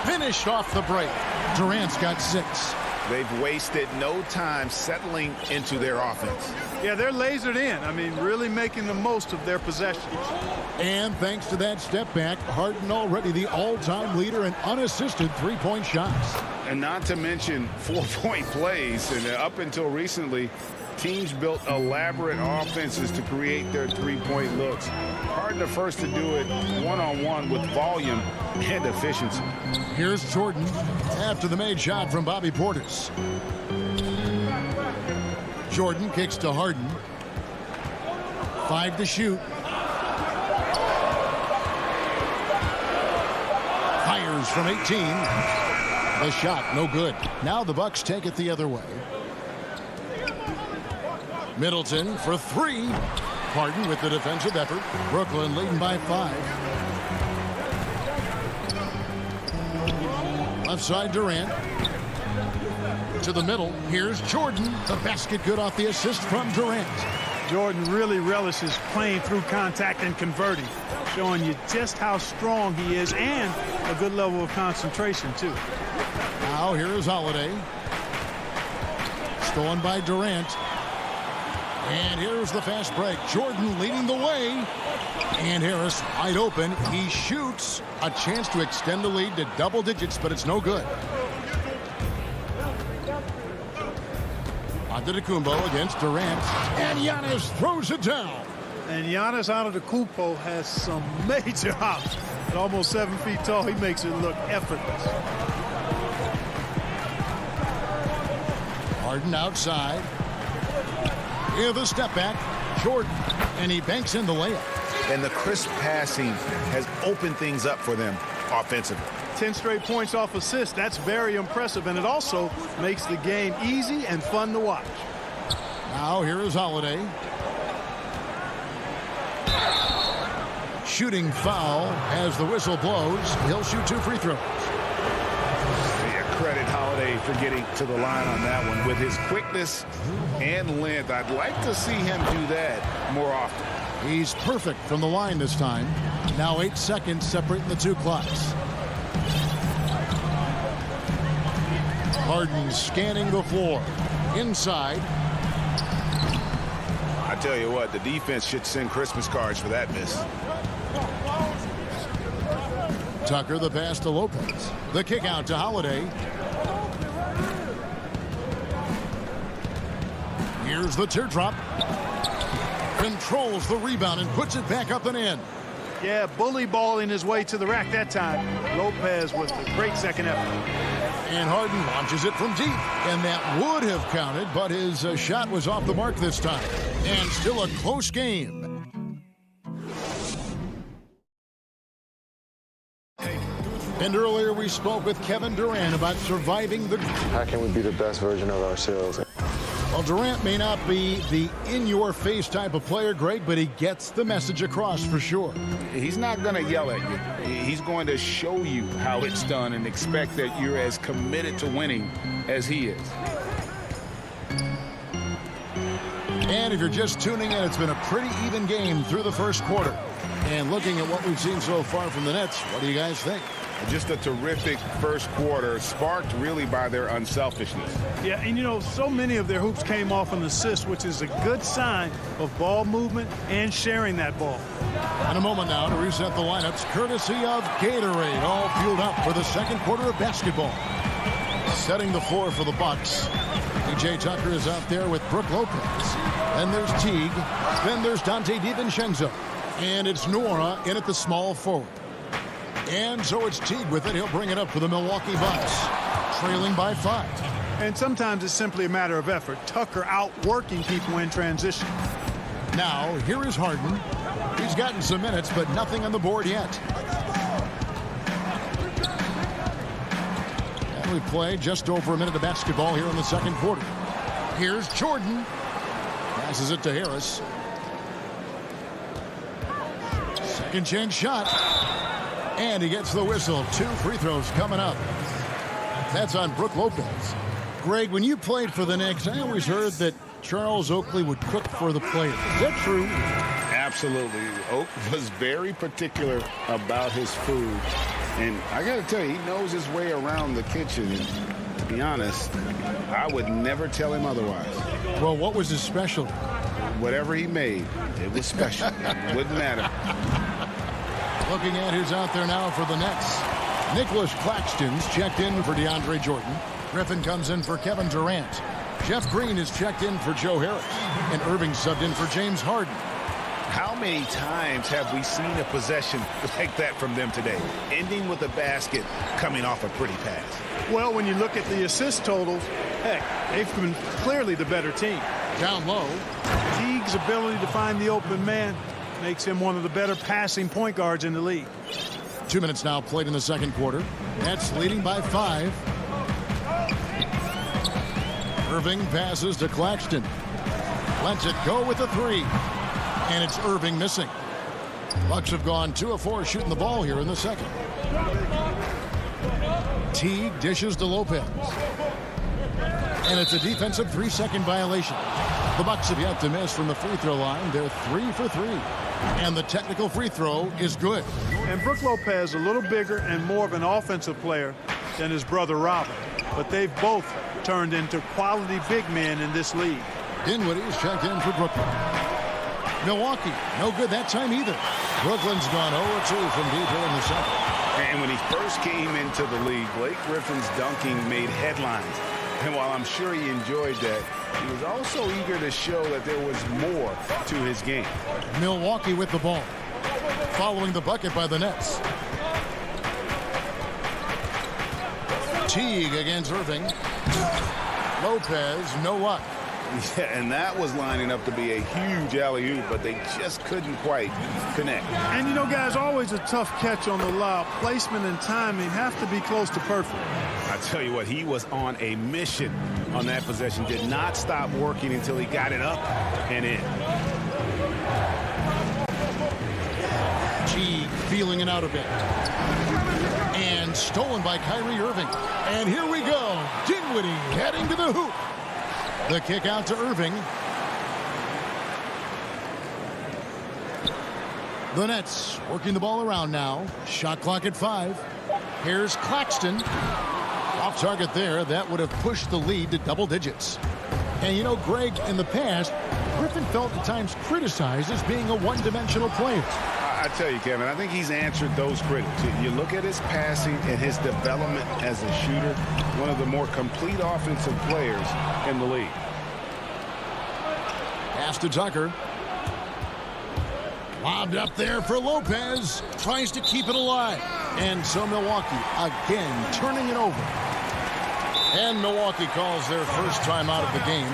Finished off the break. Durant's got 6. They've wasted no time settling into their offense. Yeah, they're lasered in. I mean, really making the most of their possessions. And thanks to that step back, Harden already the all-time leader in unassisted three-point shots. And not to mention 4-point plays. And up until recently, teams built elaborate offenses to create their three-point looks. Harden the first to do it one-on-one with volume and efficiency. Here's Jordan after the made shot from Bobby Portis. Jordan kicks to Harden. 5 to shoot. Fires from 18. The shot, no good. Now the Bucks take it the other way. Middleton for 3. Harden with the defensive effort. Brooklyn leading by 5. Left side Durant. To the middle. Here's Jordan. The basket good off the assist from Durant. Jordan really relishes playing through contact and converting, showing you just how strong he is and a good level of concentration, too. Now here's Holiday. Stolen by Durant. And here's the fast break. Jordan leading the way. And Harris wide open. He shoots. A chance to extend the lead to double digits, but it's no good. Antetokounmpo against Durant. And Giannis throws it down. And Giannis Antetokounmpo has some major hops. At almost 7 feet tall, he makes it look effortless. Harden outside. Here the step back. Jordan, and he banks in the layup. And the crisp passing has opened things up for them offensively. 10 straight points off assists. That's very impressive, and it also makes the game easy and fun to watch. Now here is Holiday. Shooting foul as the whistle blows. He'll shoot 2 free throws. Yeah, credit Holiday for getting to the line on that one. With his quickness and length, I'd like to see him do that more often. He's perfect from the line this time. Now 8 seconds separating the 2 clocks. Harden scanning the floor. Inside. I tell you what, the defense should send Christmas cards for that miss. Tucker the pass to Lopez. The kick out to Holiday. Here's the teardrop. Controls the rebound and puts it back up and in. Yeah, bully balling his way to the rack that time. Lopez with a great second effort. And Harden launches it from deep. And that would have counted, but his shot was off the mark this time. And still a close game. And earlier we spoke with Kevin Durant about surviving the... How can we be the best version of ourselves? Well, Durant may not be the in-your-face type of player, Greg, but he gets the message across for sure. He's not going to yell at you. He's going to show you how it's done and expect that you're as committed to winning as he is. And if you're just tuning in, it's been a pretty even game through the first quarter. And looking at what we've seen so far from the Nets, what do you guys think? Just a terrific first quarter, sparked really by their unselfishness. Yeah, and you know, so many of their hoops came off an assist, which is a good sign of ball movement and sharing that ball. In a moment now to reset the lineups, courtesy of Gatorade, all fueled up for the second quarter of basketball. Setting the floor for the Bucks. PJ Tucker is out there with Brook Lopez. Then there's Teague. Then there's Dante DiVincenzo. And it's Nora in at the small forward. And so it's Teague with it. He'll bring it up for the Milwaukee Bucks, trailing by 5. And sometimes it's simply a matter of effort. Tucker outworking people in transition. Now, here is Harden. He's gotten some minutes, but nothing on the board yet. And we play just over a minute of basketball here in the second quarter. Here's Jordan. Passes it to Harris. Second chance shot. And he gets the whistle. 2 free throws coming up. That's on Brook Lopez. Greg, when you played for the Knicks, I always heard that Charles Oakley would cook for the players. Is that true? Absolutely. Oak was very particular about his food. And I got to tell you, he knows his way around the kitchen. And to be honest, I would never tell him otherwise. Well, what was his specialty? Whatever he made, it was special. Wouldn't matter. Looking at who's out there now for the Nets. Nicholas Claxton's checked in for DeAndre Jordan. Griffin comes in for Kevin Durant. Jeff Green is checked in for Joe Harris. And Irving subbed in for James Harden. How many times have we seen a possession like that from them today? Ending with a basket, coming off a pretty pass. Well, when you look at the assist totals, heck, they've been clearly the better team. Down low. Teague's ability to find the open man makes him one of the better passing point guards in the league. 2 minutes now played in the second quarter. Nets leading by 5. Irving passes to Claxton. Lets it go with a 3. And it's Irving missing. Bucks have gone 2 of 4 shooting the ball here in the second. Teague dishes to Lopez. And it's a defensive 3-second violation. The Bucks have yet to miss from the free throw line. They're 3 for 3. And the technical free throw is good. And Brook Lopez a little bigger and more of an offensive player than his brother Robin. But they've both turned into quality big men in this league. Dinwiddie is checked in for Brooklyn. Milwaukee, no good that time either. Brooklyn's gone 0-2 from deep here in the second. And when he first came into the league, Blake Griffin's dunking made headlines. And while I'm sure he enjoyed that, he was also eager to show that there was more to his game. Milwaukee with the ball. Following the bucket by the Nets. Teague against Irving. Lopez, no luck. Yeah, and that was lining up to be a huge alley-oop, but they just couldn't quite connect. And, you know, guys, always a tough catch on the lob. Placement and timing have to be close to perfect. I tell you what, he was on a mission on that possession. Did not stop working until he got it up and in. Teague feeling it out a bit. And stolen by Kyrie Irving. And here we go. Dinwiddie heading to the hoop. The kick out to Irving. The Nets working the ball around now. Shot clock at 5. Here's Claxton. Off target there. That would have pushed the lead to double digits. And you know, Greg, in the past, Griffin felt at times criticized as being a one-dimensional player. I tell you, Kevin, I think he's answered those critics. You look at his passing and his development as a shooter, one of the more complete offensive players in the league. Pass to Tucker. Lobbed up there for Lopez. Tries to keep it alive. And so Milwaukee again turning it over. And Milwaukee calls their first time out of the game.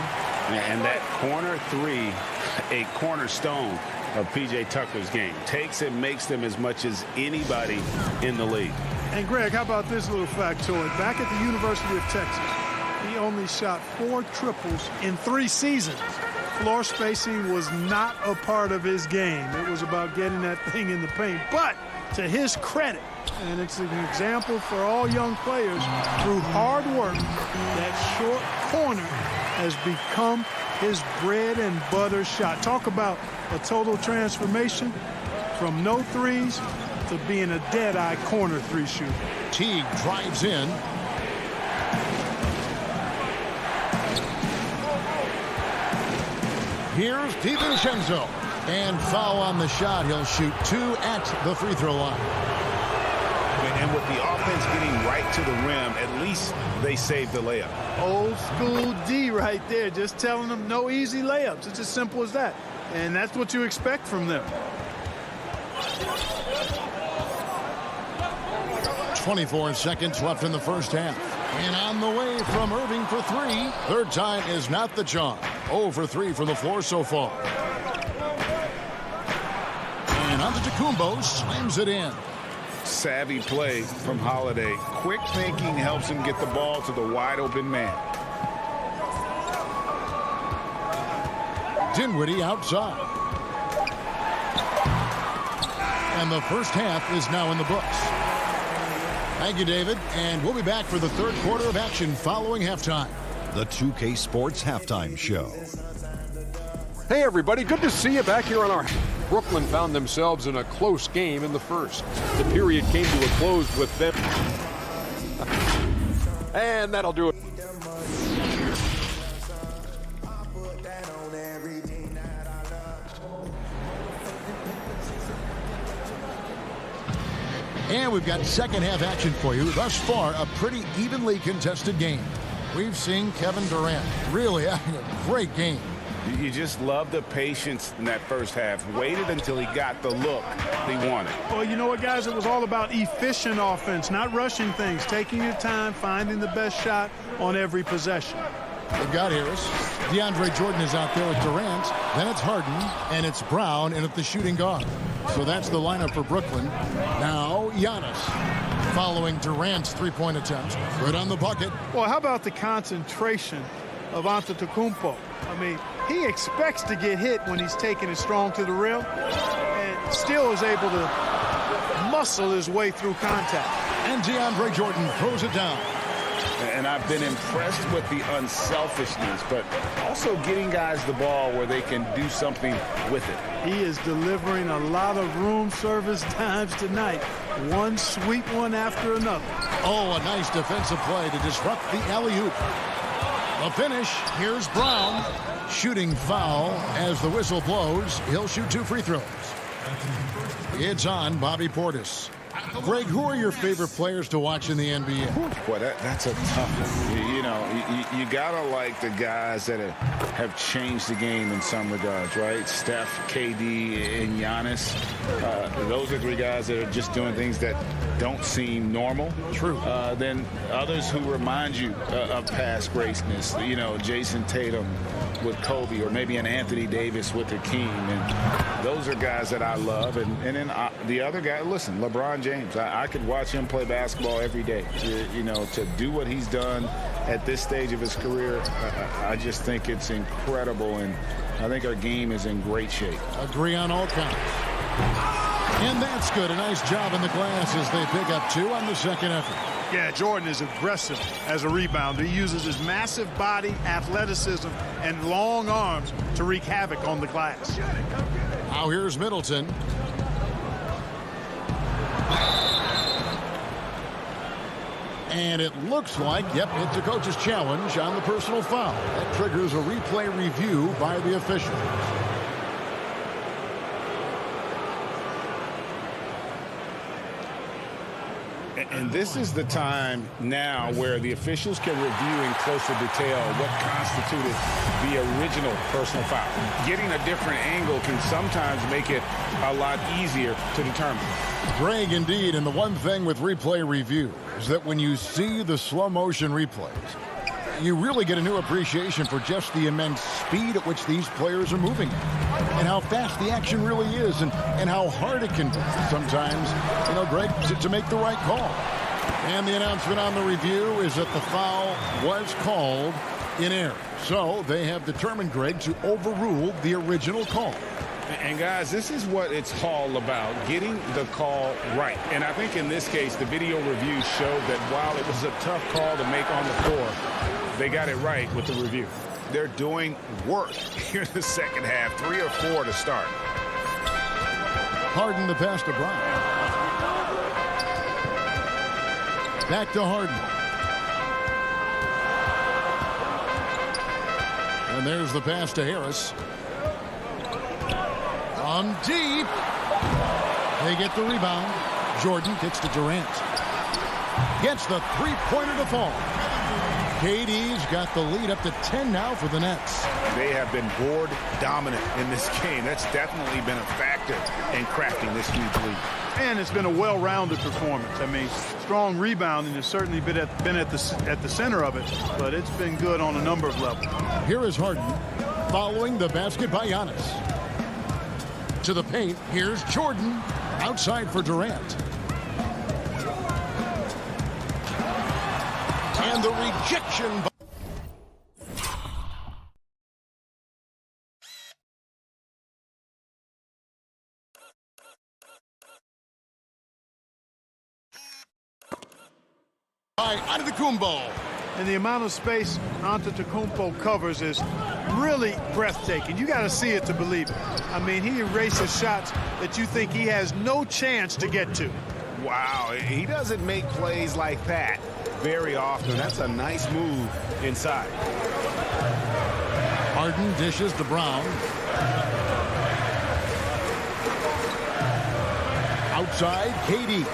And that corner three, a cornerstone of P.J. Tucker's game. Takes and makes them as much as anybody in the league. And, Greg, how about this little factoid? Back at the University of Texas, he only shot 4 triples in 3 seasons. Floor spacing was not a part of his game. It was about getting that thing in the paint. But to his credit, and it's an example for all young players, through hard work, that short corner has become his bread and butter shot. Talk about a total transformation from no threes to being a dead-eye corner 3 shooter. Teague drives in. Here's DiVincenzo. And foul on the shot. He'll shoot 2 at the free throw line. And with the offense getting right to the rim, at least they saved the layup. Old school D right there, just telling them no easy layups. It's as simple as that. And that's what you expect from them. 24 seconds left in the first half. And on the way from Irving for 3. Third time is not the charm. 0 for 3 from the floor so far. And Antetokounmpo slams it in. Savvy play from Holiday. Quick thinking helps him get the ball to the wide open man. Dinwiddie outside. And the first half is now in the books. Thank you, David. And we'll be back for the third quarter of action following halftime. The 2K Sports Halftime Show. Hey, everybody. Good to see you back here on our... Brooklyn found themselves in a close game in the first. The period came to a close with them. And that'll do it. And we've got second half action for you. Thus far, a pretty evenly contested game. We've seen Kevin Durant really having a great game. You just love the patience in that first half. Waited until he got the look he wanted. Well, you know what, guys? It was all about efficient offense, not rushing things, taking your time, finding the best shot on every possession. They've got Harris. DeAndre Jordan is out there with Durant. Then it's Harden, and it's Brown in at the shooting guard. So that's the lineup for Brooklyn. Now, Giannis. Following Durant's three-point attempt. Right on the bucket. Well, how about the concentration of Antetokounmpo? I mean, he expects to get hit when he's taking it strong to the rim and still is able to muscle his way through contact. And DeAndre Jordan throws it down. And I've been impressed with the unselfishness, but also getting guys the ball where they can do something with it. He is delivering a lot of room service times tonight. One sweet one after another. Oh, a nice defensive play to disrupt the alley-oop. The finish, here's Brown. Shooting foul as the whistle blows. He'll shoot 2 free throws. It's on Bobby Portis. Greg, who are your favorite players to watch in the NBA? Boy, that's a tough one. You know, you gotta like the guys that have changed the game in some regards, right? Steph, KD, and Giannis. Those are 3 guys that are just doing things that don't seem normal. True. Then others who remind you of past greatness. You know, Jason Tatum, with Kobe, or maybe an Anthony Davis with Hakeem. And those are guys that I love. And then the other guy, listen, LeBron James. I could watch him play basketball every day. You know, to do what he's done at this stage of his career, I just think it's incredible. And I think our game is in great shape. Agree on all counts. And that's good. A nice job in the glass as they pick up 2 on the second effort. Yeah, Jordan is aggressive as a rebounder. He uses his massive body, athleticism, and long arms to wreak havoc on the glass. Now here's Middleton. And it looks like, yep, it's a coach's challenge on the personal foul. That triggers a replay review by the officials. And this is the time now where the officials can review in closer detail what constituted the original personal foul. Getting a different angle can sometimes make it a lot easier to determine. Greg, indeed, and the one thing with replay review is that when you see the slow motion replays, you really get a new appreciation for just the immense speed at which these players are moving and how fast the action really is and how hard it can be sometimes, you know, Greg, to make the right call. And the announcement on the review is that the foul was called in error. So they have determined, Greg, to overrule the original call. And guys, this is what it's all about, getting the call right. And I think in this case, the video review showed that while it was a tough call to make on the floor, they got it right with the review. They're doing work here in the second half, 3 or 4 to start. Harden the pass to Brown. Back to Harden. And there's the pass to Harris. On deep. They get the rebound. Jordan kicks to Durant. Gets the three-pointer to fall. KD's got the lead up to 10 now for the Nets. They have been board dominant in this game. That's definitely been a factor in crafting this huge lead. And it's been a well-rounded performance. I mean, strong rebounding has certainly been at the center of it, but it's been good on a number of levels. Here is Harden following the basket by Giannis. To the paint, here's Jordan outside for Durant. And the rejection. By Antetokounmpo. And the amount of space Antetokounmpo covers is really breathtaking. You got to see it to believe it. I mean, he erases shots that you think he has no chance to get to. Wow, he doesn't make plays like that very often. That's a nice move inside. Harden dishes to Brown. Outside, KD.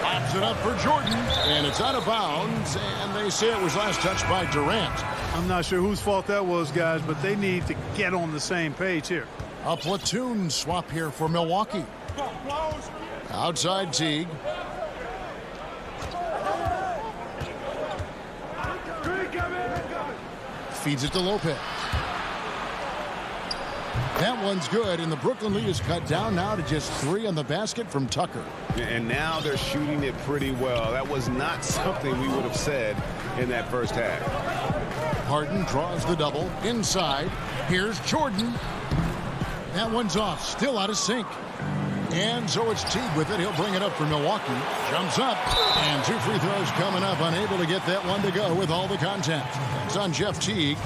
Pops it up for Jordan, and it's out of bounds, and they say it was last touched by Durant. I'm not sure whose fault that was, guys, but they need to get on the same page here. A platoon swap here for Milwaukee. Outside Teague. Feeds it to Lopez. That one's good, and the Brooklyn lead is cut down now to just 3 on the basket from Tucker. And now they're shooting it pretty well. That was not something we would have said in that first half. Harden draws the double inside. Here's Jordan. That one's off, still out of sync. And so it's Teague with it. He'll bring it up for Milwaukee. Jumps up, and 2 free throws coming up. Unable to get that one to go with all the contact. It's on Jeff Teague.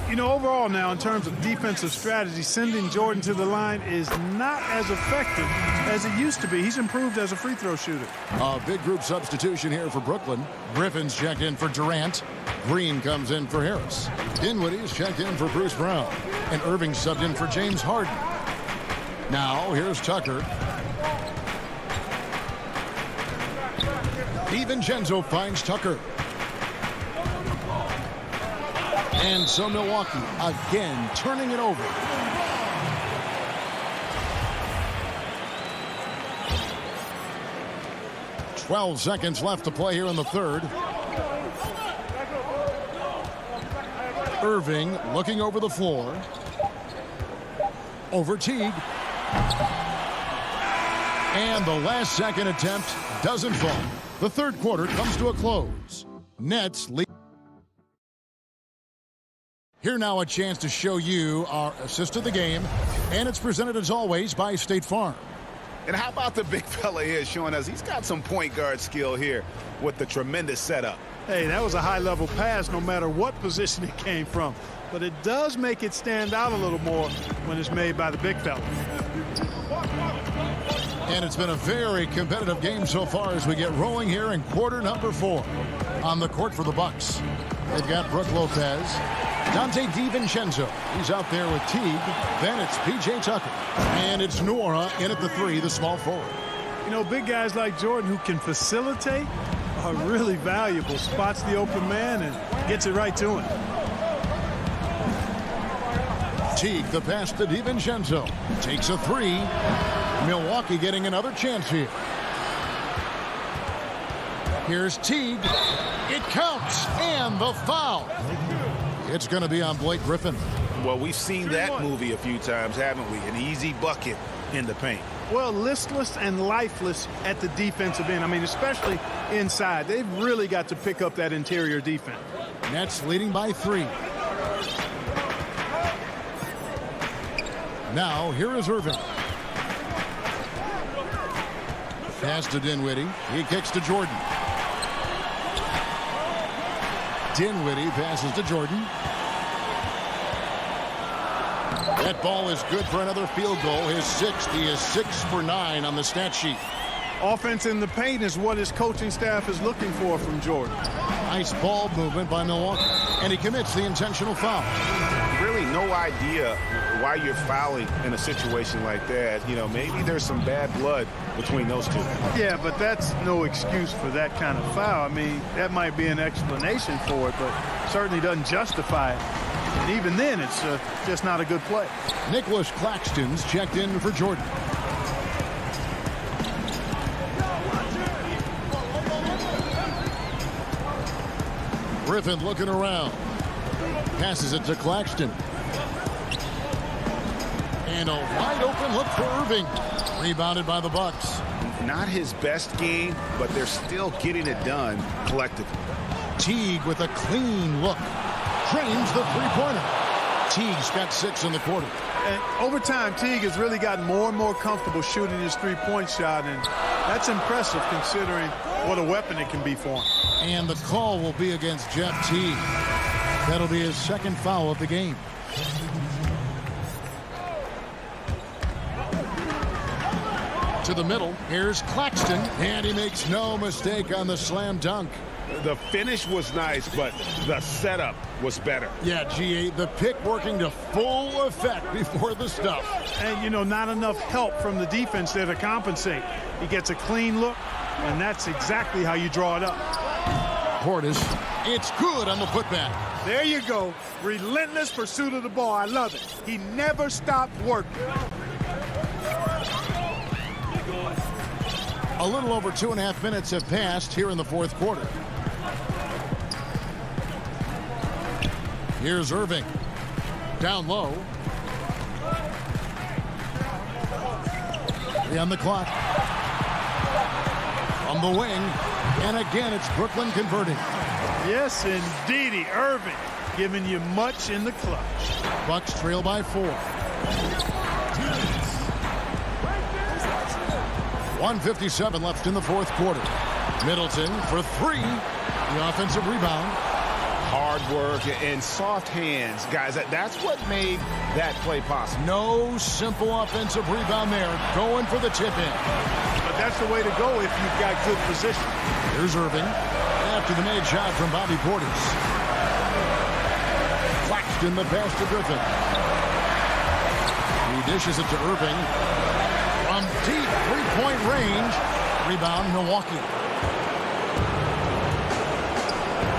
You know, overall now, in terms of defensive strategy, sending Jordan to the line is not as effective as it used to be. He's improved as a free throw shooter. A big group substitution here for Brooklyn. Griffin's checked in for Durant. Green comes in for Harris. Dinwiddie's checked in for Bruce Brown. And Irving subbed in for James Harden. Now, here's Tucker. DiVincenzo finds Tucker. And so Milwaukee again turning it over. .12 seconds left to play here in the third. Irving looking over the floor. Over Teague. And the last second attempt doesn't fall. The third quarter comes to a close. Nets lead. Here now a chance to show you our assist of the game. And it's presented as always by State Farm. And how about the big fella here showing us he's got some point guard skill here with the tremendous setup. Hey, that was a high-level pass no matter what position it came from. But it does make it stand out a little more when it's made by the big fella. And it's been a very competitive game so far as we get rolling here in quarter number 4. On the court for the Bucks, they've got Brook Lopez, Dante DiVincenzo. He's out there with Teague. Then it's P.J. Tucker. And it's Nora in at the 3, the small forward. You know, big guys like Jordan who can facilitate are really valuable. Spots the open man and gets it right to him. Teague, the pass to DiVincenzo. Takes a 3. Milwaukee getting another chance here. Here's Teague. It counts. And the foul. It's going to be on Blake Griffin. Well, we've seen that movie a few times, haven't we? An easy bucket in the paint. Well, listless and lifeless at the defensive end. I mean, especially inside. They've really got to pick up that interior defense. Nets leading by 3. Now, here is Irving. Pass to Dinwiddie. He kicks to Jordan. Dinwiddie passes to Jordan. That ball is good for another field goal. His 6th. He is 6 for 9 on the stat sheet. Offense in the paint is what his coaching staff is looking for from Jordan. Nice ball movement by Milwaukee. And he commits the intentional foul. Really no idea why you're fouling in a situation like that. You know, maybe there's some bad blood between those two. Yeah, but that's no excuse for that kind of foul. I mean, that might be an explanation for it, but certainly doesn't justify it. And even then, it's just not a good play. Nicholas Claxton's checked in for Jordan. Griffin looking around. Passes it to Claxton. And a wide open look for Irving. Rebounded by the Bucks. Not his best game, but they're still getting it done collectively. Teague with a clean look. Drains the three-pointer. Teague's got 6 in the quarter. And over time, Teague has really gotten more and more comfortable shooting his three-point shot, and that's impressive considering what a weapon it can be for him. And the call will be against Jeff Teague. That'll be his 2nd foul of the game. To the middle, here's Claxton, and he makes no mistake on the slam dunk. The finish was nice, but the setup was better. Yeah, G8, the pick working to full effect before the stuff. And, you know, not enough help from the defense there to compensate. He gets a clean look, and that's exactly how you draw it up. Portis, it's good on the putback. There you go. Relentless pursuit of the ball. I love it. He never stopped working. A little over 2.5 minutes have passed here in the 4th quarter. Here's Irving. Down low. 3 on the clock. From the wing. And again, it's Brooklyn converting. Yes, indeedy. Irving giving you much in the clutch. Bucks trail by 4. 1:57 left in the 4th quarter. Middleton for 3. The offensive rebound. Hard work and soft hands. Guys, that's what made that play possible. No simple offensive rebound there. Going for the tip in. But that's the way to go if you've got good position. Here's Irving. After the made shot from Bobby Portis. Claxton the pass to Griffin. He dishes it to Irving. From deep three-point range. Rebound, Milwaukee.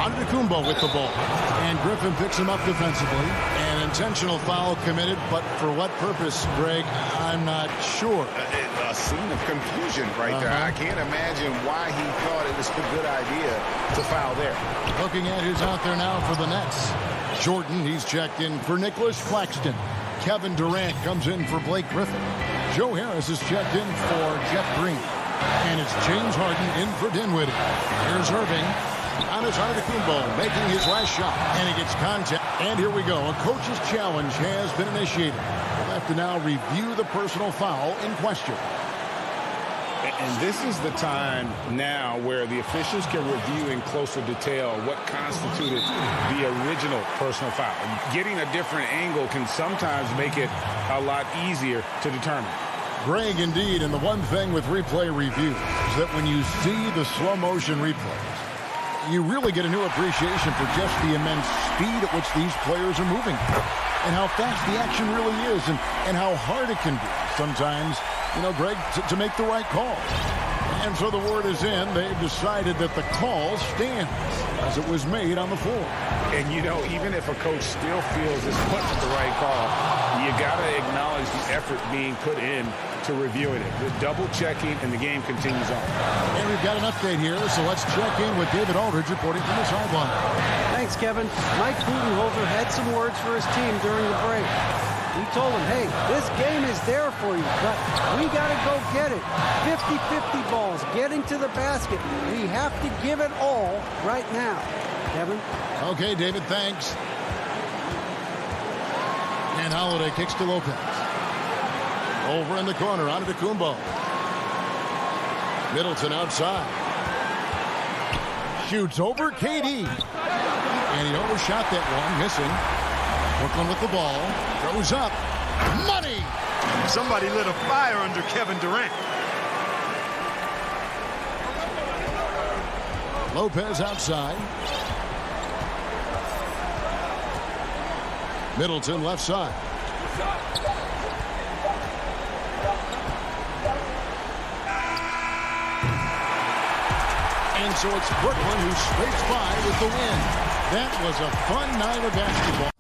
Antetokounmpo with the ball. And Griffin picks him up defensively. An intentional foul committed, but for what purpose, Greg, I'm not sure. A scene of confusion right there. I can't imagine why he thought it it's a good idea to foul there. Looking at who's out there now for the Nets. Jordan, he's checked in for Nicholas Claxton. Kevin Durant comes in for Blake Griffin. Joe Harris is checked in for Jeff Green. And it's James Harden in for Dinwiddie. Here's Irving. Giannis Antetokounmpo making his last shot. And he gets contact. And here we go. A coach's challenge has been initiated. We'll have to now review the personal foul in question. And this is the time now where the officials can review in closer detail what constituted the original personal foul. Getting a different angle can sometimes make it a lot easier to determine. Greg, indeed, and the one thing with replay review is that when you see the slow motion replays, you really get a new appreciation for just the immense speed at which these players are moving and how fast the action really is and how hard it can be sometimes, you know, Greg, to make the right call. And so the word is in. They've decided that the call stands as it was made on the floor. And, you know, even if a coach still feels this wasn't the right call, you got to acknowledge the effort being put in to reviewing it. The double checking, and the game continues on. And we've got an update here, so let's check in with David Aldridge reporting from the sideline. Thanks, Kevin. Mike Budenholzer had some words for his team during the break. He told them, hey, this game is there for you, but we got to go get it. 50-50 balls, getting to the basket. We have to give it all right now. Kevin? Okay, David, thanks. And Holiday kicks to Lopez. Over in the corner, Antetokounmpo. Middleton outside. Shoots over KD. And he overshot that one, missing. Brooklyn with the ball. Throws up. Money! Somebody lit a fire under Kevin Durant. Lopez outside. Middleton left side. And so it's Brooklyn who scrapes by with the win. That was a fun night of basketball.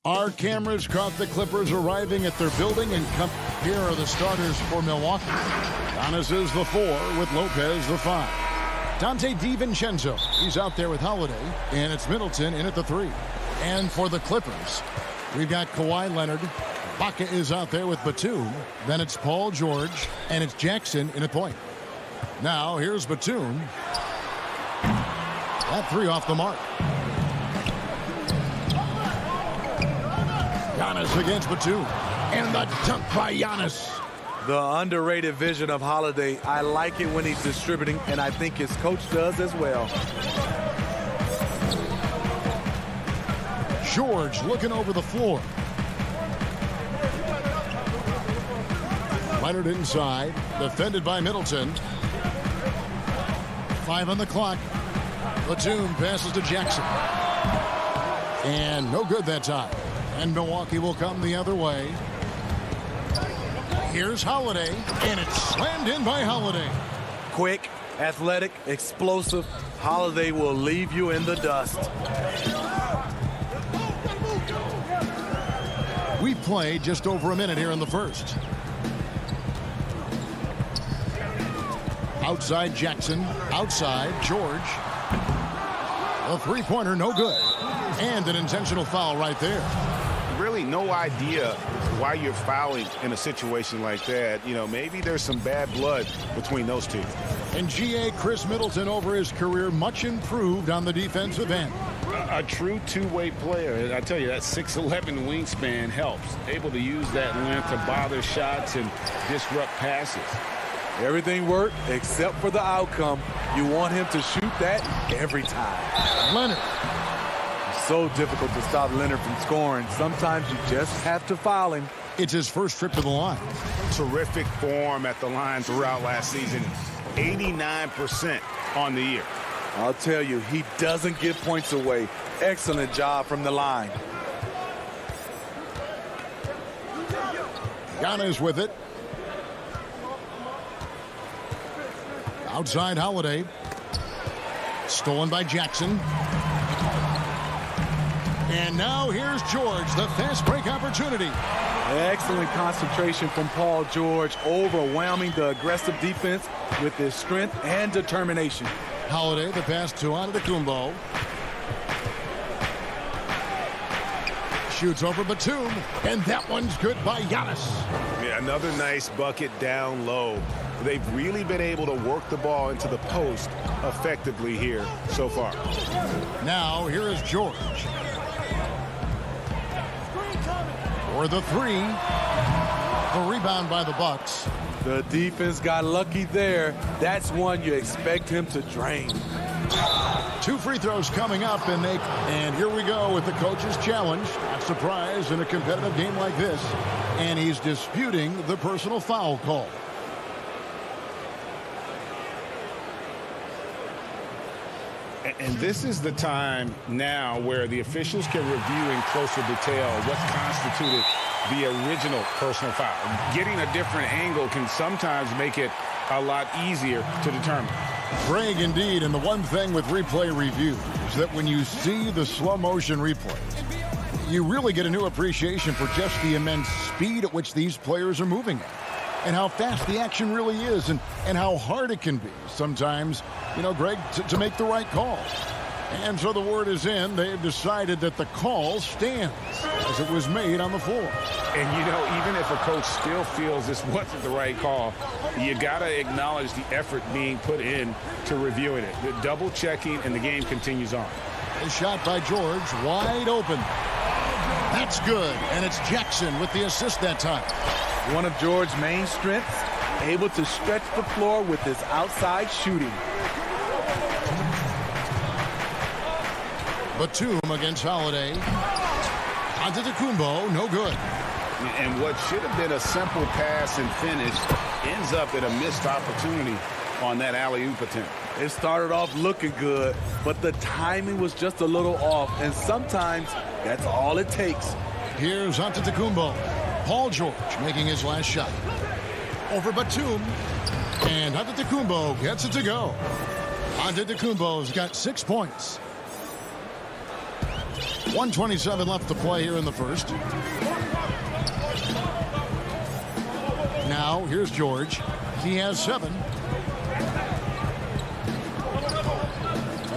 Our cameras caught the Clippers arriving at their building, and here are the starters for Milwaukee. Giannis is the 4 with Lopez the 5. Dante DiVincenzo, he's out there with Holiday, and it's Middleton in at the 3. And for the Clippers, we've got Kawhi Leonard. Baca is out there with Batum. Then it's Paul George, and it's Jackson in at point. Now here's Batum. That 3 off the mark. Giannis against Batum. And the dunk by Giannis. The underrated vision of Holiday. I like it when he's distributing, and I think his coach does as well. George looking over the floor. Leonard inside, defended by Middleton. 5 on the clock. Batum passes to Jackson. And no good that time. And Milwaukee will come the other way. Here's Holiday, and it's slammed in by Holiday. Quick, athletic, explosive. Holiday will leave you in the dust. We played just over a minute here in the first. Outside Jackson, outside George. A three-pointer, no good. And an intentional foul right there. Really no idea why you're fouling in a situation like that. You know, maybe there's some bad blood between those two. And G.A. Chris Middleton over his career, much improved on the defensive end. A true two-way player. I tell you, that 6'11" wingspan helps. Able to use that length to bother shots and disrupt passes. Everything worked except for the outcome. You want him to shoot that every time. Leonard. So difficult to stop Leonard from scoring. Sometimes you just have to foul him. It's his first trip to the line. Terrific form at the line throughout last season. 89% on the year. I'll tell you, he doesn't give points away. Excellent job from the line. Giannis with it. Outside Holiday. Stolen by Jackson. And now here's George, the fast break opportunity. Excellent concentration from Paul George, overwhelming the aggressive defense with his strength and determination. Holiday, the pass to Antetokounmpo. Shoots over Batum, and that one's good by Giannis. Yeah, another nice bucket down low. They've really been able to work the ball into the post effectively here so far. Now here is George. For the 3. The rebound by the Bucks. The defense got lucky there. That's one you expect him to drain. 2 free throws coming up, and here we go with the coach's challenge. Not surprised in a competitive game like this. And he's disputing the personal foul call. And this is the time now where the officials can review in closer detail what constituted the original personal foul. Getting a different angle can sometimes make it a lot easier to determine. Greg, indeed, and the one thing with replay review is that when you see the slow motion replay, you really get a new appreciation for just the immense speed at which these players are moving at. And how fast the action really is, and how hard it can be sometimes, you know, Greg, to make the right call. And so the word is in. They've decided that the call stands as it was made on the floor. And, you know, even if a coach still feels this wasn't the right call, you got to acknowledge the effort being put in to reviewing it. The double checking, and the game continues on. A shot by George, wide open. That's good, and it's Jackson with the assist that time. One of George's main strengths, able to stretch the floor with his outside shooting. Batum against Holiday. Antetokounmpo, no good. And what should have been a simple pass and finish ends up at a missed opportunity on that alley-oop attempt. It started off looking good, but the timing was just a little off, and sometimes that's all it takes. Here's Antetokounmpo. Paul George making his last shot. Over Batum. And Antetokounmpo gets it to go. Antetokounmpo's got 6 points. 1:27 left to play here in the first. Now, here's George. He has 7.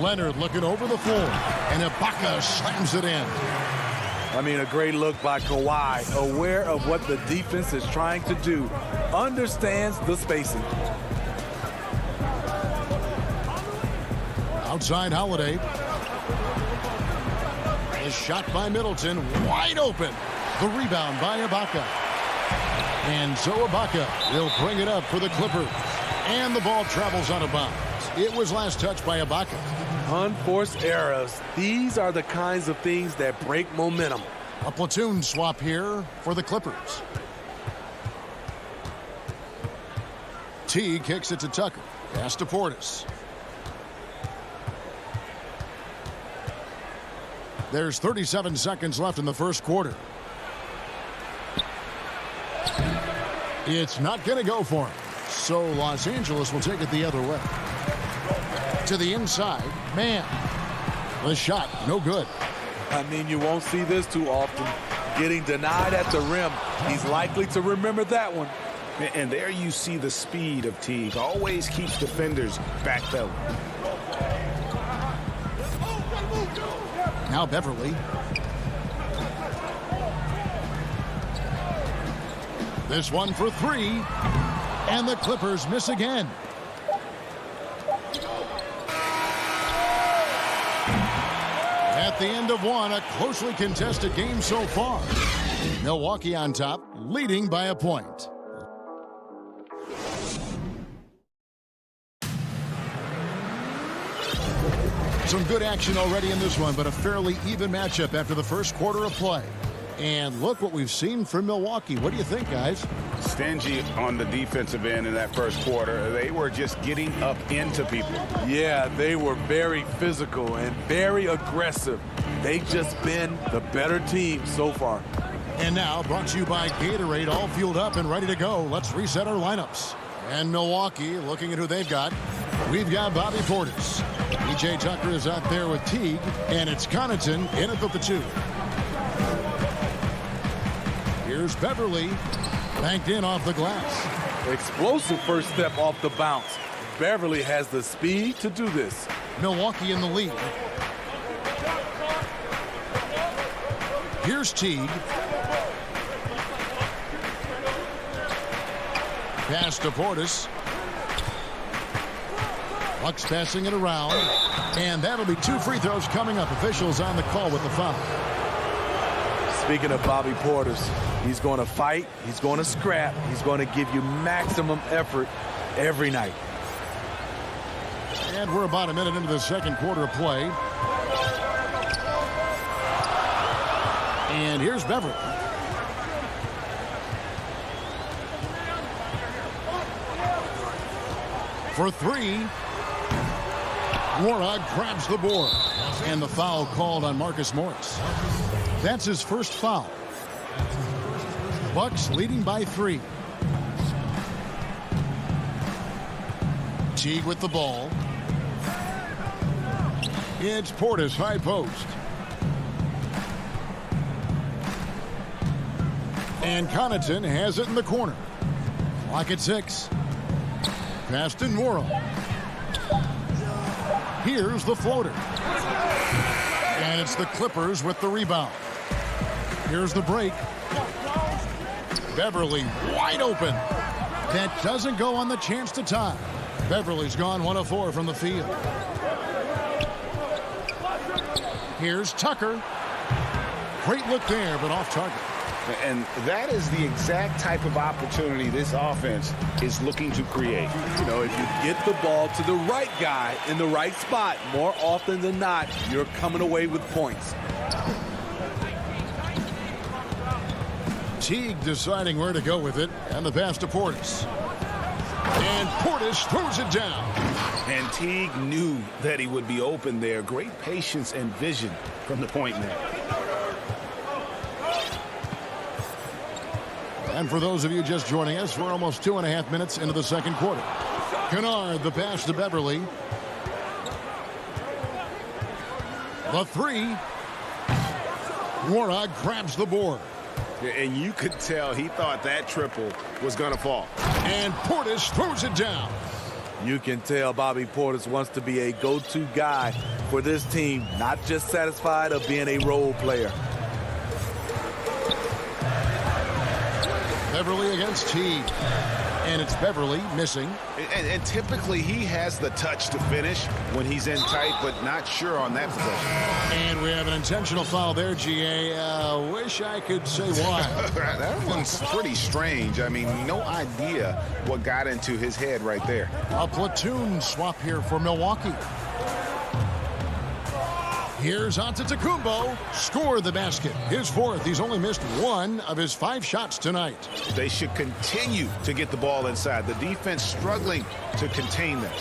Leonard looking over the floor, and Ibaka slams it in. I mean, a great look by Kawhi, aware of what the defense is trying to do, understands the spacing. Outside Holiday. A shot by Middleton, wide open. The rebound by Ibaka. And so Ibaka will bring it up for the Clippers. And the ball travels out of bounds. It was last touched by Ibaka. Unforced errors. These are the kinds of things that break momentum. A platoon swap here for the Clippers. T kicks it to Tucker. Pass to Portis. There's 37 seconds left in the first quarter. It's not going to go for him. So Los Angeles will take it the other way. To the inside. Man. The shot, no good. I mean, you won't see this too often. Getting denied at the rim. He's likely to remember that one. And there you see the speed of Teague. Always keeps defenders backpedaling. Now Beverly. This one for 3. And the Clippers miss again. At the end of one, a closely contested game so far. Milwaukee on top, leading by a point. Some good action already in this one, but a fairly even matchup after the first quarter of play. And look what we've seen from Milwaukee. What do you think, guys? Stingy on the defensive end in that first quarter. They were just getting up into people. Yeah, they were very physical and very aggressive. They've just been the better team so far. And now, brought to you by Gatorade, all fueled up and ready to go. Let's reset our lineups. And Milwaukee, looking at who they've got. We've got Bobby Portis. PJ Tucker is out there with Teague, and it's Connaughton in at the 2. Here's Beverly, banked in off the glass. Explosive first step off the bounce. Beverly has the speed to do this. Milwaukee in the lead. Here's Teague. Pass to Portis. Bucks passing it around. And that'll be 2 free throws coming up. Officials on the call with the foul. Speaking of Bobby Portis, he's going to fight, he's going to scrap, he's going to give you maximum effort every night. And we're about a minute into the second quarter of play. And here's Beverly. For 3. Warog grabs the board. And the foul called on Marcus Morris. That's his first foul. Bucks leading by 3. Teague with the ball. It's Portis, high post. And Connaughton has it in the corner. Clock at 6. Pass to Nwora. Here's the floater. And it's the Clippers with the rebound. Here's the break. Beverly wide open. That doesn't go on the chance to tie. Beverly's gone 1 of 4 from the field. Here's Tucker. Great look there, but off target. And that is the exact type of opportunity this offense is looking to create. You know, if you get the ball to the right guy in the right spot, more often than not, you're coming away with points. Teague deciding where to go with it, and the pass to Portis. And Portis throws it down. And Teague knew that he would be open there. Great patience and vision from the point man. And for those of you just joining us, we're almost 2.5 minutes into the second quarter. Kennard, the pass to Beverly. The 3. Warnock grabs the board. And you could tell he thought that triple was going to fall. And Portis throws it down. You can tell Bobby Portis wants to be a go-to guy for this team, not just satisfied of being a role player. Beverly against Teague. And it's Beverly missing. And typically he has the touch to finish when he's in tight, but not sure on that possession. And we have an intentional foul there, GA. Wish I could say why. That one's pretty strange. I mean, no idea what got into his head right there. A platoon swap here for Milwaukee. Here's Antetokounmpo. Score the basket. His fourth. He's only missed 1 of his 5 shots tonight. They should continue to get the ball inside. The defense struggling to contain them.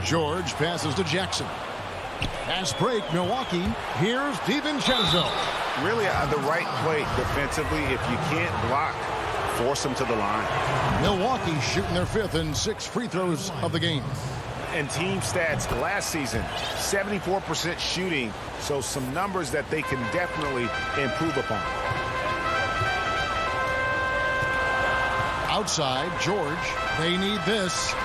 George passes to Jackson. Pass break, Milwaukee. Here's DiVincenzo. Really the right play defensively. If you can't block, force them to the line. Milwaukee shooting their 5th and 6 free throws of the game. And team stats last season, 74% shooting, so some numbers that they can definitely improve upon. Outside, George. They need this.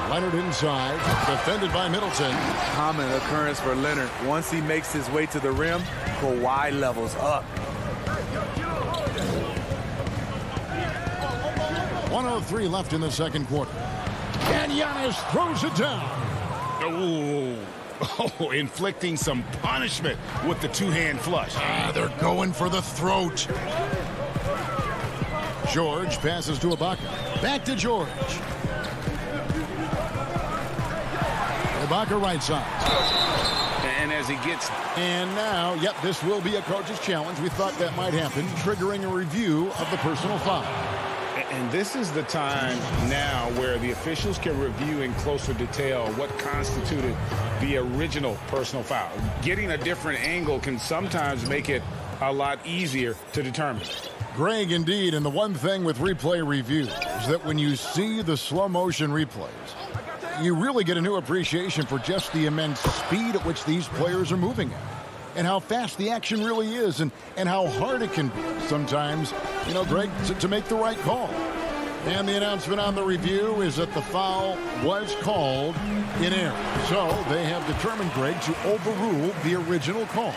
Leonard inside, defended by Middleton. Common occurrence for Leonard. Once he makes his way to the rim, Kawhi levels up. 1:03 left in the second quarter. And Giannis throws it down. Oh, inflicting some punishment with the two-hand flush. They're going for the throat. George passes to Ibaka. Back to George. Ibaka right side. And as he gets... And now, yep, this will be a coach's challenge. We thought that might happen, triggering a review of the personal foul. And this is the time now where the officials can review in closer detail what constituted the original personal foul. Getting a different angle can sometimes make it a lot easier to determine. Greg, indeed, and the one thing with replay review is that when you see the slow motion replays, you really get a new appreciation for just the immense speed at which these players are moving at. And how fast the action really is, and how hard it can be sometimes, you know, Greg, to make the right call. And the announcement on the review is that the foul was called in error. So they have determined, Greg, to overrule the original call.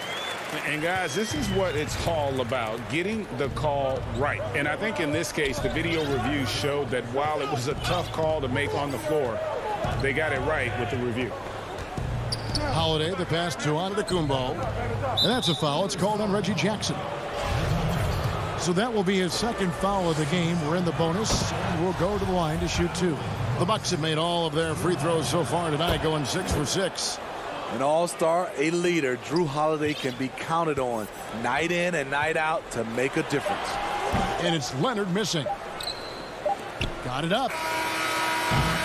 And guys, this is what it's all about, getting the call right. And I think in this case, the video review showed that while it was a tough call to make on the floor, they got it right with the review. Holiday, the pass to Antetokounmpo. And that's a foul. It's called on Reggie Jackson. So that will be his second foul of the game. We're in the bonus. We'll go to the line to shoot 2. The Bucks have made all of their free throws so far tonight, going 6 for 6. An all-star, a leader, Drew Holiday can be counted on night in and night out to make a difference. And it's Leonard missing. Got it up.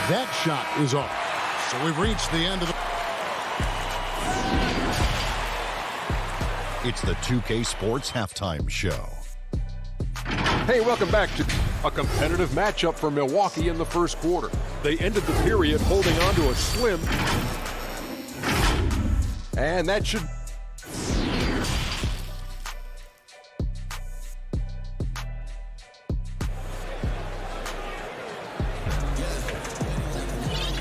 That shot is off. So we've reached the end of the... It's the 2K Sports Halftime Show. Hey, welcome back to a competitive matchup for Milwaukee in the first quarter. They ended the period holding on to a slim, and that should...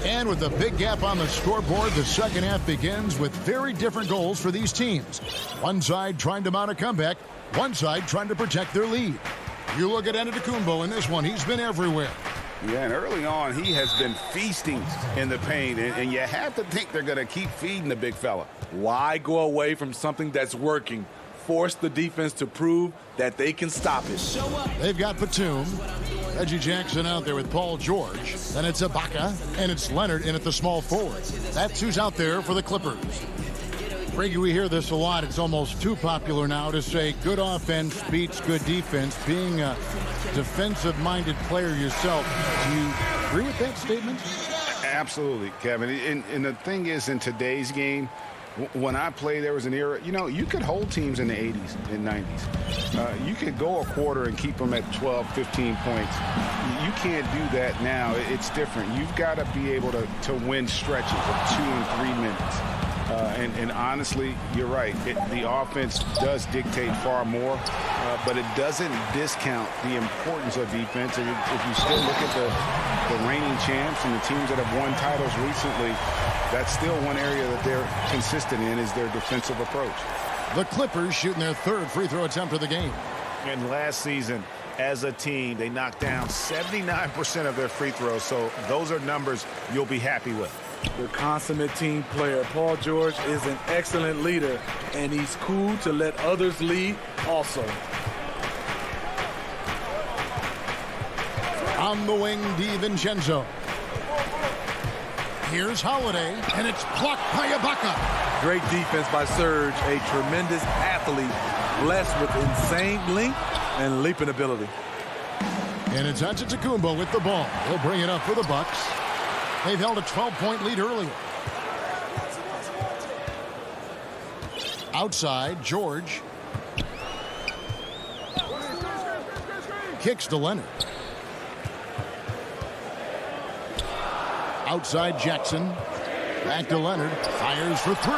And with a big gap on the scoreboard, the second half begins with very different goals for these teams. One side trying to mount a comeback, one side trying to protect their lead. You look at Antetokounmpo in this one, he's been everywhere. Yeah, and early on, he has been feasting in the paint, and you have to think they're going to keep feeding the big fella. Why go away from something that's working? Force the defense to prove that they can stop it. They've got Batum, Reggie Jackson out there with Paul George. Then it's Ibaka, and it's Leonard in at the small forward. That's who's out there for the Clippers. Frankie, we hear this a lot. It's almost too popular now to say good offense beats good defense. Being a defensive-minded player yourself, do you agree with that statement? Absolutely, Kevin. And the thing is, in today's game, When I played, there was an era, you could hold teams in the 80s and 90s. You could go a quarter and keep them at 12, 15 points. You can't do that now. It's different. You've got to be able to win stretches of 2 and 3 minutes. And honestly, you're right. The offense does dictate far more, but it doesn't discount the importance of defense. And if you still look at the reigning champs and the teams that have won titles recently, that's still one area that they're consistent in is their defensive approach. The Clippers shooting their 3rd free throw attempt of the game. And last season, as a team, they knocked down 79% of their free throws. So those are numbers you'll be happy with. The consummate team player, Paul George, is an excellent leader, and he's cool to let others lead also. On the wing, DiVincenzo. Here's Holiday, and it's blocked by Ibaka. Great defense by Serge, a tremendous athlete, blessed with insane length and leaping ability. And it's Antetokounmpo with the ball. He'll bring it up for the Bucks. They've held a 12-point lead earlier. Outside, George. Kicks to Leonard. Outside, Jackson. Back to Leonard. Fires for 3.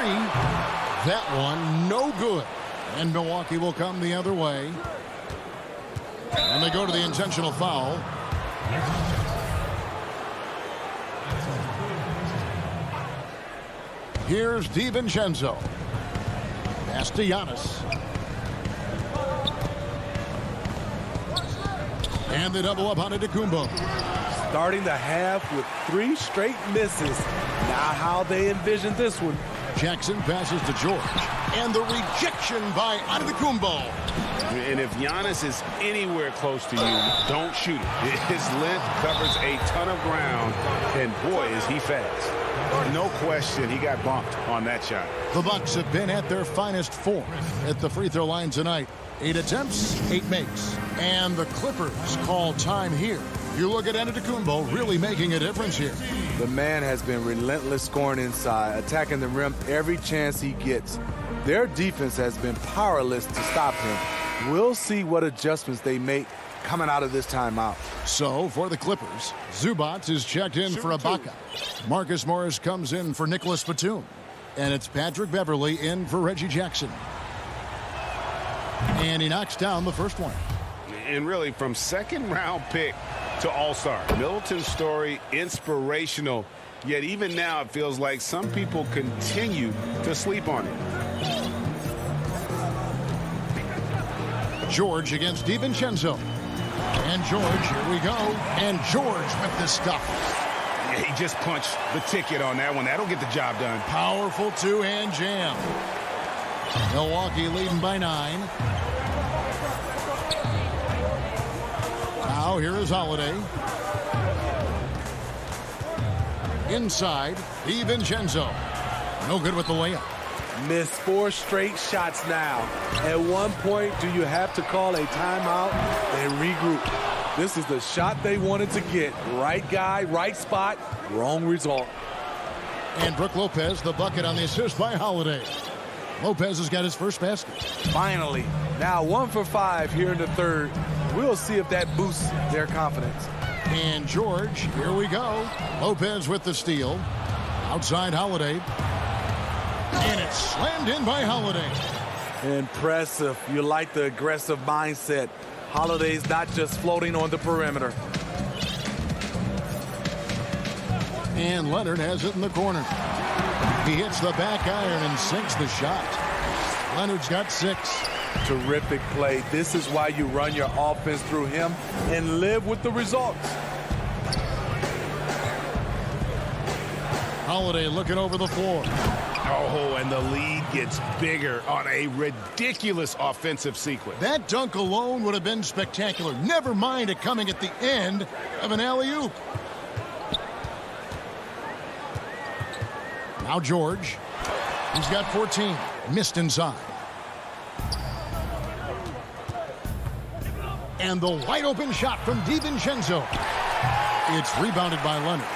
That one, no good. And Milwaukee will come the other way. And they go to the intentional foul. Here's DiVincenzo. Pass to Giannis. And they double up on Antetokounmpo. Starting the half with 3 straight misses. Now how they envision this one. Jackson passes to George. And the rejection by Antetokounmpo. And if Giannis is anywhere close to you, don't shoot it. His length covers a ton of ground, and boy, is he fast. No question, he got bumped on that shot. The Bucks have been at their finest form at the free throw line tonight. 8 attempts, 8 makes. And the Clippers call time here. You look at Antetokounmpo really making a difference here. The man has been relentless scoring inside, attacking the rim every chance he gets. Their defense has been powerless to stop him. We'll see what adjustments they make coming out of this timeout. So, for the Clippers, Zubac is checked in for Ibaka. Marcus Morris comes in for Nicholas Batum. And it's Patrick Beverley in for Reggie Jackson. And he knocks down the first one. And really, from second-round pick to All-Star, Middleton's story inspirational. Yet even now, it feels like some people continue to sleep on it. George against DiVincenzo. And George, here we go. And George with the stuff. Yeah, he just punched the ticket on that one. That'll get the job done. Powerful two-hand jam. Milwaukee leading by 9. Now here is Holiday. Inside, DiVincenzo. No good with the layup. Missed 4 straight shots now. At one point, do you have to call a timeout and regroup? This is the shot they wanted to get. Right guy, right spot, wrong result. And Brook Lopez, the bucket on the assist by Holiday. Lopez has got his first basket. Finally. Now 1 for 5 here in the third. We'll see if that boosts their confidence. And George, here we go. Lopez with the steal. Outside Holiday. And it's slammed in by Holiday. Impressive. You like the aggressive mindset. Holiday's not just floating on the perimeter. And Leonard has it in the corner. He hits the back iron and sinks the shot. Leonard's got 6. Terrific play. This is why you run your offense through him and live with the results. Holiday looking over the floor. Oh, and the lead gets bigger on a ridiculous offensive sequence. That dunk alone would have been spectacular. Never mind it coming at the end of an alley-oop. Now George. He's got 14. Missed inside. And the wide open shot from DiVincenzo. It's rebounded by Leonard.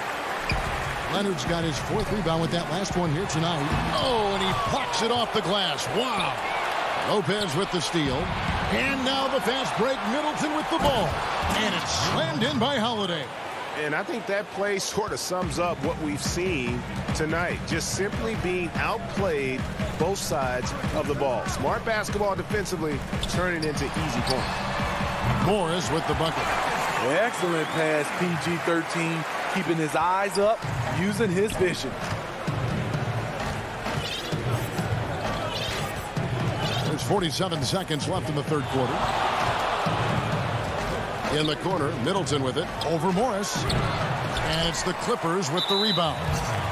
Leonard's got his 4th rebound with that last one here tonight. Oh, and he plucks it off the glass. Wow. Lopez with the steal. And now the fast break. Middleton with the ball. And it's slammed in by Holiday. And I think that play sort of sums up what we've seen tonight. Just simply being outplayed both sides of the ball. Smart basketball defensively, turning into easy points. Morris with the bucket. Excellent pass, PG-13, keeping his eyes up, using his vision. There's 47 seconds left in the 3rd quarter. In the corner, Middleton with it over Morris. And it's the Clippers with the rebound.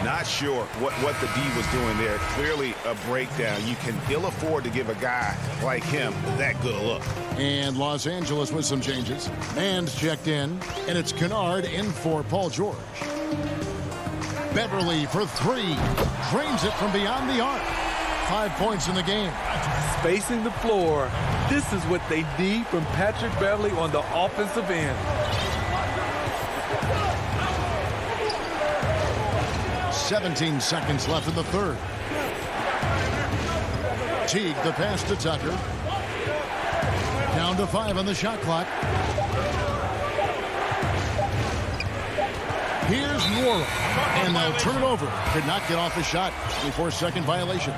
Not sure what the D was doing there. Clearly a breakdown. You can ill afford to give a guy like him that good a look. And Los Angeles with some changes. Man's checked in, and it's Kennard in for Paul George. Beverly for 3. Drains it from beyond the arc. 5 points in the game. Spacing the floor. This is what they need from Patrick Beverly on the offensive end. 17 seconds left in the 3rd. Teague the pass to Tucker. Down to 5 on the shot clock. Here's Nwora. And they'll turn it over. Could not get off the shot. 24-second violation.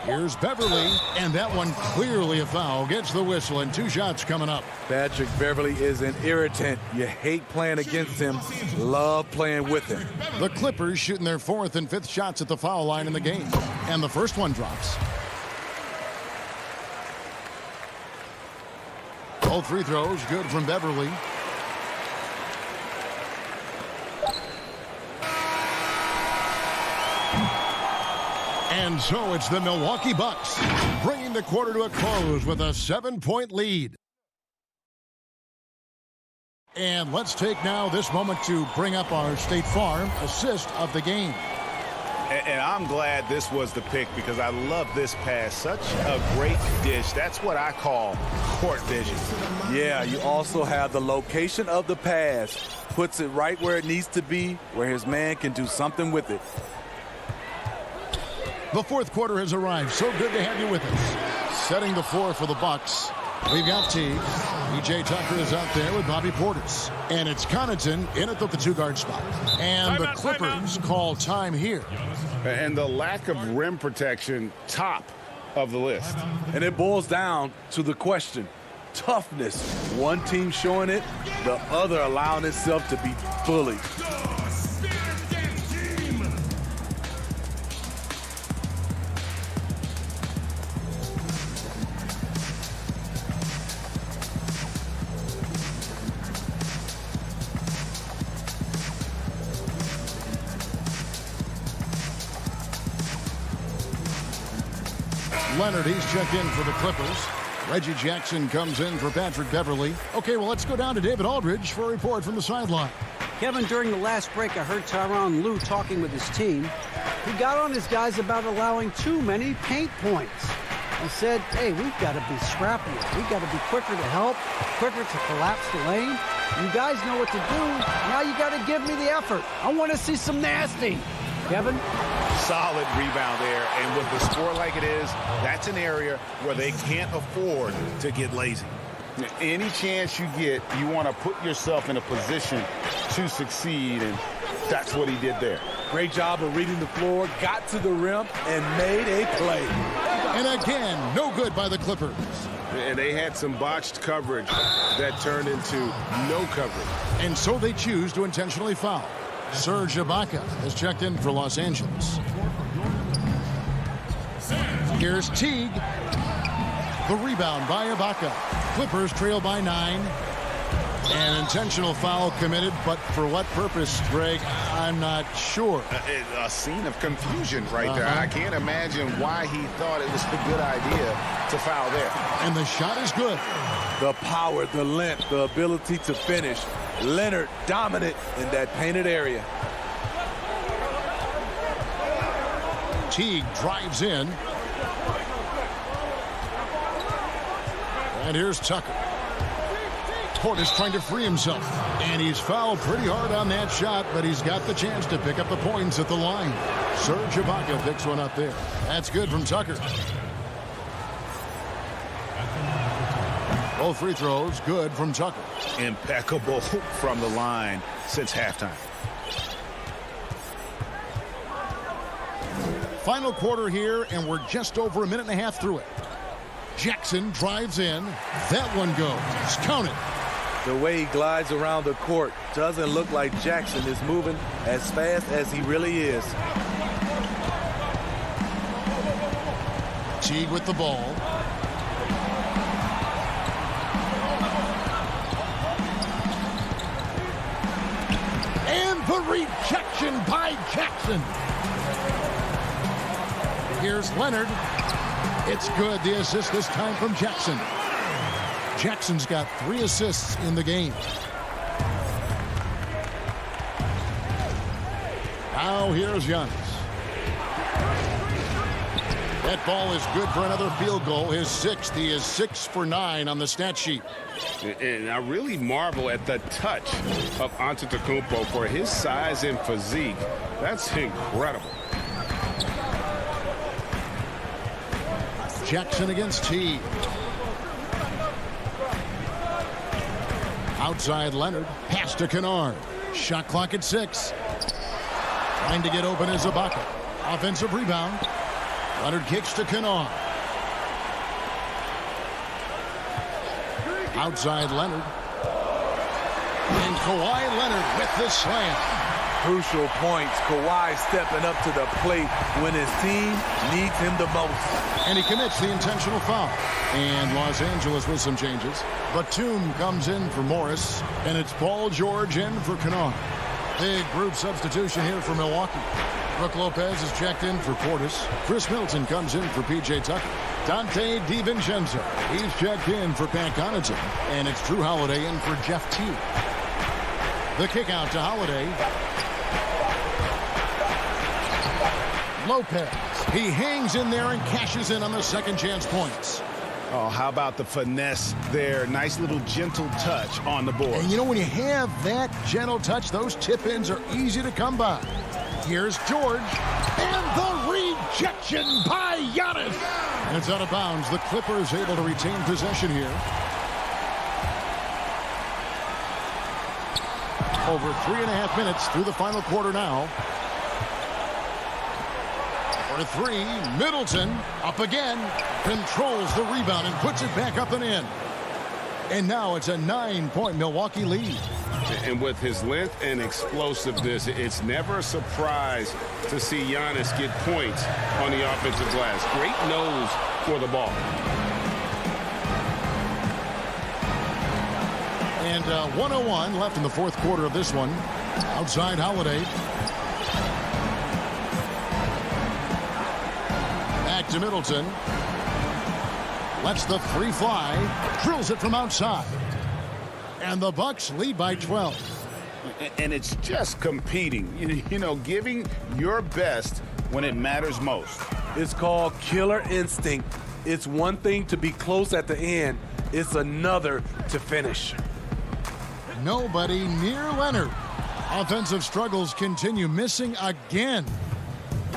Here's Beverly, and that one clearly a foul. Gets the whistle, and 2 shots coming up. Patrick Beverly is an irritant. You hate playing against him, love playing with him. The Clippers shooting their 4th and 5th shots at the foul line in the game. And the first one drops. Both free throws good from Beverly. And so it's the Milwaukee Bucks bringing the quarter to a close with a 7-point lead. And let's take now this moment to bring up our State Farm assist of the game. And I'm glad this was the pick because I love this pass. Such a great dish. That's what I call court vision. Yeah, you also have the location of the pass. Puts it right where it needs to be, where his man can do something with it. The 4th quarter has arrived. So good to have you with us. Setting the floor for the Bucks. We've got Teague. P.J. Tucker is out there with Bobby Portis. And it's Connaughton in at the 2-guard spot. And the Clippers call time here. And the lack of rim protection, top of the list. And it boils down to the question. Toughness. One team showing it, the other allowing itself to be bullied. Leonard, he's checked in for the Clippers. Reggie Jackson comes in for Patrick Beverly. Okay, well, let's go down to David Aldridge for a report from the sideline. Kevin, during the last break, I heard Tyronn Lue talking with his team. He got on his guys about allowing too many paint points. He said, hey, we've got to be scrappier. We've got to be quicker to help, quicker to collapse the lane. You guys know what to do. Now you got to give me the effort. I want to see some nasty. Kevin? Solid rebound there, and with the score like it is, that's an area where they can't afford to get lazy. Any chance you get, you want to put yourself in a position to succeed, and that's what he did there. Great job of reading the floor, got to the rim, and made a play. And again, no good by the Clippers. And they had some botched coverage that turned into no coverage. And so they choose to intentionally foul. Serge Ibaka has checked in for Los Angeles. Here's Teague. The rebound by Ibaka. Clippers trail by 9. An intentional foul committed, but for what purpose, Greg? I'm not sure. A scene of confusion right there. I can't imagine why he thought it was a good idea to foul there. And the shot is good. The power, the length, the ability to finish. Leonard dominant in that painted area. Teague drives in. And here's Tucker. Portis trying to free himself. And he's fouled pretty hard on that shot, but he's got the chance to pick up the points at the line. Serge Ibaka picks one up there. That's good from Tucker. Both free throws good from Tucker. Impeccable from the line since halftime. Final quarter here, and we're just over a minute and a half through it. Jackson drives in. That one goes. Count it. The way he glides around the court doesn't look like Jackson is moving as fast as he really is. Teague with the ball. And the rejection by Jackson. Here's Leonard. It's good. The assist this time from Jackson. Jackson's got 3 assists in the game. Now here's Giannis. That ball is good for another field goal. His 6th. He is 6 for 9 on the stat sheet. And I really marvel at the touch of Antetokounmpo for his size and physique. That's incredible. Jackson against T. Outside Leonard. Pass to Kennard. Shot clock at 6. Trying to get open is Ibaka. Offensive rebound. Leonard kicks to Kennard. Outside Leonard. And Kawhi Leonard with the slam. Crucial points. Kawhi stepping up to the plate when his team needs him the most. And he commits the intentional foul. And Los Angeles with some changes. Batum comes in for Morris. And it's Paul George in for Kennard. Big group substitution here for Milwaukee. Brook Lopez is checked in for Portis. Chris Middleton comes in for P.J. Tucker. Dante DiVincenzo. He's checked in for Pat Connaughton. And it's Drew Holiday in for Jeff Teague. The kick out to Holiday. Lopez. He hangs in there and cashes in on the second chance points. Oh, how about the finesse there? Nice little gentle touch on the board. And you know, when you have that gentle touch, those tip-ins are easy to come by. Here's George. And the rejection by Giannis. And it's out of bounds. The Clippers able to retain possession here. Over 3.5 minutes through the final quarter now. For 3, Middleton up again, controls the rebound and puts it back up and in. And now it's a 9-point Milwaukee lead. And with his length and explosiveness, it's never a surprise to see Giannis get points on the offensive glass. Great nose for the ball. And 1:01 left in the fourth quarter of this one. Outside Holiday. Back to Middleton. Lets the 3 fly. Drills it from outside. And the Bucks lead by 12. And it's just competing. You know, giving your best when it matters most. It's called killer instinct. It's one thing to be close at the end. It's another to finish. Nobody near Leonard. Offensive struggles continue, missing again.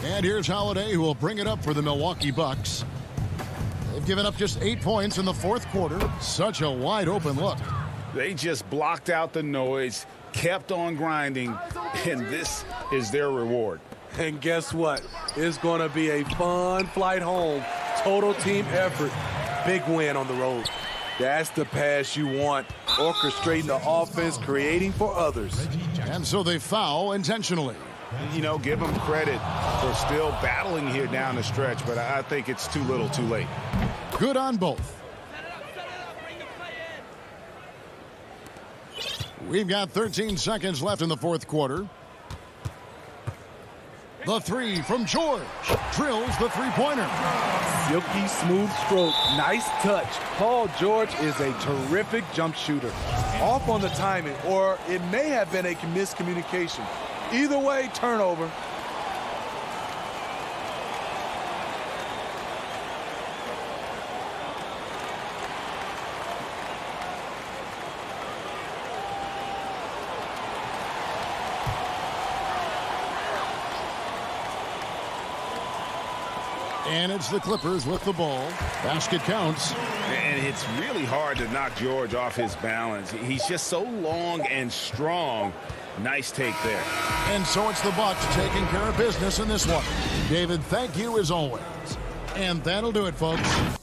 And here's Holiday, who will bring it up for the Milwaukee Bucks. They've given up just 8 points in the fourth quarter. Such a wide open look. They just blocked out the noise, kept on grinding, and this is their reward. And guess what? It's going to be a fun flight home. Total team effort. Big win on the road. That's the pass you want. Orchestrating the offense, creating for others. And so they foul intentionally. You know, give them credit for still battling here down the stretch, but I think it's too little too late. Good on both. We've got 13 seconds left in the fourth quarter. The 3 from George. Drills the three-pointer. Silky smooth stroke. Nice touch. Paul George is a terrific jump shooter. Off on the timing, or it may have been a miscommunication. Either way, turnover. And it's the Clippers with the ball. Basket counts. And it's really hard to knock George off his balance. He's just so long and strong. Nice take there. And so it's the Bucks taking care of business in this one. David, thank you as always. And that'll do it, folks.